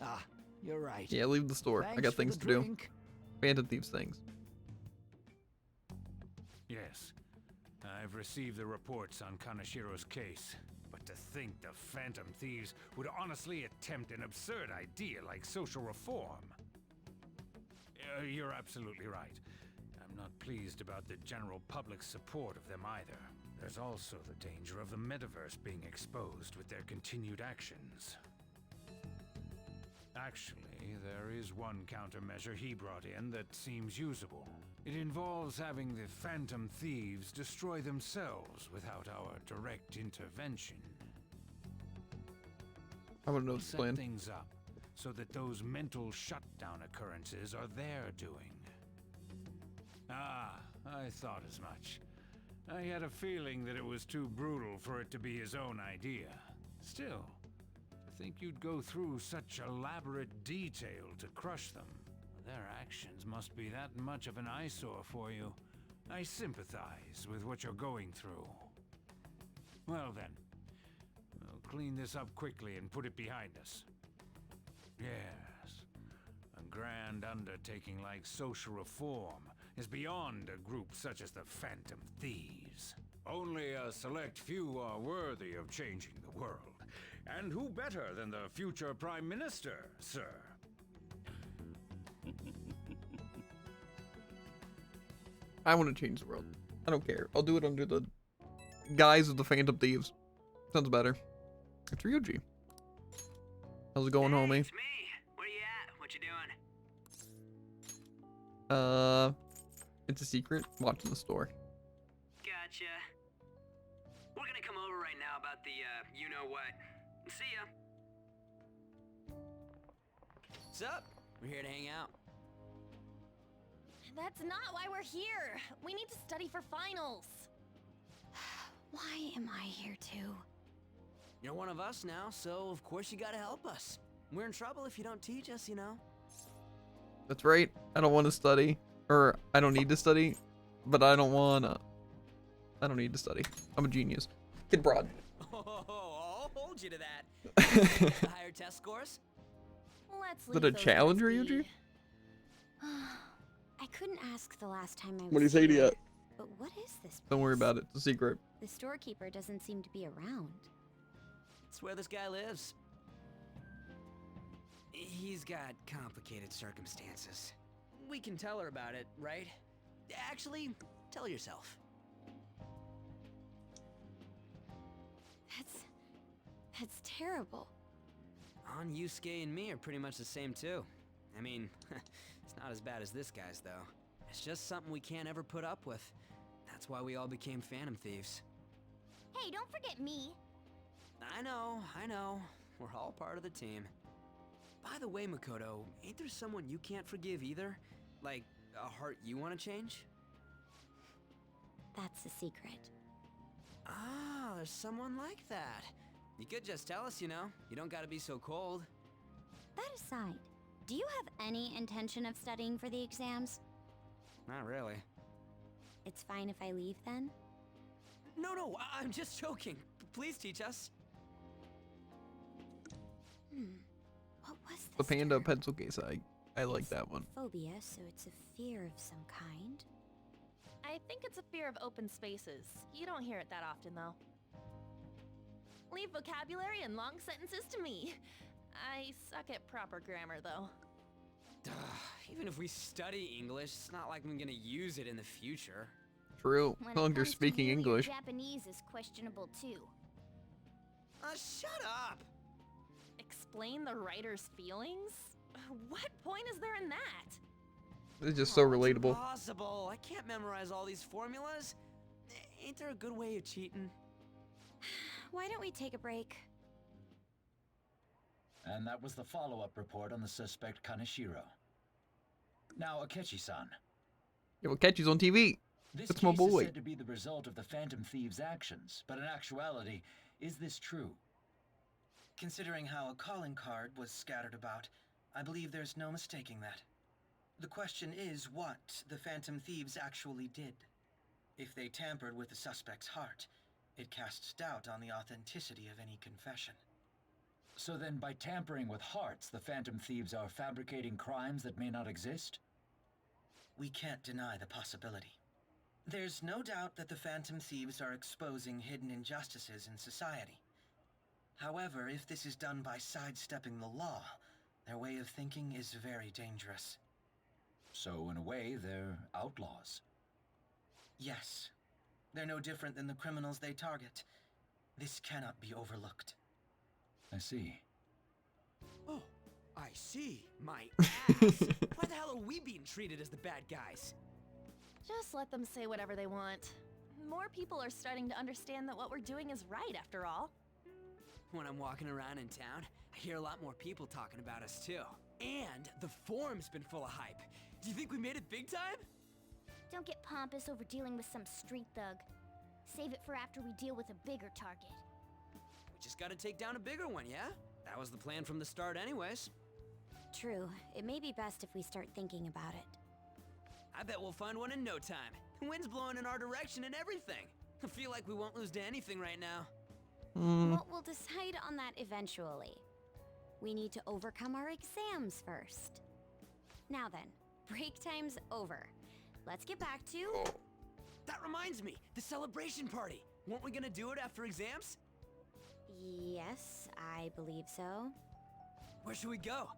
Ah, you're right. Yeah, leave the store. I Thanks got for things the to drink. do. Phantom Thieves things. Yes. I've received the reports on Kanashiro's case. But to think the Phantom Thieves would honestly attempt an absurd idea like social reform. You're absolutely right. I'm not pleased about the general public's support of them either. There's also the danger of the metaverse being exposed with their continued actions. Actually, there is one countermeasure he brought in that seems usable. It involves having the Phantom Thieves destroy themselves without our direct intervention. I want to know We'll the set plan. things up so that those mental shutdown occurrences are their doing. Ah, I thought as much. I had a feeling that it was too brutal for it to be his own idea. Still, to think you'd go through such elaborate detail to crush them. Their actions must be that much of an eyesore for you. I sympathize with what you're going through. Well then, we'll clean this up quickly and put it behind us. Yes, a grand undertaking like social reform is beyond a group such as the Phantom Thieves. Only a select few are worthy of changing the world. And who better than the future Prime Minister, sir? I want to change the world. I don't care. I'll do it under the guise of the Phantom Thieves. Sounds better. It's Ryuji. How's it going, homie? It's me. Where you at? What you doing? It's a secret. Watching the store. Gotcha. We're gonna come over right now about the, you-know-what. See ya. What's up? We're here to hang out. That's not why we're here. We need to study for finals. Why am I here too? You're one of us now, so of course you gotta help us. We're in trouble if you don't teach us, you know. That's right. I don't want to study. Or, I don't need to study. But I don't wanna. I don't need to study. I'm a genius. Kid Broad. Oh, I'll hold you to that. Higher test scores? Let's Is that a challenge, Ryuji? I couldn't ask the last time I was What do you say to here, you? But what is this Don't worry place? about it. It's a secret. The storekeeper doesn't seem to be around. It's where this guy lives. He's got complicated circumstances. We can tell her about it, right? Actually, tell yourself. That's terrible. On Yusuke and me are pretty much the same too. I mean, it's not as bad as this guy's though. It's just something we can't ever put up with. That's why we all became Phantom Thieves. Hey, don't forget me. I know. We're all part of the team. By the way, Makoto, ain't there someone you can't forgive either? Like, a heart you want to change? That's a secret. Ah, there's someone like that. You could just tell us, you know. You don't gotta be so cold. That aside, do you have any intention of studying for the exams? Not really. It's fine if I leave then? No, I'm just joking. Please teach us. What was this? The panda pencil case. I like that one. Phobia, so it's a fear of some kind. I think it's a fear of open spaces. You don't hear it that often, though. Leave vocabulary and long sentences to me. I suck at proper grammar, though. Even if we study English, it's not like I'm gonna use it in the future. True. When As long it as you're comes to speaking you, your English. Japanese is questionable too. Shut up! Explain the writer's feelings? What point is there in that? It's just so relatable. Impossible! I can't memorize all these formulas. Ain't there a good way of cheating? Why don't we take a break? And that was the follow-up report on the suspect Kaneshiro. Now, Akechi-san. Yeah, well, Ketchy's on TV. This That's my case is boy. said to be the result of the Phantom Thieves' actions, but in actuality, is this true? Considering how a calling card was scattered about, I believe there's no mistaking that. The question is what the Phantom Thieves actually did. If they tampered with the suspect's heart, it casts doubt on the authenticity of any confession. So then, by tampering with hearts, the Phantom Thieves are fabricating crimes that may not exist? We can't deny the possibility. There's no doubt that the Phantom Thieves are exposing hidden injustices in society. However, if this is done by sidestepping the law, their way of thinking is very dangerous. So, in a way, they're outlaws. Yes. They're no different than the criminals they target. This cannot be overlooked. I see. Oh, I see. My ass. Why the hell are we being treated as the bad guys? Just let them say whatever they want. More people are starting to understand that what we're doing is right, after all. When I'm walking around in town, I hear a lot more people talking about us too. And the forum's been full of hype. Do you think we made it big time? Don't get pompous over dealing with some street thug. Save it for after we deal with a bigger target. We just gotta take down a bigger one, yeah? That was the plan from the start anyways. True. It may be best if we start thinking about it. I bet we'll find one in no time. The wind's blowing in our direction and everything. I feel like we won't lose to anything right now. Well, we'll decide on that eventually. We need to overcome our exams first. Now then, break time's over. Let's get back to... That reminds me, the celebration party. Weren't we gonna do it after exams? Yes, I believe so. Where should we go?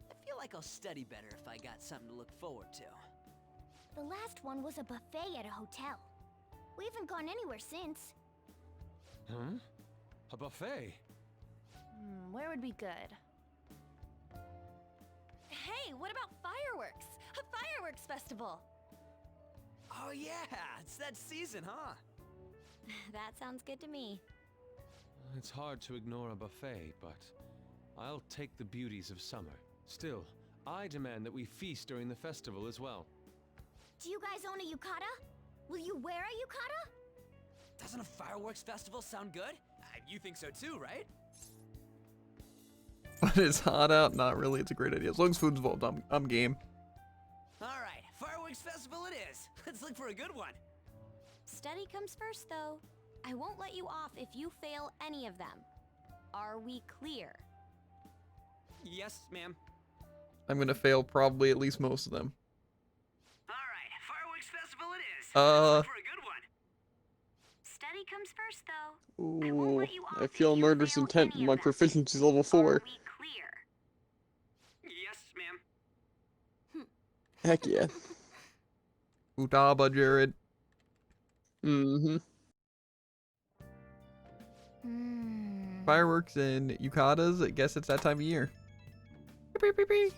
I feel like I'll study better if I got something to look forward to. The last one was a buffet at a hotel. We haven't gone anywhere since. Huh? A buffet? Where would be good? Hey, what about fireworks? A fireworks festival! Oh yeah, it's that season, huh? That sounds good to me. It's hard to ignore a buffet, but I'll take the beauties of summer. Still, I demand that we feast during the festival as well. Do you guys own a yukata? Will you wear a yukata? Doesn't a fireworks festival sound good? You think so too, right? But it's hot out? Not really. It's a great idea. As long as food's involved, I'm game. Alright, fireworks festival it is. Let's look for a good one. Study comes first, though. I won't let you off if you fail any of them. Are we clear? Yes, ma'am. I'm gonna fail probably at least most of them. Alright, fireworks festival it is. Let's look for a good one. Study comes first, though. Ooh, I feel murderous intent when my proficiency's level 4. Yes, ma'am. Heck yeah. Futaba, Jared. Fireworks and yukatas. I guess it's that time of year. Beep, beep, beep.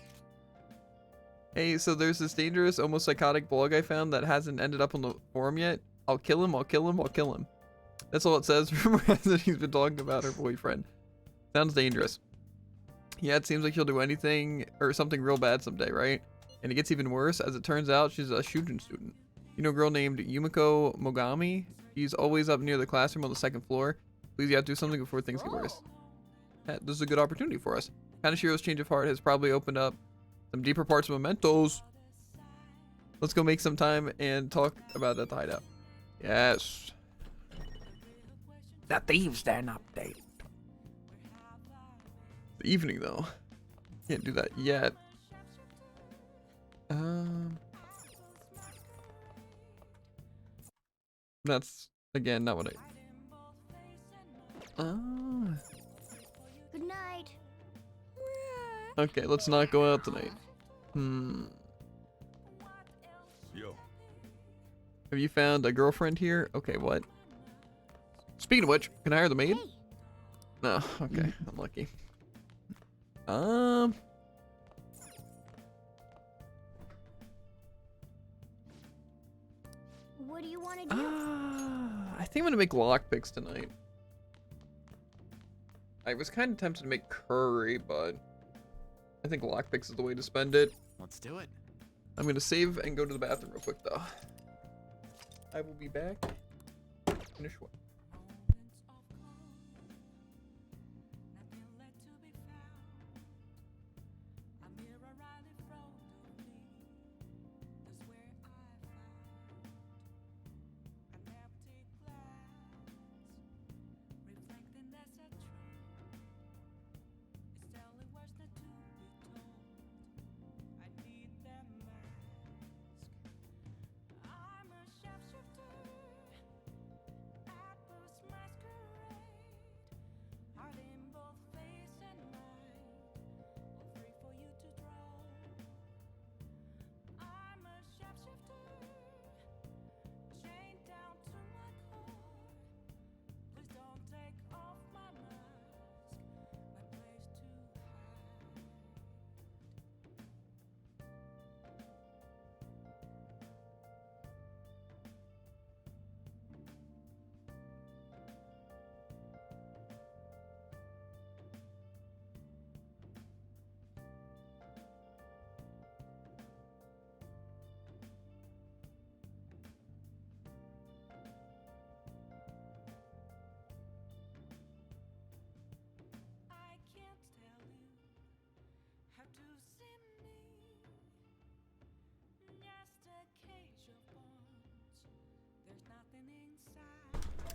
Hey, so there's this dangerous, almost psychotic blog I found that hasn't ended up on the forum yet. I'll kill him, I'll kill him, I'll kill him. That's all it says. Rumor has it he's been talking about her boyfriend. Sounds dangerous. Yeah, it seems like he'll do anything or something real bad someday, right? And it gets even worse. As it turns out, she's a Shujin student. You know a girl named Yumiko Mogami? She's always up near the classroom on the 2nd floor. Please, you have to do something before things get worse. Yeah, this is a good opportunity for us. Kaneshiro's change of heart has probably opened up some deeper parts of Mementos. Let's go make some time and talk about that hideout. Yes. The Thieves Den update. The evening though. Can't do that yet. That's again not what I. Good night. Okay, let's not go out tonight. Hmm. Yo. Have you found a girlfriend here? Okay, what? Speaking of which, can I hire the maid? No, okay, unlucky. What do you want to do? I think I'm gonna make lockpicks tonight. I was kind of tempted to make curry, but I think lockpicks is the way to spend it. Let's do it. I'm gonna save and go to the bathroom real quick, though. I will be back in a short.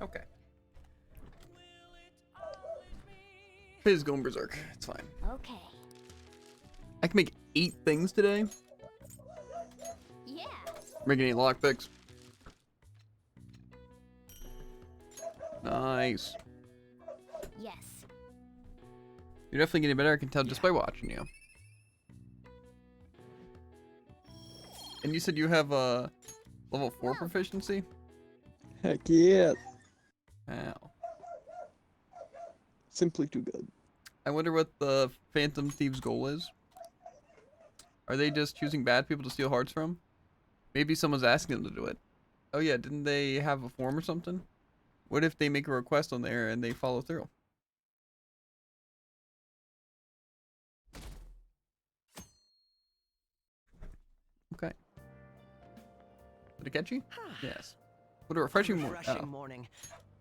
Okay. He's going berserk. It's fine. Okay. I can make 8 things today. Yeah. Making 8 lockpicks. Nice. Yes. You're definitely getting better. I can tell just by watching you. And you said you have a level 4 proficiency? Heck yeah. Wow. Simply too good. I wonder what the Phantom Thieves' goal is. Are they just choosing bad people to steal hearts from? Maybe someone's asking them to do it. Oh yeah, didn't they have a form or something? What if they make a request on there and they follow through? Okay. Did it catch you? Yes. What a refreshing morning. Morning.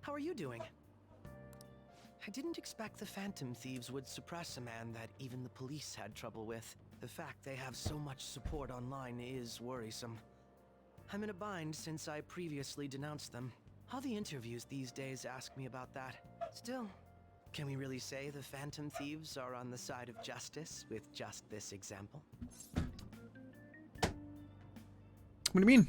How are you doing? I didn't expect the Phantom Thieves would suppress a man that even the police had trouble with. The fact they have so much support online is worrisome. I'm in a bind since I previously denounced them. All the interviews these days ask me about that. Still, can we really say the Phantom Thieves are on the side of justice with just this example? What do you mean?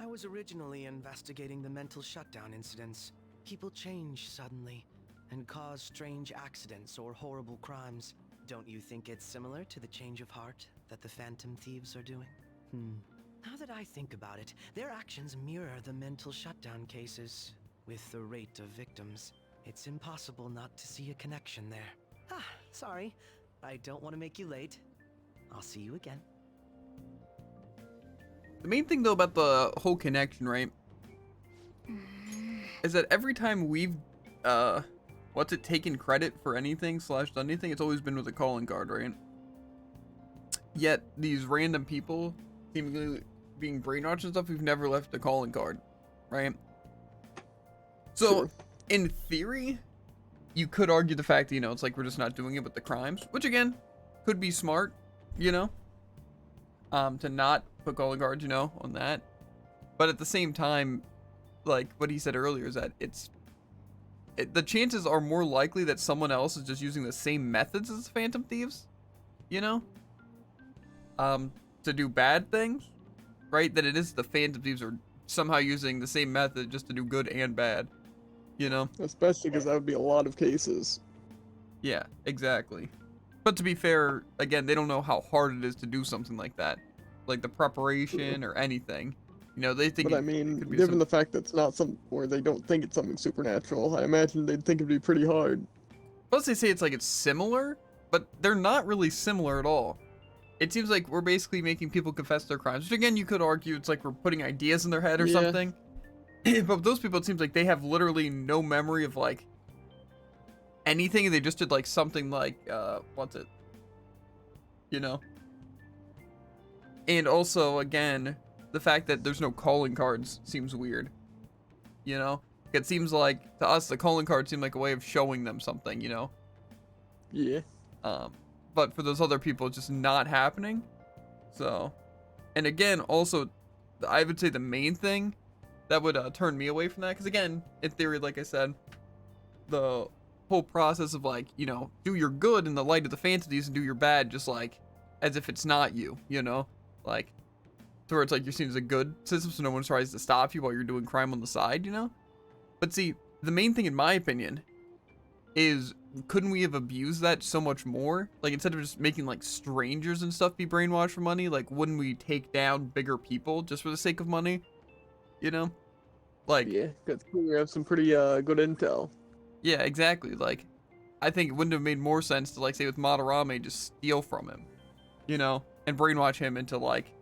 I was originally investigating the mental shutdown incidents. People change suddenly and cause strange accidents or horrible crimes. Don't you think it's similar to the change of heart that the Phantom Thieves are doing? Now that I think about it, their actions mirror the mental shutdown cases. With the rate of victims, it's impossible not to see a connection there. Sorry. I don't want to make you late. I'll see you again. The main thing though about the whole connection, right, is that every time we've taken credit for anything / done anything, it's always been with a calling card, right? Yet these random people seemingly being brainwashed and stuff, we've never left a calling card, right? So in theory, you could argue the fact that, you know, it's like we're just not doing it with the crimes, which again could be smart, you know, to not put calling cards, you know, on that. But at the same time, like what he said earlier, is that the chances are more likely that someone else is just using the same methods as the Phantom Thieves, you know, to do bad things, right? That it is the Phantom Thieves are somehow using the same method just to do good and bad, you know? Especially because that would be a lot of cases. Yeah, exactly. But to be fair, again, they don't know how hard it is to do something like that. Like the preparation or anything. You know, they think But I it mean, could be given some- the fact that it's not something where they don't think it's something supernatural, I imagine they'd think it'd be pretty hard. Plus they say it's like it's similar, but they're not really similar at all. It seems like we're basically making people confess their crimes, which again, you could argue it's like we're putting ideas in their head or Yeah. something. But with those people, it seems like they have literally no memory of like anything, and they just did like something like, what's it? You know? And also, again, the fact that there's no calling cards seems weird. You know? It seems like, to us, the calling cards seem like a way of showing them something, you know? Yeah. But for those other people, it's just not happening. So, and again, also, I would say the main thing that would turn me away from that, because again, in theory, like I said, the whole process of like, you know, do your good in the light of the fantasies and do your bad just like as if it's not you, you know? Like, to where it's like you're seen as a good system, so no one tries to stop you while you're doing crime on the side, you know? But see, the main thing in my opinion is, couldn't we have abused that so much more? Like, instead of just making like strangers and stuff be brainwashed for money, like wouldn't we take down bigger people just for the sake of money? You know? Like, Yeah, because we have some pretty good intel. yeah, exactly. Like, I think it wouldn't have made more sense to, like, say with Madarame, just steal from him, you know, and brainwash him into, like,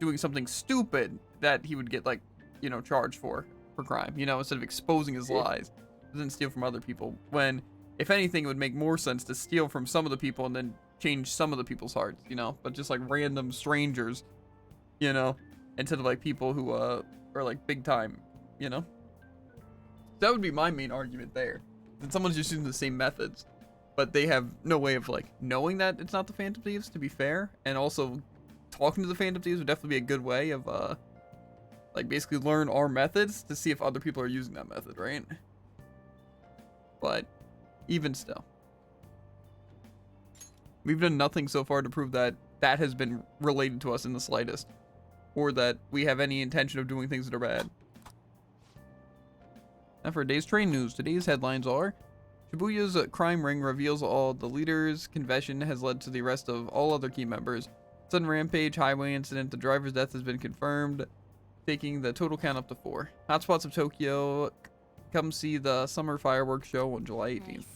doing something stupid that he would get, like, you know, charged for crime, you know, instead of exposing his lies, then steal from other people. When, if anything, it would make more sense to steal from some of the people and then change some of the people's hearts, you know, but just, like, random strangers, you know, instead of, like, people who, are, like, big time, you know? That would be my main argument there. That someone's just using the same methods, but they have no way of like knowing that it's not the Phantom Thieves, to be fair. And also talking to the Phantom Thieves would definitely be a good way of like basically learn our methods to see if other people are using that method, right? But even still, we've done nothing so far to prove that that has been related to us in the slightest, or that we have any intention of doing things that are bad. Now for today's train news, today's headlines are: Shibuya's crime ring reveals all the leaders' confession has led to the arrest of all other key members. Sudden rampage, highway incident, the driver's death has been confirmed, taking the total count up to 4. Hotspots of Tokyo, come see the summer fireworks show on July 18th.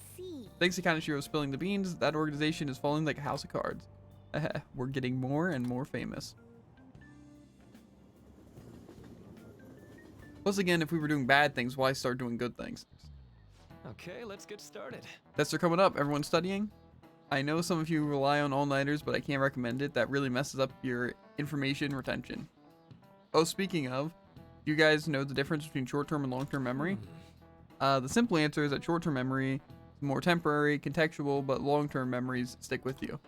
Thanks to Kaneshiro spilling the beans, that organization is falling like a house of cards. We're getting more and more famous. Plus again, if we were doing bad things, why start doing good things? Okay, let's get started. Tests are coming up. Everyone studying? I know some of you rely on all-nighters, but I can't recommend it. That really messes up your information retention. Oh, speaking of, do you guys know the difference between short-term and long-term memory? The simple answer is that short-term memory is more temporary, contextual, but long-term memories stick with you.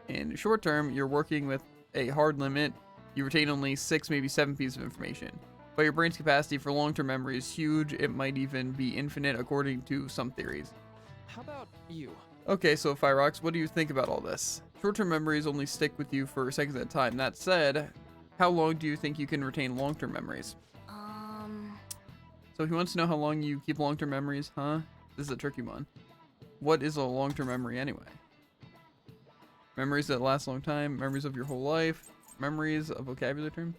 In short-term, you're working with a hard limit. You retain only 6, maybe 7 pieces of information. But your brain's capacity for long-term memory is huge. It might even be infinite according to some theories. How about you? Okay, so Fireox, what do you think about all this? Short-term memories only stick with you for seconds at a time. That said, how long do you think you can retain long-term memories? So he wants to know how long you keep long-term memories, huh? This is a tricky one. What is a long-term memory anyway? Memories that last a long time, memories of your whole life, memories of vocabulary term?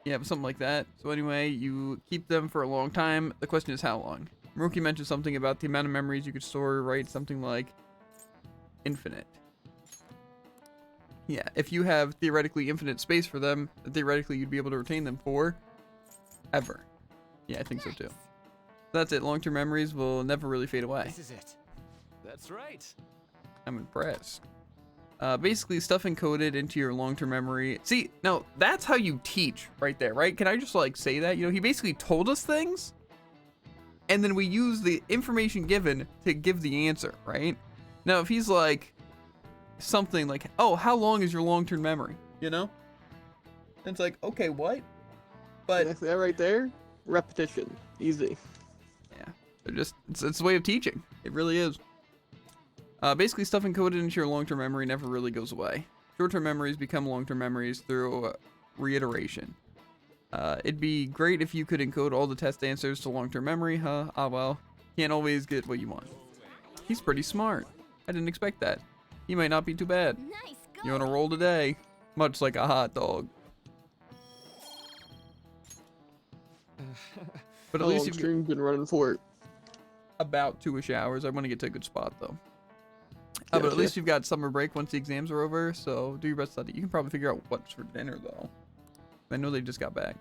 Yeah, but something like that. So anyway, you keep them for a long time. The question is how long? Maruki mentioned something about the amount of memories you could store, right? Something like infinite. Yeah, if you have theoretically infinite space for them, theoretically you'd be able to retain them for ever. Yeah, I think so too. That's it. Long-term memories will never really fade away. This is it. That's right. I'm impressed. Basically, stuff encoded into your long-term memory. See, now that's how you teach right there, right? Can I just like say that? You know, he basically told us things, and then we use the information given to give the answer, right? Now, if he's like something like, oh, how long is your long-term memory? You know? And it's like, okay, what? But that right there, repetition, easy. Yeah, they're just it's a way of teaching. It really is. Basically, stuff encoded into your long-term memory never really goes away. Short-term memories become long-term memories through reiteration. It'd be great if you could encode all the test answers to long-term memory, huh? Ah, well. Can't always get what you want. He's pretty smart. I didn't expect that. He might not be too bad. Nice You on a roll today? Much like a hot dog. But at least you've stream's been running for it. about 2-ish hours. I want to get to a good spot though. But at least you've got summer break once the exams are over, so do your best study. You can probably figure out what's for dinner though. I know they just got back.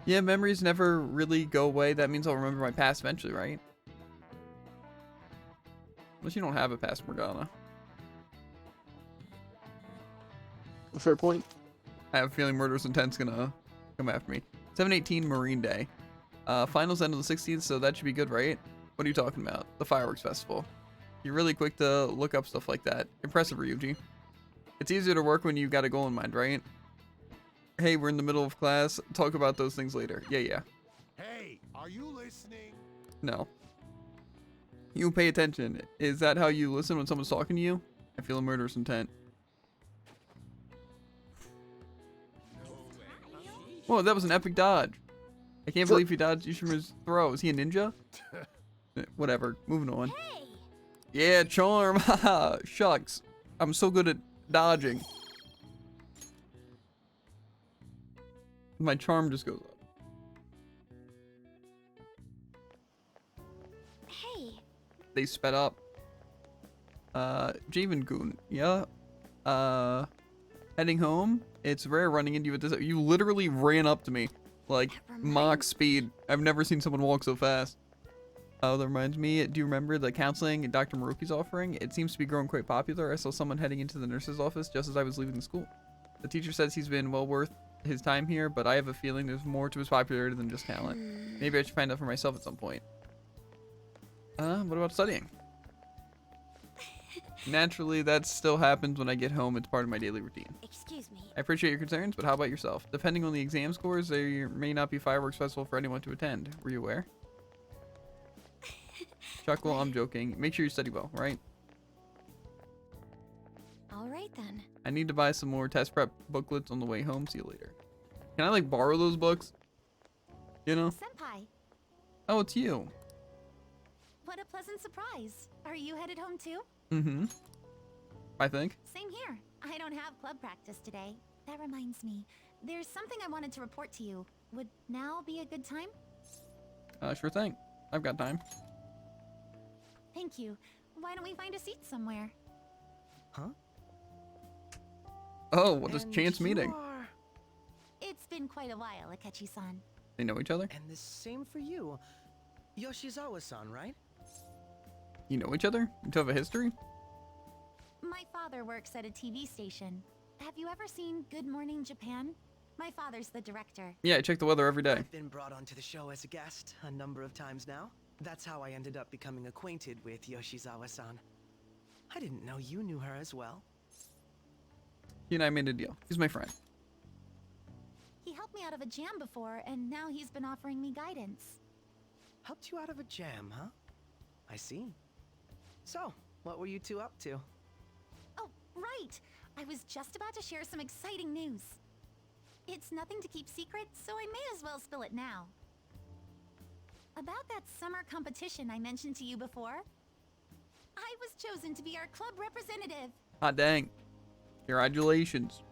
Yeah, memories never really go away. That means I'll remember my past eventually, right? Unless you don't have a past, Morgana. Fair point. I have a feeling Murderous Intent's gonna come after me. 7/18 Marine Day. Finals end on the 16th, so that should be good, right? What are you talking about? The fireworks festival. You're really quick to look up stuff like that. Impressive, Ryuji. It's easier to work when you've got a goal in mind, right? Hey, we're in the middle of class. Talk about those things later. Yeah. Hey, are you listening? No. You pay attention. Is that how you listen when someone's talking to you? I feel a murderous intent. Whoa, that was an epic dodge. I can't believe he dodged Yushima's throw. Is he a ninja? Whatever. Moving on. Yeah, charm. Haha. Shucks. I'm so good at dodging. My charm just goes up. Hey. They sped up. Javen-kun. Yeah. Heading home. It's rare running into you at this. You literally ran up to me. Like, Mach speed. I've never seen someone walk so fast. Oh, that reminds me. Do you remember the counseling Dr. Maruki's offering? It seems to be growing quite popular. I saw someone heading into the nurse's office just as I was leaving the school. The teacher says he's been well worth his time here, but I have a feeling there's more to his popularity than just talent. Maybe I should find out for myself at some point. What about studying? Naturally, that still happens when I get home. It's part of my daily routine. Excuse me. I appreciate your concerns, but how about yourself? Depending on the exam scores, there may not be fireworks festival for anyone to attend. Were you aware? Chuckle, I'm joking. Make sure you study well, right? All right then. I need to buy some more test prep booklets on the way home. See you later. Can I like borrow those books? You know? Senpai, Oh, it's you. what a pleasant surprise. Are you headed home too? Mm-hmm. I think. Same here. I don't have club practice today. That reminds me. There's something I wanted to report to you. Would now be a good time? Sure thing. I've got time. Thank you. Why don't we find a seat somewhere? Huh? Oh, what a chance meeting. It's been quite a while, Akechi-san. They know each other? And the same for you. Yoshizawa-san, right? You know each other? You two have a history? My father works at a TV station. Have you ever seen Good Morning Japan? My father's the director. Yeah, I check the weather every day. I've been brought onto the show as a guest a number of times now. That's how I ended up becoming acquainted with Yoshizawa-san. I didn't know you knew her as well. He and I made a deal. He's my friend. He helped me out of a jam before, and now he's been offering me guidance. Helped you out of a jam, huh? I see. So, what were you two up to? Oh, right! I was just about to share some exciting news. It's nothing to keep secret, so I may as well spill it now. About that summer competition I mentioned to you before, I was chosen to be our club representative. Hot dang. Congratulations.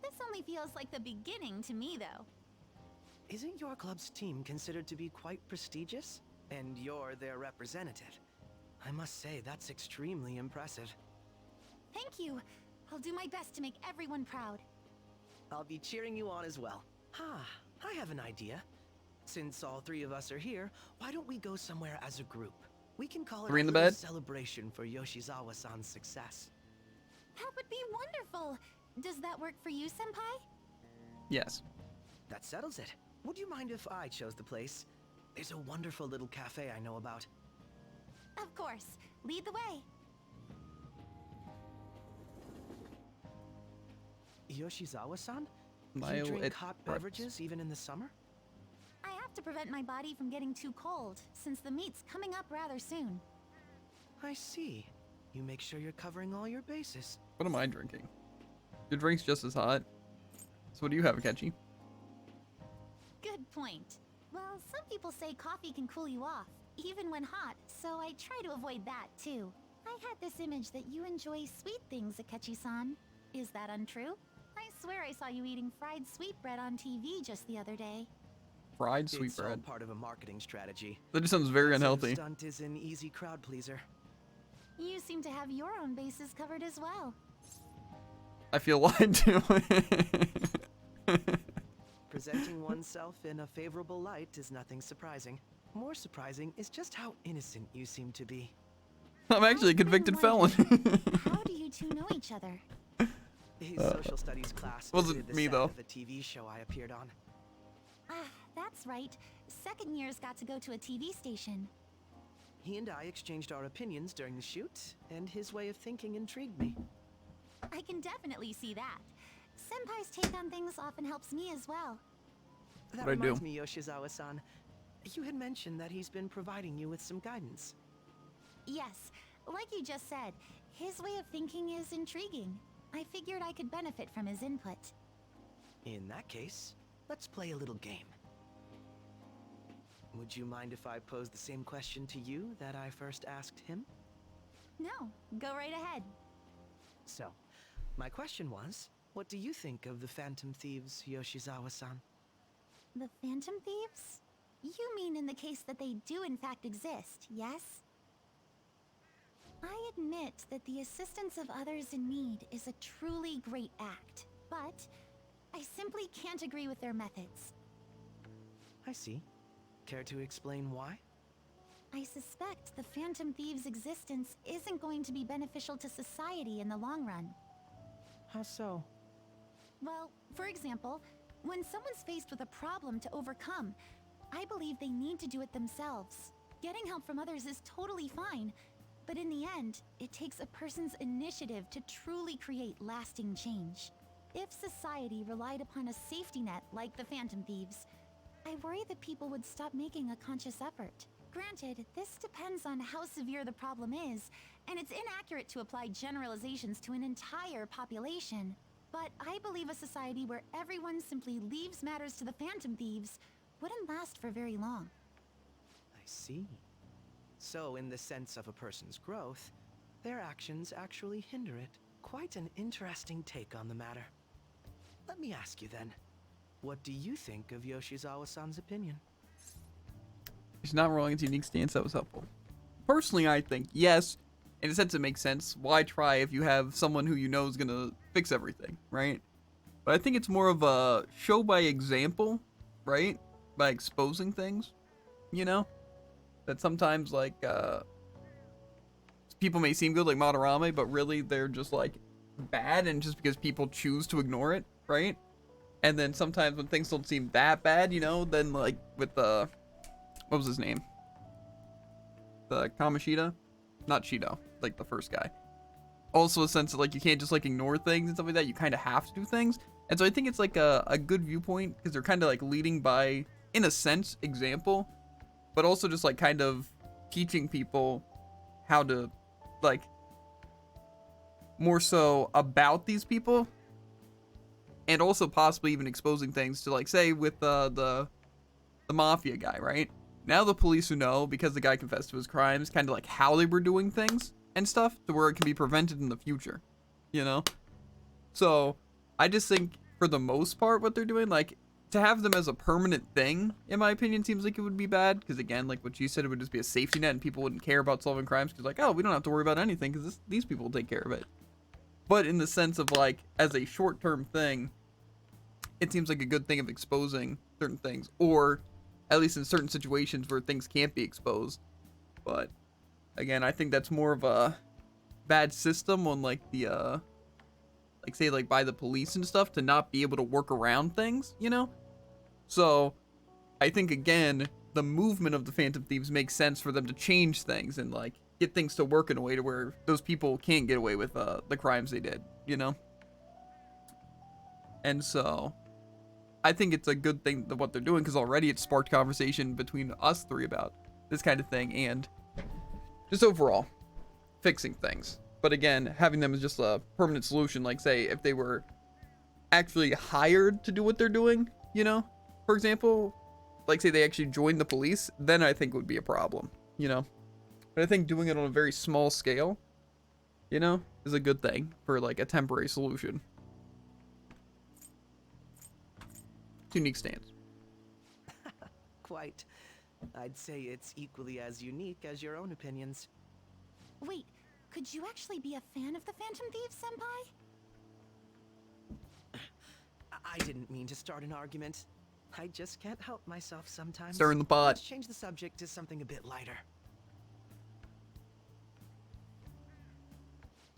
This only feels like the beginning to me, though. Isn't your club's team considered to be quite prestigious? And you're their representative. I must say, that's extremely impressive. Thank you. I'll do my best to make everyone proud. I'll be cheering you on as well. I have an idea. Since all three of us are here, why don't we go somewhere as a group? We can call it Three in a the little bed? celebration for Yoshizawa-san's success. That would be wonderful. Does that work for you, Senpai? Yes. That settles it. Would you mind if I chose the place? There's a wonderful little cafe I know about. Of course. Lead the way. Yoshizawa-san? Milo, You drink it hot burns. beverages even in the summer? I have to prevent my body from getting too cold, since the meet's coming up rather soon. I see. You make sure you're covering all your bases. What am I drinking? Your drink's just as hot. So what do you have, Akechi? Good point. Well, some people say coffee can cool you off. even when hot, so I try to avoid that too. I had this image that you enjoy sweet things, Akechi-san. Is that untrue? I swear I saw you eating fried sweetbread on TV just the other day. Fried sweetbread. It's all part of a marketing strategy. That just sounds very unhealthy. Stunt is an easy crowd pleaser. You seem to have your own bases covered as well. I feel lied to. Presenting oneself in a favorable light is nothing surprising. More surprising is just how innocent you seem to be. I'm actually a convicted felon. How do you two know each other? His social studies class wasn't the me, set though. of a TV show I appeared on. Ah, that's right. Second years got to go to a TV station. He and I exchanged our opinions during the shoot, and his way of thinking intrigued me. I can definitely see that. Senpai's take on things often helps me as well. That What'd I reminds do? me, Yoshizawa-san. You had mentioned that he's been providing you with some guidance. Yes, like you just said, his way of thinking is intriguing. I figured I could benefit from his input. In that case, let's play a little game. Would you mind if I pose the same question to you that I first asked him? No, go right ahead. So, my question was, what do you think of the Phantom Thieves, Yoshizawa-san? The Phantom Thieves? You mean in the case that they do in fact exist, yes? I admit that the assistance of others in need is a truly great act, but I simply can't agree with their methods. I see. Care to explain why? I suspect the Phantom Thieves' existence isn't going to be beneficial to society in the long run. How so? Well, for example, when someone's faced with a problem to overcome, I believe they need to do it themselves. Getting help from others is totally fine, but in the end, it takes a person's initiative to truly create lasting change. If society relied upon a safety net like the Phantom Thieves, I worry that people would stop making a conscious effort. Granted, this depends on how severe the problem is, and it's inaccurate to apply generalizations to an entire population. But I believe a society where everyone simply leaves matters to the Phantom Thieves wouldn't last for very long. I see. So, in the sense of a person's growth, their actions actually hinder it. Quite an interesting take on the matter. Let me ask you then, what do you think of Yoshizawa-san's opinion? He's not wrong. It's a unique stance that was helpful. Personally, I think yes. In a sense, it makes sense. Why try if you have someone who you know is gonna fix everything, right? But I think it's more of a show by example, right? By exposing things, you know? That sometimes, like, people may seem good, like Madarame, but really they're just, like, bad, and just because people choose to ignore it, right? And then sometimes when things don't seem that bad, you know, then, like, with the... What was his name? The Kamoshida? Not Shido, like the first guy. Also a sense that, like, you can't just, like, ignore things and stuff like that. You kind of have to do things. And so I think it's, like, a good viewpoint, because they're kind of, like, leading by, in a sense, example. But also just, like, kind of teaching people how to, like, more so about these people. And also possibly even exposing things to, like, say, with the mafia guy, right? Now the police who know, because the guy confessed to his crimes, kind of like how they were doing things and stuff, to where it can be prevented in the future, you know? So, I just think, for the most part, what they're doing, like, to have them as a permanent thing, in my opinion, seems like it would be bad, because again, like what you said, it would just be a safety net, and people wouldn't care about solving crimes, because like, oh, we don't have to worry about anything, because these people will take care of it. But in the sense of, like, as a short-term thing, it seems like a good thing of exposing certain things, or at least in certain situations where things can't be exposed. But again, I think that's more of a bad system on, like, the like, say, like, by the police and stuff, to not be able to work around things, you know? So I think, again, the movement of the Phantom Thieves makes sense for them to change things and, like, get things to work in a way to where those people can't get away with the crimes they did, you know? And so I think it's a good thing that what they're doing, because already it sparked conversation between us three about this kind of thing, and just overall fixing things. But again, having them as just a permanent solution, like, say, if they were actually hired to do what they're doing, you know, for example, like, say they actually joined the police, then I think it would be a problem, you know. But I think doing it on a very small scale, you know, is a good thing for like a temporary solution. Unique stance. Quite. I'd say it's equally as unique as your own opinions. Wait, could you actually be a fan of the Phantom Thieves, Senpai? I didn't mean to start an argument. I just can't help myself sometimes. Stirring the pot. Let's change the subject to something a bit lighter.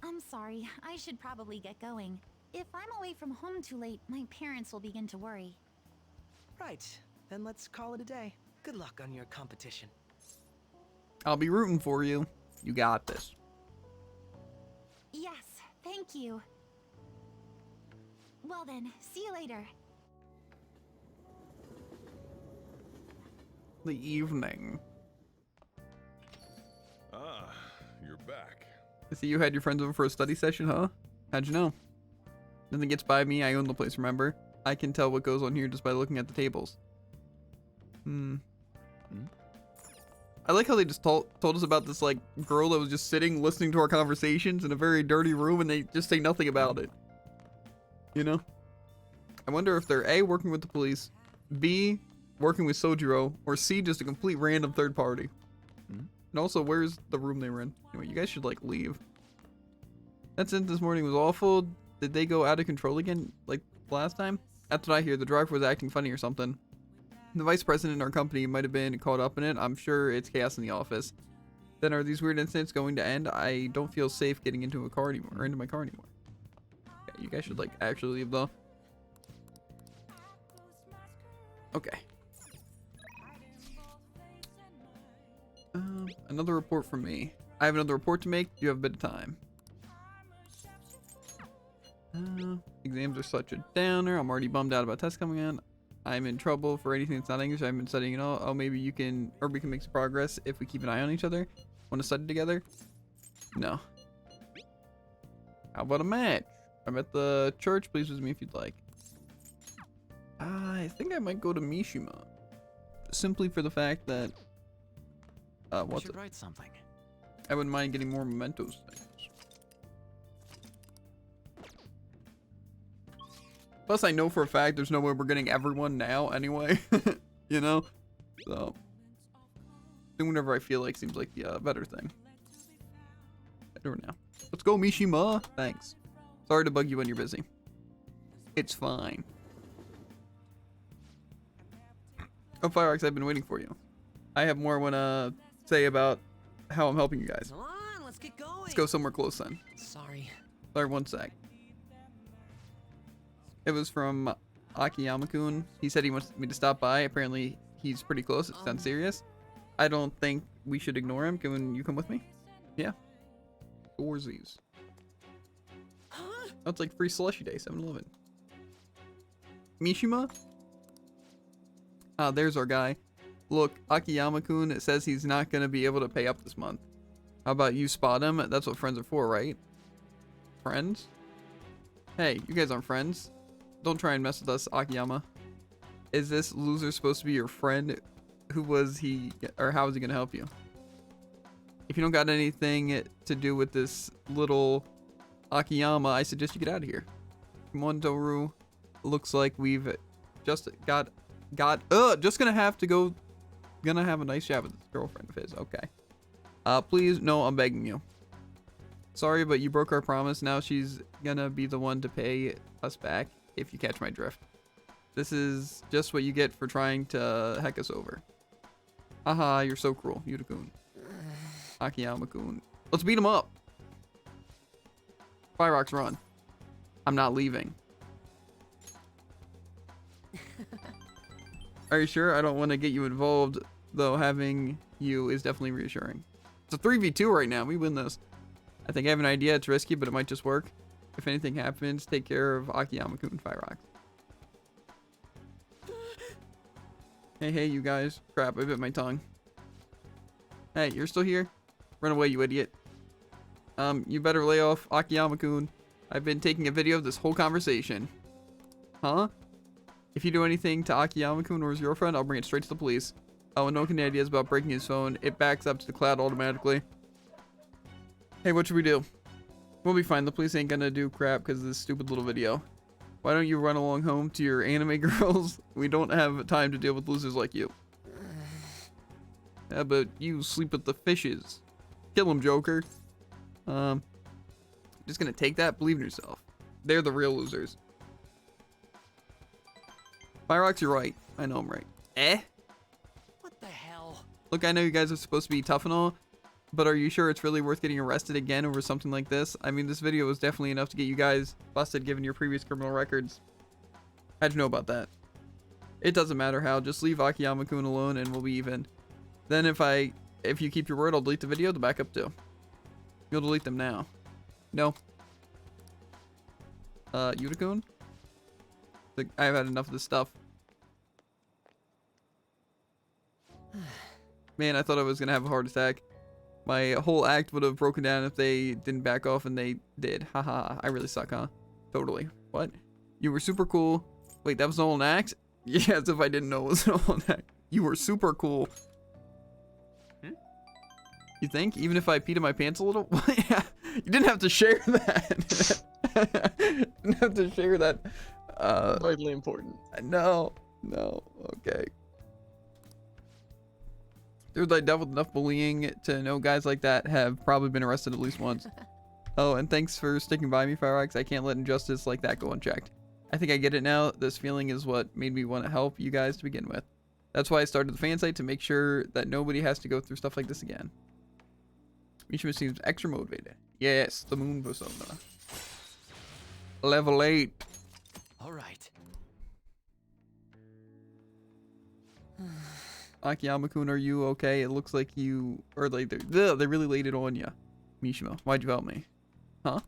I'm sorry, I should probably get going. If I'm away from home too late, my parents will begin to worry. Right, then let's call it a day. Good luck on your competition. I'll be rooting for you. You got this. Yes, thank you. Well then, see you later. The evening. Ah, you're back. I see you had your friends over for a study session, huh? How'd you know? Nothing gets by me. I own the place, remember? I can tell what goes on here just by looking at the tables. I like how they just told us about this, like, girl that was just sitting, listening to our conversations in a very dirty room, and they just say nothing about it. You know? I wonder if they're A, working with the police, B, working with Sojiro, or C, just a complete random third party. And also, where's the room they were in? Anyway, you guys should, like, leave. That incident this morning was awful. Did they go out of control again, like last time? That's what I hear. The driver was acting funny or something. The vice president in our company might have been caught up in it. I'm sure it's chaos in the office. Then are these weird incidents going to end? I don't feel safe getting into a car anymore, or into my car anymore. Okay, you guys should, like, actually leave, though. Okay. Another report from me. I have another report to make. You have a bit of time. Exams are such a downer. I'm already bummed out about tests coming in. I'm in trouble for anything that's not English. I've been studying it all. Oh, maybe you can, or we can make some progress if we keep an eye on each other. Want to study together? No. How about a match? I'm at the church. Please visit me if you'd like. I think I might go to Mishima. Simply for the fact that... what's it? Write something. I wouldn't mind getting more mementos things. Plus, I know for a fact there's no way we're getting everyone now anyway. You know? So, doing whatever I feel like seems like the better thing. Better now. Let's go, Mishima. Thanks. Sorry to bug you when you're busy. It's fine. Oh, Fireworks, I've been waiting for you. I have more I want to say about how I'm helping you guys. Come on, let's get going. Let's go somewhere close then. Sorry. Sorry, one sec. It was from Akiyama-kun. He said he wants me to stop by. Apparently, he's pretty close. It sounds serious. I don't think we should ignore him. Can you come with me? Yeah. Doorsies. Oh, it's like free slushy day, 7-Eleven. Mishima? Ah, there's our guy. Look, Akiyama-kun says he's not going to be able to pay up this month. How about you spot him? That's what friends are for, right? Friends? Hey, you guys aren't friends. Don't try and mess with us, Akiyama. Is this loser supposed to be your friend? Who was he, or how is he going to help you? If you don't got anything to do with this little Akiyama, I suggest you get out of here. Come on, Toru. Looks like we've just just gonna have to go, gonna have a nice chat with this girlfriend of his. Okay. Please, no, I'm begging you. Sorry, but you broke our promise. Now she's gonna be the one to pay us back, if you catch my drift. This is just what you get for trying to heck us over. Haha, you're so cruel, Yuta-kun. Akiyama-kun. Let's beat him up. Fireworks, run. I'm not leaving. Are you sure? I don't want to get you involved, though having you is definitely reassuring. It's a 3v2 right now. We win this. I think I have an idea. It's risky, but it might just work. If anything happens, take care of Akiyama-kun, Fireworks. Hey, you guys. Crap, I bit my tongue. Hey, you're still here? Run away, you idiot. You better lay off Akiyama-kun. I've been taking a video of this whole conversation. Huh? If you do anything to Akiyama-kun or his girlfriend, I'll bring it straight to the police. Oh, and no one ideas about breaking his phone. It backs up to the cloud automatically. Hey, what should we do? We'll be fine. The police ain't gonna do crap because of this stupid little video. Why don't you run along home to your anime girls? We don't have time to deal with losers like you. Yeah, but you sleep with the fishes. Kill him, Joker. Just gonna take that. Believe in yourself. They're the real losers. Firefox, you're right. I know I'm right. Eh? What the hell? Look, I know you guys are supposed to be tough and all, but are you sure it's really worth getting arrested again over something like this? I mean, this video was definitely enough to get you guys busted given your previous criminal records. How'd you know about that? It doesn't matter how, just leave Akiyama-kun alone and we'll be even. Then if you keep your word, I'll delete the video, the backup too. You'll delete them now. No. Yuta-kun? I've had enough of this stuff. Man, I thought I was gonna have a heart attack. My whole act would have broken down if they didn't back off, and they did. Haha, I really suck, huh? Totally. What? You were super cool. Wait, that was all an act? Yeah, as if I didn't know it was all an act. You were super cool. You think? Even if I peed in my pants a little? Yeah, you didn't have to share that. You didn't have to share that. Vitally important. No. Okay. Dude, I dealt with enough bullying to know guys like that have probably been arrested at least once. Oh, and thanks for sticking by me, Firex. I can't let injustice like that go unchecked. I think I get it now. This feeling is what made me want to help you guys to begin with. That's why I started the fan site, to make sure that nobody has to go through stuff like this again. Mishima seems extra motivated. Yes, the moon persona. Level 8. All right. Akiyama-kun, are you okay? It looks like you, or like they really laid it on you. Mishima, why'd you help me? Huh?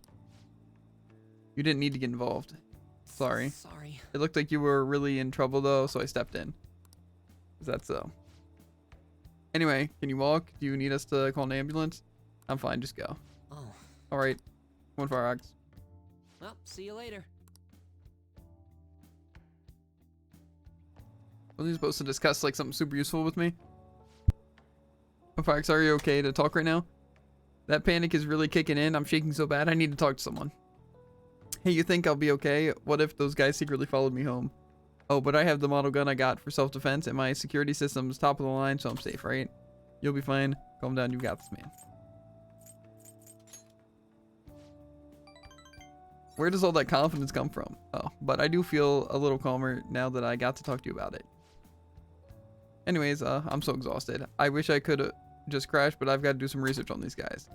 You didn't need to get involved. Sorry. Sorry. It looked like you were really in trouble though, so I stepped in. Is that so? Anyway, can you walk? Do you need us to call an ambulance? I'm fine, just go. Oh. Alright. One Firefox. Well, see you later. Was he supposed to discuss like something super useful with me? Firefox, are you okay to talk right now? That panic is really kicking in. I'm shaking so bad I need to talk to someone. Hey, you think I'll be okay? What if those guys secretly followed me home? Oh, but I have the model gun I got for self-defense, and my security system's top of the line, so I'm safe, right? You'll be fine. Calm down, you got this, man. Where does all that confidence come from? Oh, but I do feel a little calmer now that I got to talk to you about it. Anyways, I'm so exhausted. I wish I could just crash, but I've got to do some research on these guys.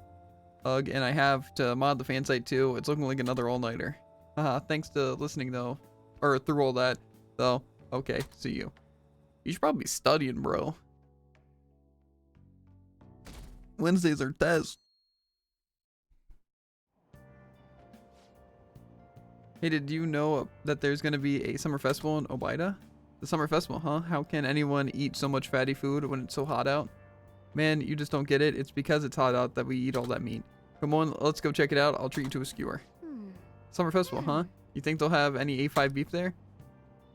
Ugh, and I have to mod the fan site too. It's looking like another all-nighter. Thanks to listening though. Or through all that, though. Okay, see you. You should probably be studying, bro. Wednesdays are tests. Hey, did you know that there's going to be a summer festival in Obida? The summer festival, huh? How can anyone eat so much fatty food when it's so hot out? Man, you just don't get it. It's because it's hot out that we eat all that meat. Come on, let's go check it out. I'll treat you to a skewer. Summer festival, huh? You think they'll have any A5 beef there?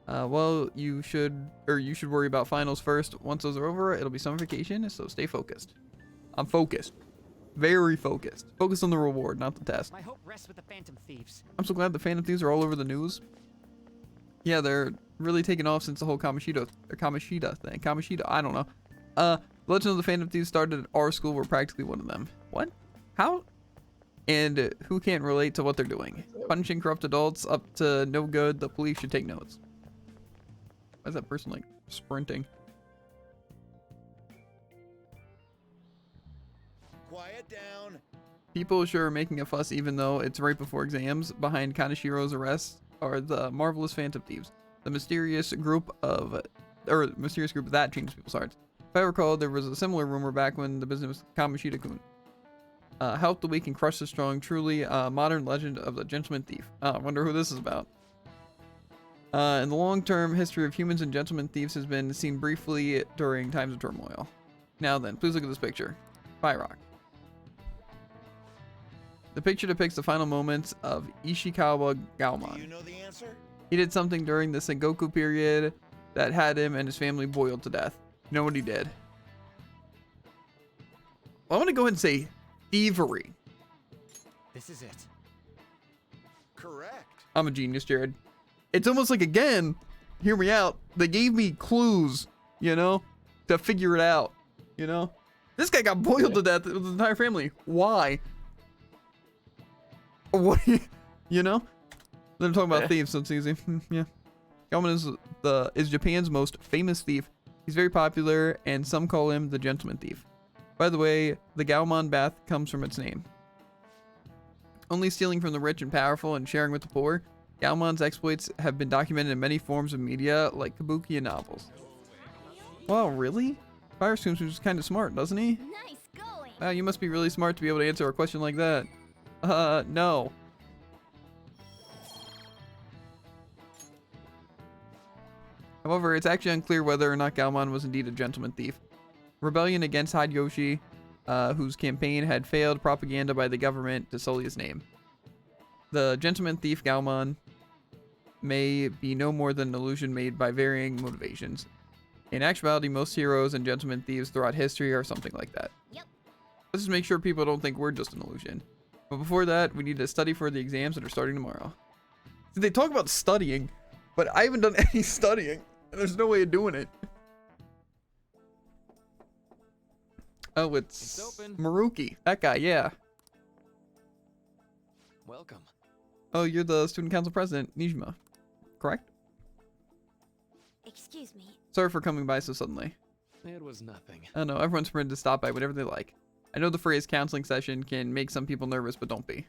Well, you should worry about finals first. Once those are over, it'll be summer vacation, so stay focused. I'm focused. Very focused. Focus on the reward, not the test. My hope rests with the Phantom Thieves. I'm so glad the Phantom Thieves are all over the news. Yeah, they're really taking off since the whole Kamoshida thing. Kamoshida, I don't know. Legend of the Phantom Thieves started at our school. We're practically one of them. What? How? And who can't relate to what they're doing? Punishing corrupt adults up to no good. The police should take notes. Why is that person like sprinting? Quiet down. People sure are making a fuss even though it's right before exams. Behind Kanashiro's arrest are the marvelous Phantom Thieves. The mysterious group that changes people's hearts. If I recall, there was a similar rumor back when the business was Kamoshida-kun. Help the weak and crush the strong. Truly a modern legend of the gentleman thief. I wonder who this is about. In the long-term history of humans and gentleman thieves has been seen briefly during times of turmoil. Now then, please look at this picture. Pyrock. The picture depicts the final moments of Ishikawa Gaomon. Do you know the answer? He did something during the Sengoku period that had him and his family boiled to death. You know what he did? Well, I'm gonna go ahead and say thievery. This is it. Correct. I'm a genius, Jared. It's almost like, again, hear me out. They gave me clues, you know, to figure it out, you know? This guy got boiled to death with his entire family. Why? What? You know? They're talking about thieves, so it's easy. Yeah. Galman is Japan's most famous thief. He's very popular, and some call him the gentleman thief. By the way, the Gaomon bath comes from its name. Only stealing from the rich and powerful and sharing with the poor, Gaomon's exploits have been documented in many forms of media, like kabuki and novels. Wow, really? Fire seems kind of smart, doesn't he? Nice going. Wow, you must be really smart to be able to answer a question like that. No. However, it's actually unclear whether or not Gaomon was indeed a gentleman thief. Rebellion against Hideyoshi, whose campaign had failed propaganda by the government to sully his name. The gentleman thief Gaomon may be no more than an illusion made by varying motivations. In actuality, most heroes and gentleman thieves throughout history are something like that. Yep. Let's just make sure people don't think we're just an illusion. But before that, we need to study for the exams that are starting tomorrow. They talk about studying, but I haven't done any studying. And there's no way of doing it. Oh, it's open. Maruki. That guy, yeah. Welcome. Oh, you're the student council president, Nijima. Correct? Excuse me. Sorry for coming by so suddenly. It was nothing. I don't know, everyone's permitted to stop by whenever they like. I know the phrase counseling session can make some people nervous, but don't be.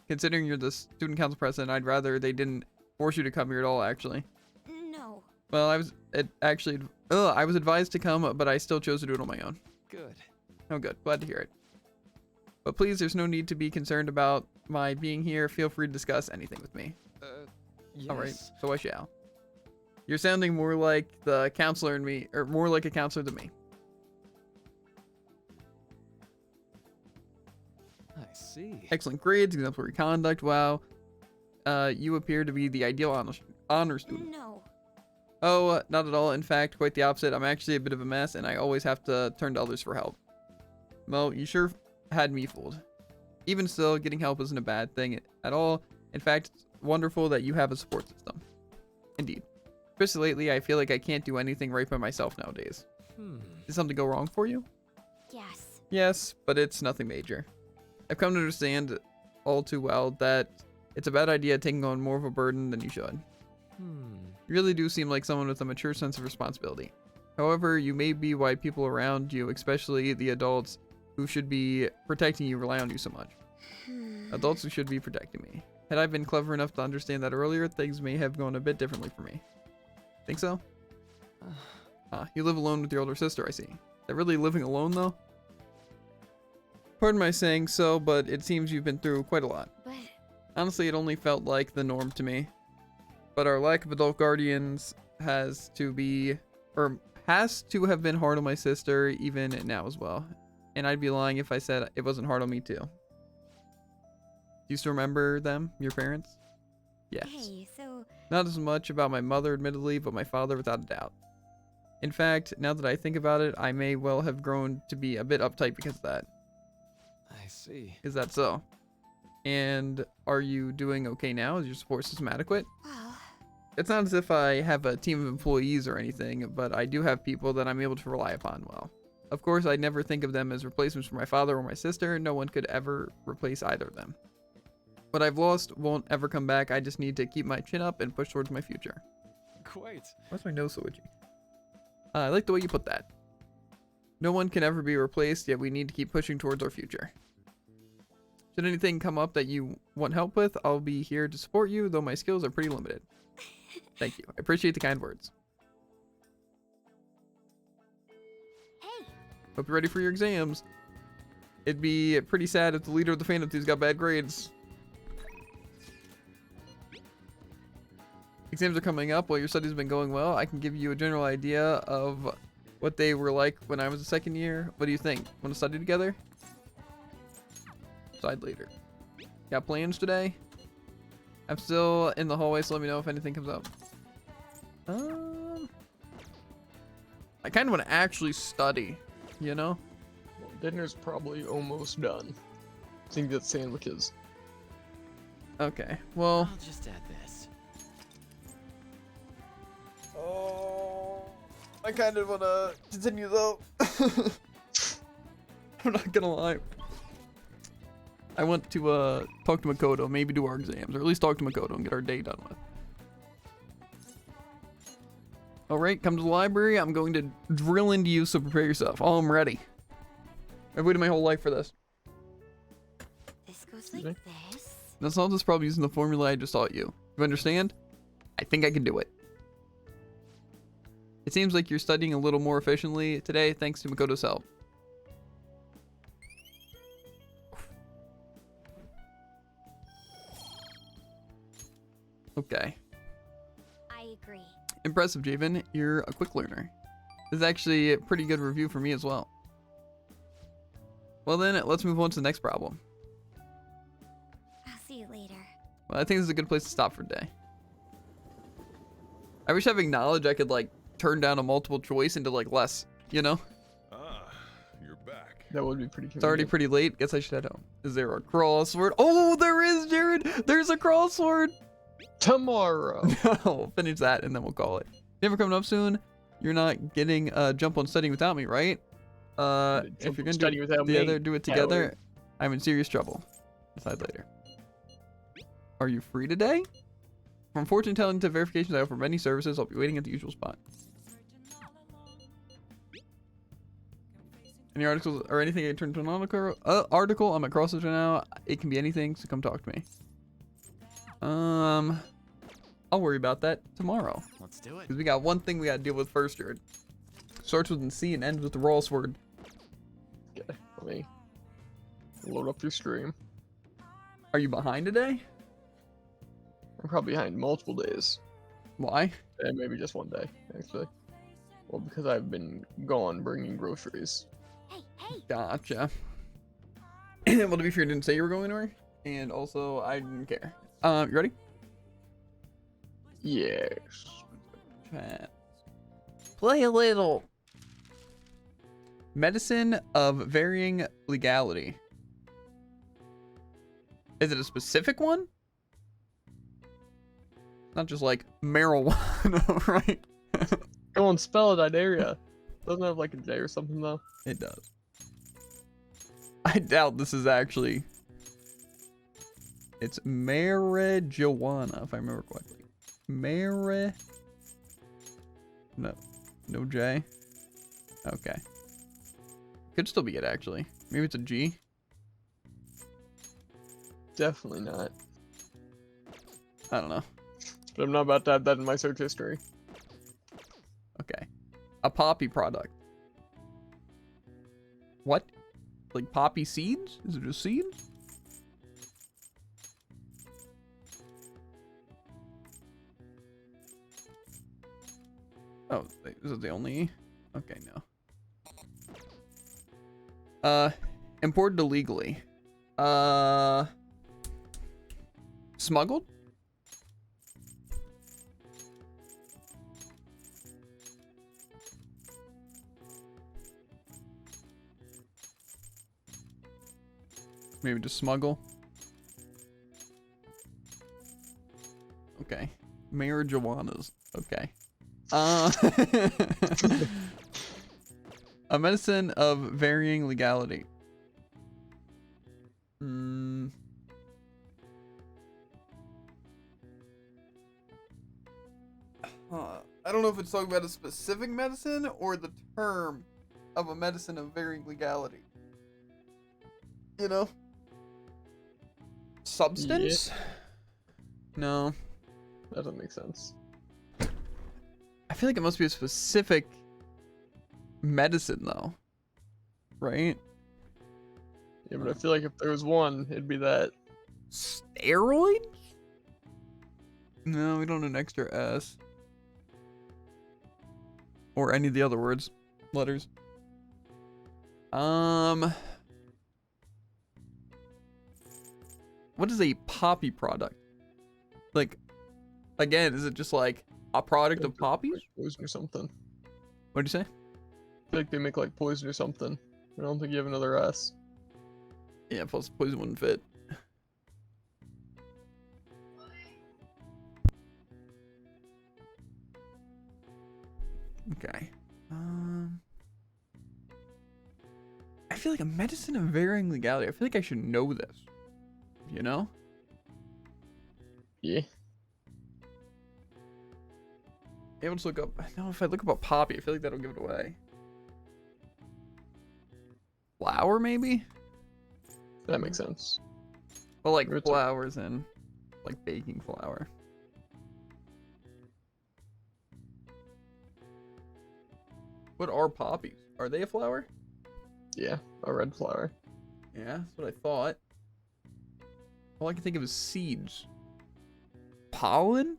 Considering you're the student council president, I'd rather they didn't force you to come here at all, actually. No. Well, I was advised to come, but I still chose to do it on my own. Good. Oh, good. Glad to hear it. But please, there's no need to be concerned about my being here. Feel free to discuss anything with me. Yes. All right, so I shall. You're sounding more like the counselor in me, or more like a counselor than me. I see. Excellent grades, exemplary conduct. Wow. You appear to be the ideal honor student. No. Oh, not at all. In fact, quite the opposite. I'm actually a bit of a mess, and I always have to turn to others for help. Well, you sure had me fooled. Even still, getting help isn't a bad thing at all. In fact, it's wonderful that you have a support system. Indeed. Especially lately, I feel like I can't do anything right by myself nowadays. Did something go wrong for you? Yes. Yes, but it's nothing major. I've come to understand all too well that it's a bad idea taking on more of a burden than you should. You really do seem like someone with a mature sense of responsibility. However, you may be why people around you, especially the adults who should be protecting you, rely on you so much. Adults who should be protecting me. Had I been clever enough to understand that earlier, things may have gone a bit differently for me. Think so? You live alone with your older sister, I see. Is that really living alone, though? Pardon my saying so, but it seems you've been through quite a lot. But... Honestly, it only felt like the norm to me. But our lack of adult guardians has to have been hard on my sister, even now as well. And I'd be lying if I said it wasn't hard on me too. Do you still remember them, your parents? Yes. Hey, so... Not as much about my mother, admittedly, but my father without a doubt. In fact, now that I think about it, I may well have grown to be a bit uptight because of that. I see. Is that so? And are you doing okay now? Is your support system adequate? It's not as if I have a team of employees or anything, but I do have people that I'm able to rely upon well. Of course, I never think of them as replacements for my father or my sister. No one could ever replace either of them. What I've lost won't ever come back. I just need to keep my chin up and push towards my future. Quite. Why's my nose so itchy? I like the way you put that. No one can ever be replaced, yet we need to keep pushing towards our future. Should anything come up that you want help with, I'll be here to support you, though my skills are pretty limited. Thank you. I appreciate the kind words. Hey. Hope you're ready for your exams. It'd be pretty sad if the leader of the Phantom Thieves got bad grades. Exams are coming up. While your studies have been going well, I can give you a general idea of what they were like when I was a second year. What do you think? Want to study together? Side later. Got plans today? I'm still in the hallway, so let me know if anything comes up. I kind of want to actually study, you know? Well, dinner's probably almost done. I think that's sandwiches. Okay, well. I'll just add this. Oh, I kind of want to continue though. I'm not gonna lie. I want to talk to Makoto, maybe do our exams, or at least talk to Makoto and get our day done with. Alright, come to the library. I'm going to drill into you, so prepare yourself. Oh, I'm ready. I've waited my whole life for this. This goes like this. That's not just probably using the formula I just taught you. You understand? I think I can do it. It seems like you're studying a little more efficiently today, thanks to Makoto's help. Okay. I agree. Impressive, Javen. You're a quick learner. This is actually a pretty good review for me as well. Well then, let's move on to the next problem. I'll see you later. Well, I think this is a good place to stop for today. I wish having knowledge I could, like, turn down a multiple choice into, like, less, you know? Ah, you're back. That would be pretty It's already pretty late. Guess I should head home. Is there a crossword? Oh, there is, Jared! There's a crossword! Tomorrow. No, finish that and then we'll call it. You ever coming up soon? You're not getting a jump on studying without me, right? If you're gonna do it together, do it together. I'm in serious trouble. Decide later. Are you free today? From fortune telling to verifications, I offer many services. I'll be waiting at the usual spot. Any articles or anything I turn to an article? I'm at Crossroads right now. It can be anything, so come talk to me. I'll worry about that tomorrow. Let's do it. Because we got one thing we gotta deal with first, Jared. Starts with an C and ends with the raw sword. Okay, let me load up your stream. Are you behind today? I'm probably behind multiple days. Why? And maybe just one day, actually. Well, because I've been gone bringing groceries. Gotcha. Well, to be fair, I didn't say you were going anywhere. And also, I didn't care. You ready? Yes. Chat. Play a little. Medicine of varying legality. Is it a specific one? Not just like marijuana, right? Go on, spell it, I dare ya. Doesn't it have like a J or something though? It does. I doubt this is actually. It's marijuana, if I remember correctly. No J. Okay. Could still be it actually. Maybe it's a G. Definitely not. I don't know. But I'm not about to have that in my search history. Okay. A poppy product. What? Like poppy seeds? Is it just seeds? Oh, is it the only? Okay, no. Imported illegally. Smuggled? Maybe just smuggle. Okay. Marijuanas. Okay. A medicine of varying legality. I don't know if it's talking about a specific medicine or the term of a medicine of varying legality. You know? Substance? Yeah. No. That doesn't make sense. I feel like it must be a specific medicine though. Right? Yeah, but I feel like if there was one, it'd be that. Steroid? No, we don't need an extra S. Or any of the other words. Letters. What is a poppy product? Like, again, is it just like a product of poppies? Or something. What'd you say? feel like they make like poison or something. I don't think you have another S. Yeah, plus poison wouldn't fit. Okay. I feel like a medicine of varying legality. I feel like I should know this. You know? Yeah. Able to look up. No, if I look up a poppy, I feel like that'll give it away. Flour, maybe? That makes sense. Well, like flowers and like baking flour. What are poppies? Are they a flower? Yeah, a red flower. Yeah, that's what I thought. All I can think of is seeds. Pollen?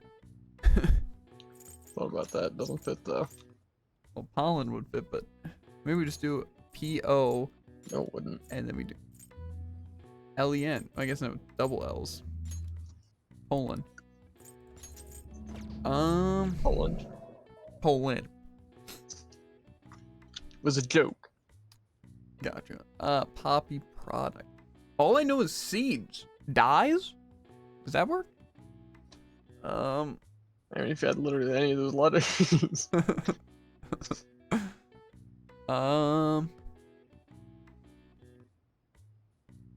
Thought about that. Doesn't fit though. Well, pollen would fit, but maybe we just do P-O. No, it wouldn't. And then we do L-E-N. I guess no, double L's. Poland. Poland. Poland. Was a joke. Gotcha. Poppy product. All I know is seeds. Dyes? Does that work? I mean, if you had literally any of those letters.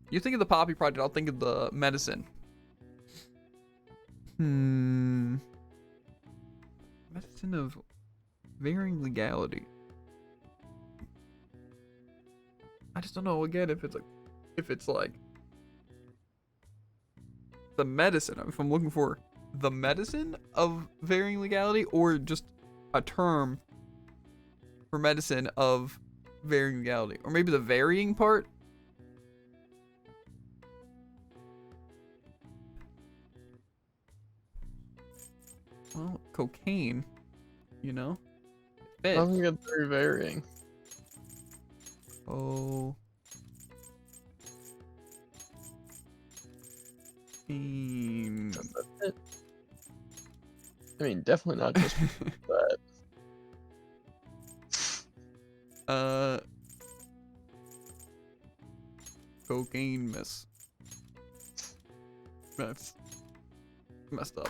You think of the poppy project, I'll think of the medicine. Medicine of varying legality. I just don't know again if it's like the medicine. If I'm looking for the medicine of varying legality or just a term for medicine of varying legality, or maybe the varying part. Well, cocaine, you know. I don't think it's very varying. Oh. I mean, definitely not just that. Cocaine miss. That's messed up.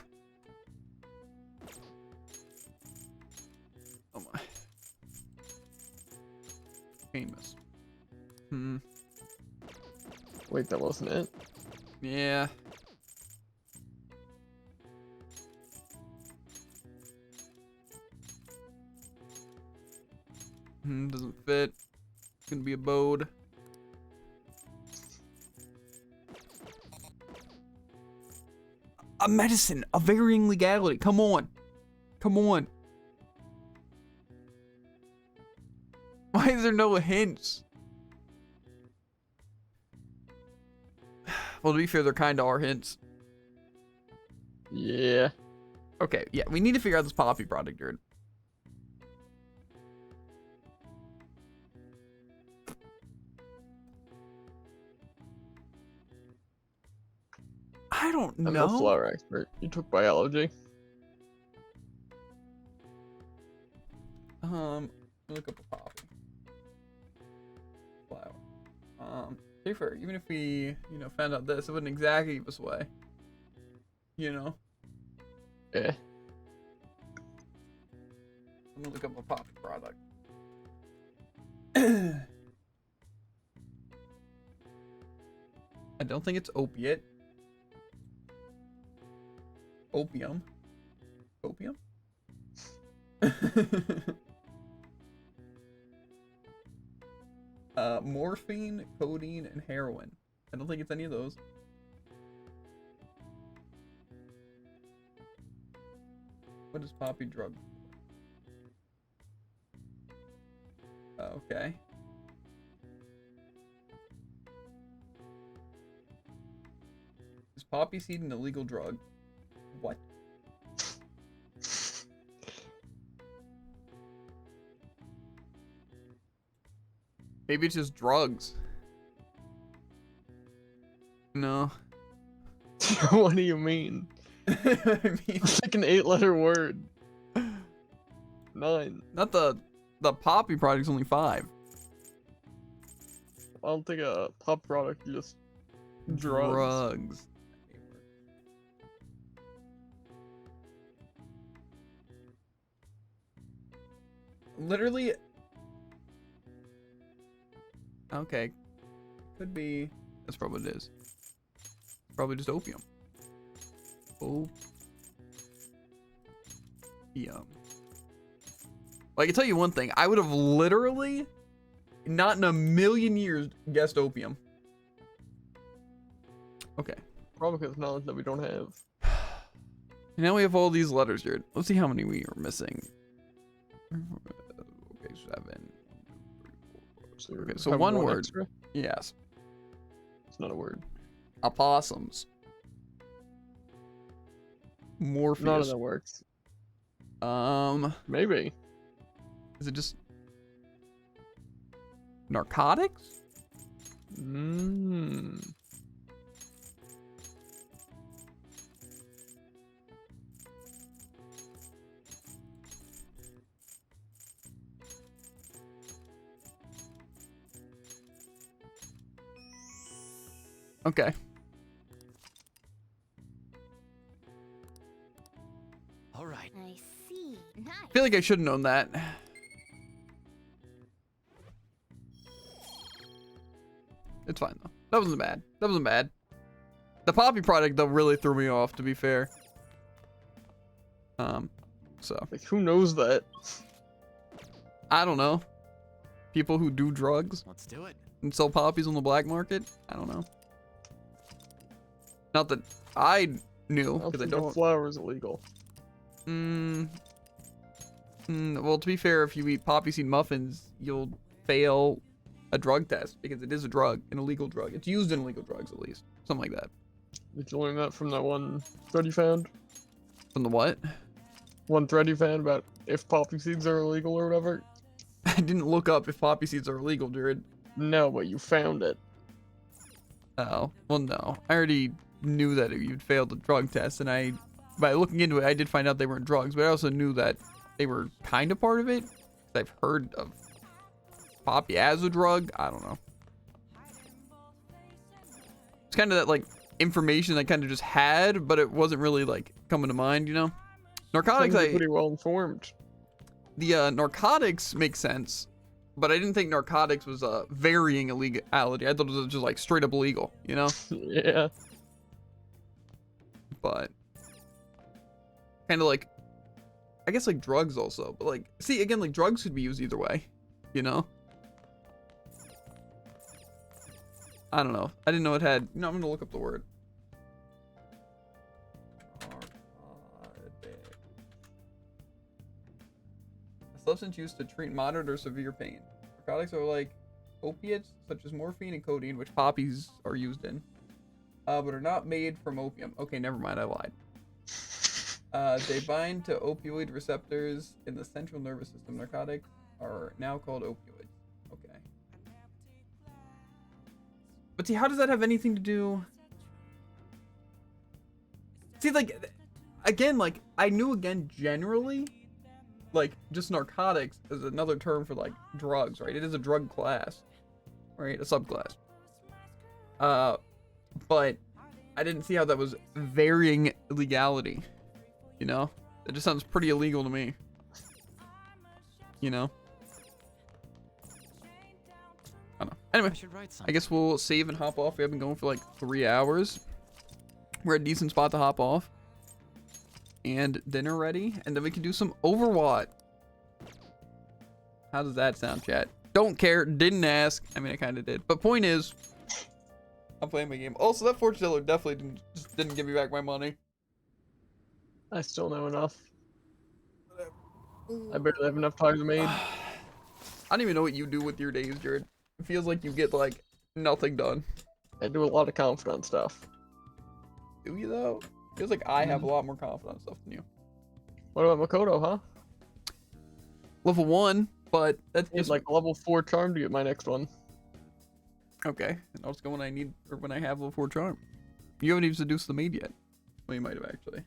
Oh my. Cocaine miss. Wait, that wasn't it? Yeah. Doesn't fit. It's gonna be a bode. A medicine of varying legality. Come on. Come on. Why is there no hints? Well, to be fair, there kind of are hints. Yeah. Okay, yeah, we need to figure out this poppy product, dude. I don't know. I'm no flower expert. You took biology. Look up a poppy. Flower. To be fair, even if we, found out this, it wouldn't exactly give us away. You know? Yeah. I'm gonna look up a poppy product. I don't think it's opiate. Opium. Opium? Morphine, codeine, and heroin. I don't think it's any of those. What is poppy drug? Okay. Is poppy seed an illegal drug? What? Maybe it's just drugs. No. What do you mean? I mean, it's like an 8-letter word. 9. Not the the poppy product's only 5. I don't think a pop product is just drugs. Drugs. Literally. Okay. Could be. That's probably what it is. Probably just opium. Opium. Well, I can tell you one thing. I would have literally, not in a million years, guessed opium. Okay. Probably because knowledge that we don't have. And now we have all these letters here. Let's see how many we are missing. Okay, 7. Okay, so Have one one word. extra? Yes. It's not a word. Opossums. Morpheus. None of that works. Maybe. Is it just narcotics? Okay. All right. I see. Nice. I feel like I should have known that. It's fine though. That wasn't bad. That wasn't bad. The poppy product though really threw me off, to be fair. So like, who knows that? I don't know. People who do drugs. Let's do it. And sell poppies on the black market. I don't know. Not that I knew, because I don't. Flower is illegal. Well, to be fair, if you eat poppy seed muffins, you'll fail a drug test because it is a drug, an illegal drug. It's used in illegal drugs, at least, something like that. Did you learn that from that one thread you found? From the what? One thread you found about if poppy seeds are illegal or whatever. I didn't look up if poppy seeds are illegal, Jared. No, but you found it. Oh, well, no. I already knew that you'd failed the drug test, and by looking into it, I did find out they weren't drugs, but I also knew that they were kind of part of it. I've heard of poppy as a drug. I don't know. It's kind of that, like, information I kind of just had, but it wasn't really, like, coming to mind, you know? Narcotics, pretty well informed. The narcotics make sense, but I didn't think narcotics was a varying illegality. I thought it was just, like, straight up illegal, you know? Yeah. But kind of like, I guess, like drugs also, but like, see, again, like drugs could be used either way, you know? I don't know. I didn't know it had, I'm gonna look up the word. A substance used to treat moderate or severe pain. Narcotics are like opiates such as morphine and codeine, which poppies are used in. But are not made from opium. Okay, never mind, I lied. They bind to opioid receptors in the central nervous system. Narcotics are now called opioids. Okay. But see, how does that have anything to do? See, like, again, like, I knew, again, generally, like, just narcotics is another term for, like, drugs, right? It is a drug class, right? A subclass. But I didn't see how that was varying legality, you know? It just sounds pretty illegal to me, you know? I don't know. Anyway, I guess we'll save and hop off. We have been going for like 3 hours. We're at a decent spot to hop off. And dinner ready. And then we can do some Overwatch. How does that sound, chat? Don't care. Didn't ask. I mean, I kind of did. But point is, I'm playing my game. Also, that fortune teller definitely didn't give me back my money. I still know enough. I barely have enough time to made. I don't even know what you do with your days, Jared. It feels like you get, like, nothing done. I do a lot of confident stuff. Do you, though? Feels like I have a lot more confident stuff than you. What about Makoto, huh? Level 1, but that's just like level 4 charm to get my next one. Okay, and I'll just go when I need, or when I have level 4 charm. You haven't even seduced the maid yet. Well, you might have actually.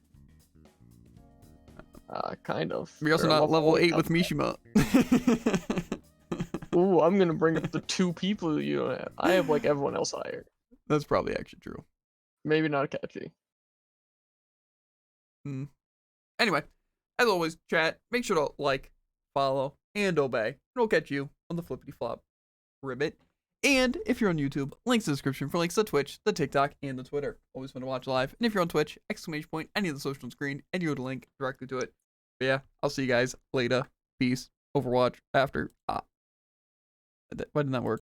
Kind of. You're also Or not level 8 with1. Mishima. Ooh, I'm gonna bring up the 2 people you don't have. I have like everyone else higher. That's probably actually true. Maybe not catchy. Anyway, as always, chat, make sure to like, follow, and obey. And we'll catch you on the flippity flop ribbit. And if you're on YouTube, links in the description for links to Twitch, the TikTok, and the Twitter. Always fun to watch live. And if you're on Twitch, ! Any of the social on screen, and you go to link directly to it. But yeah, I'll see you guys later. Peace. Overwatch after. Why didn't that work?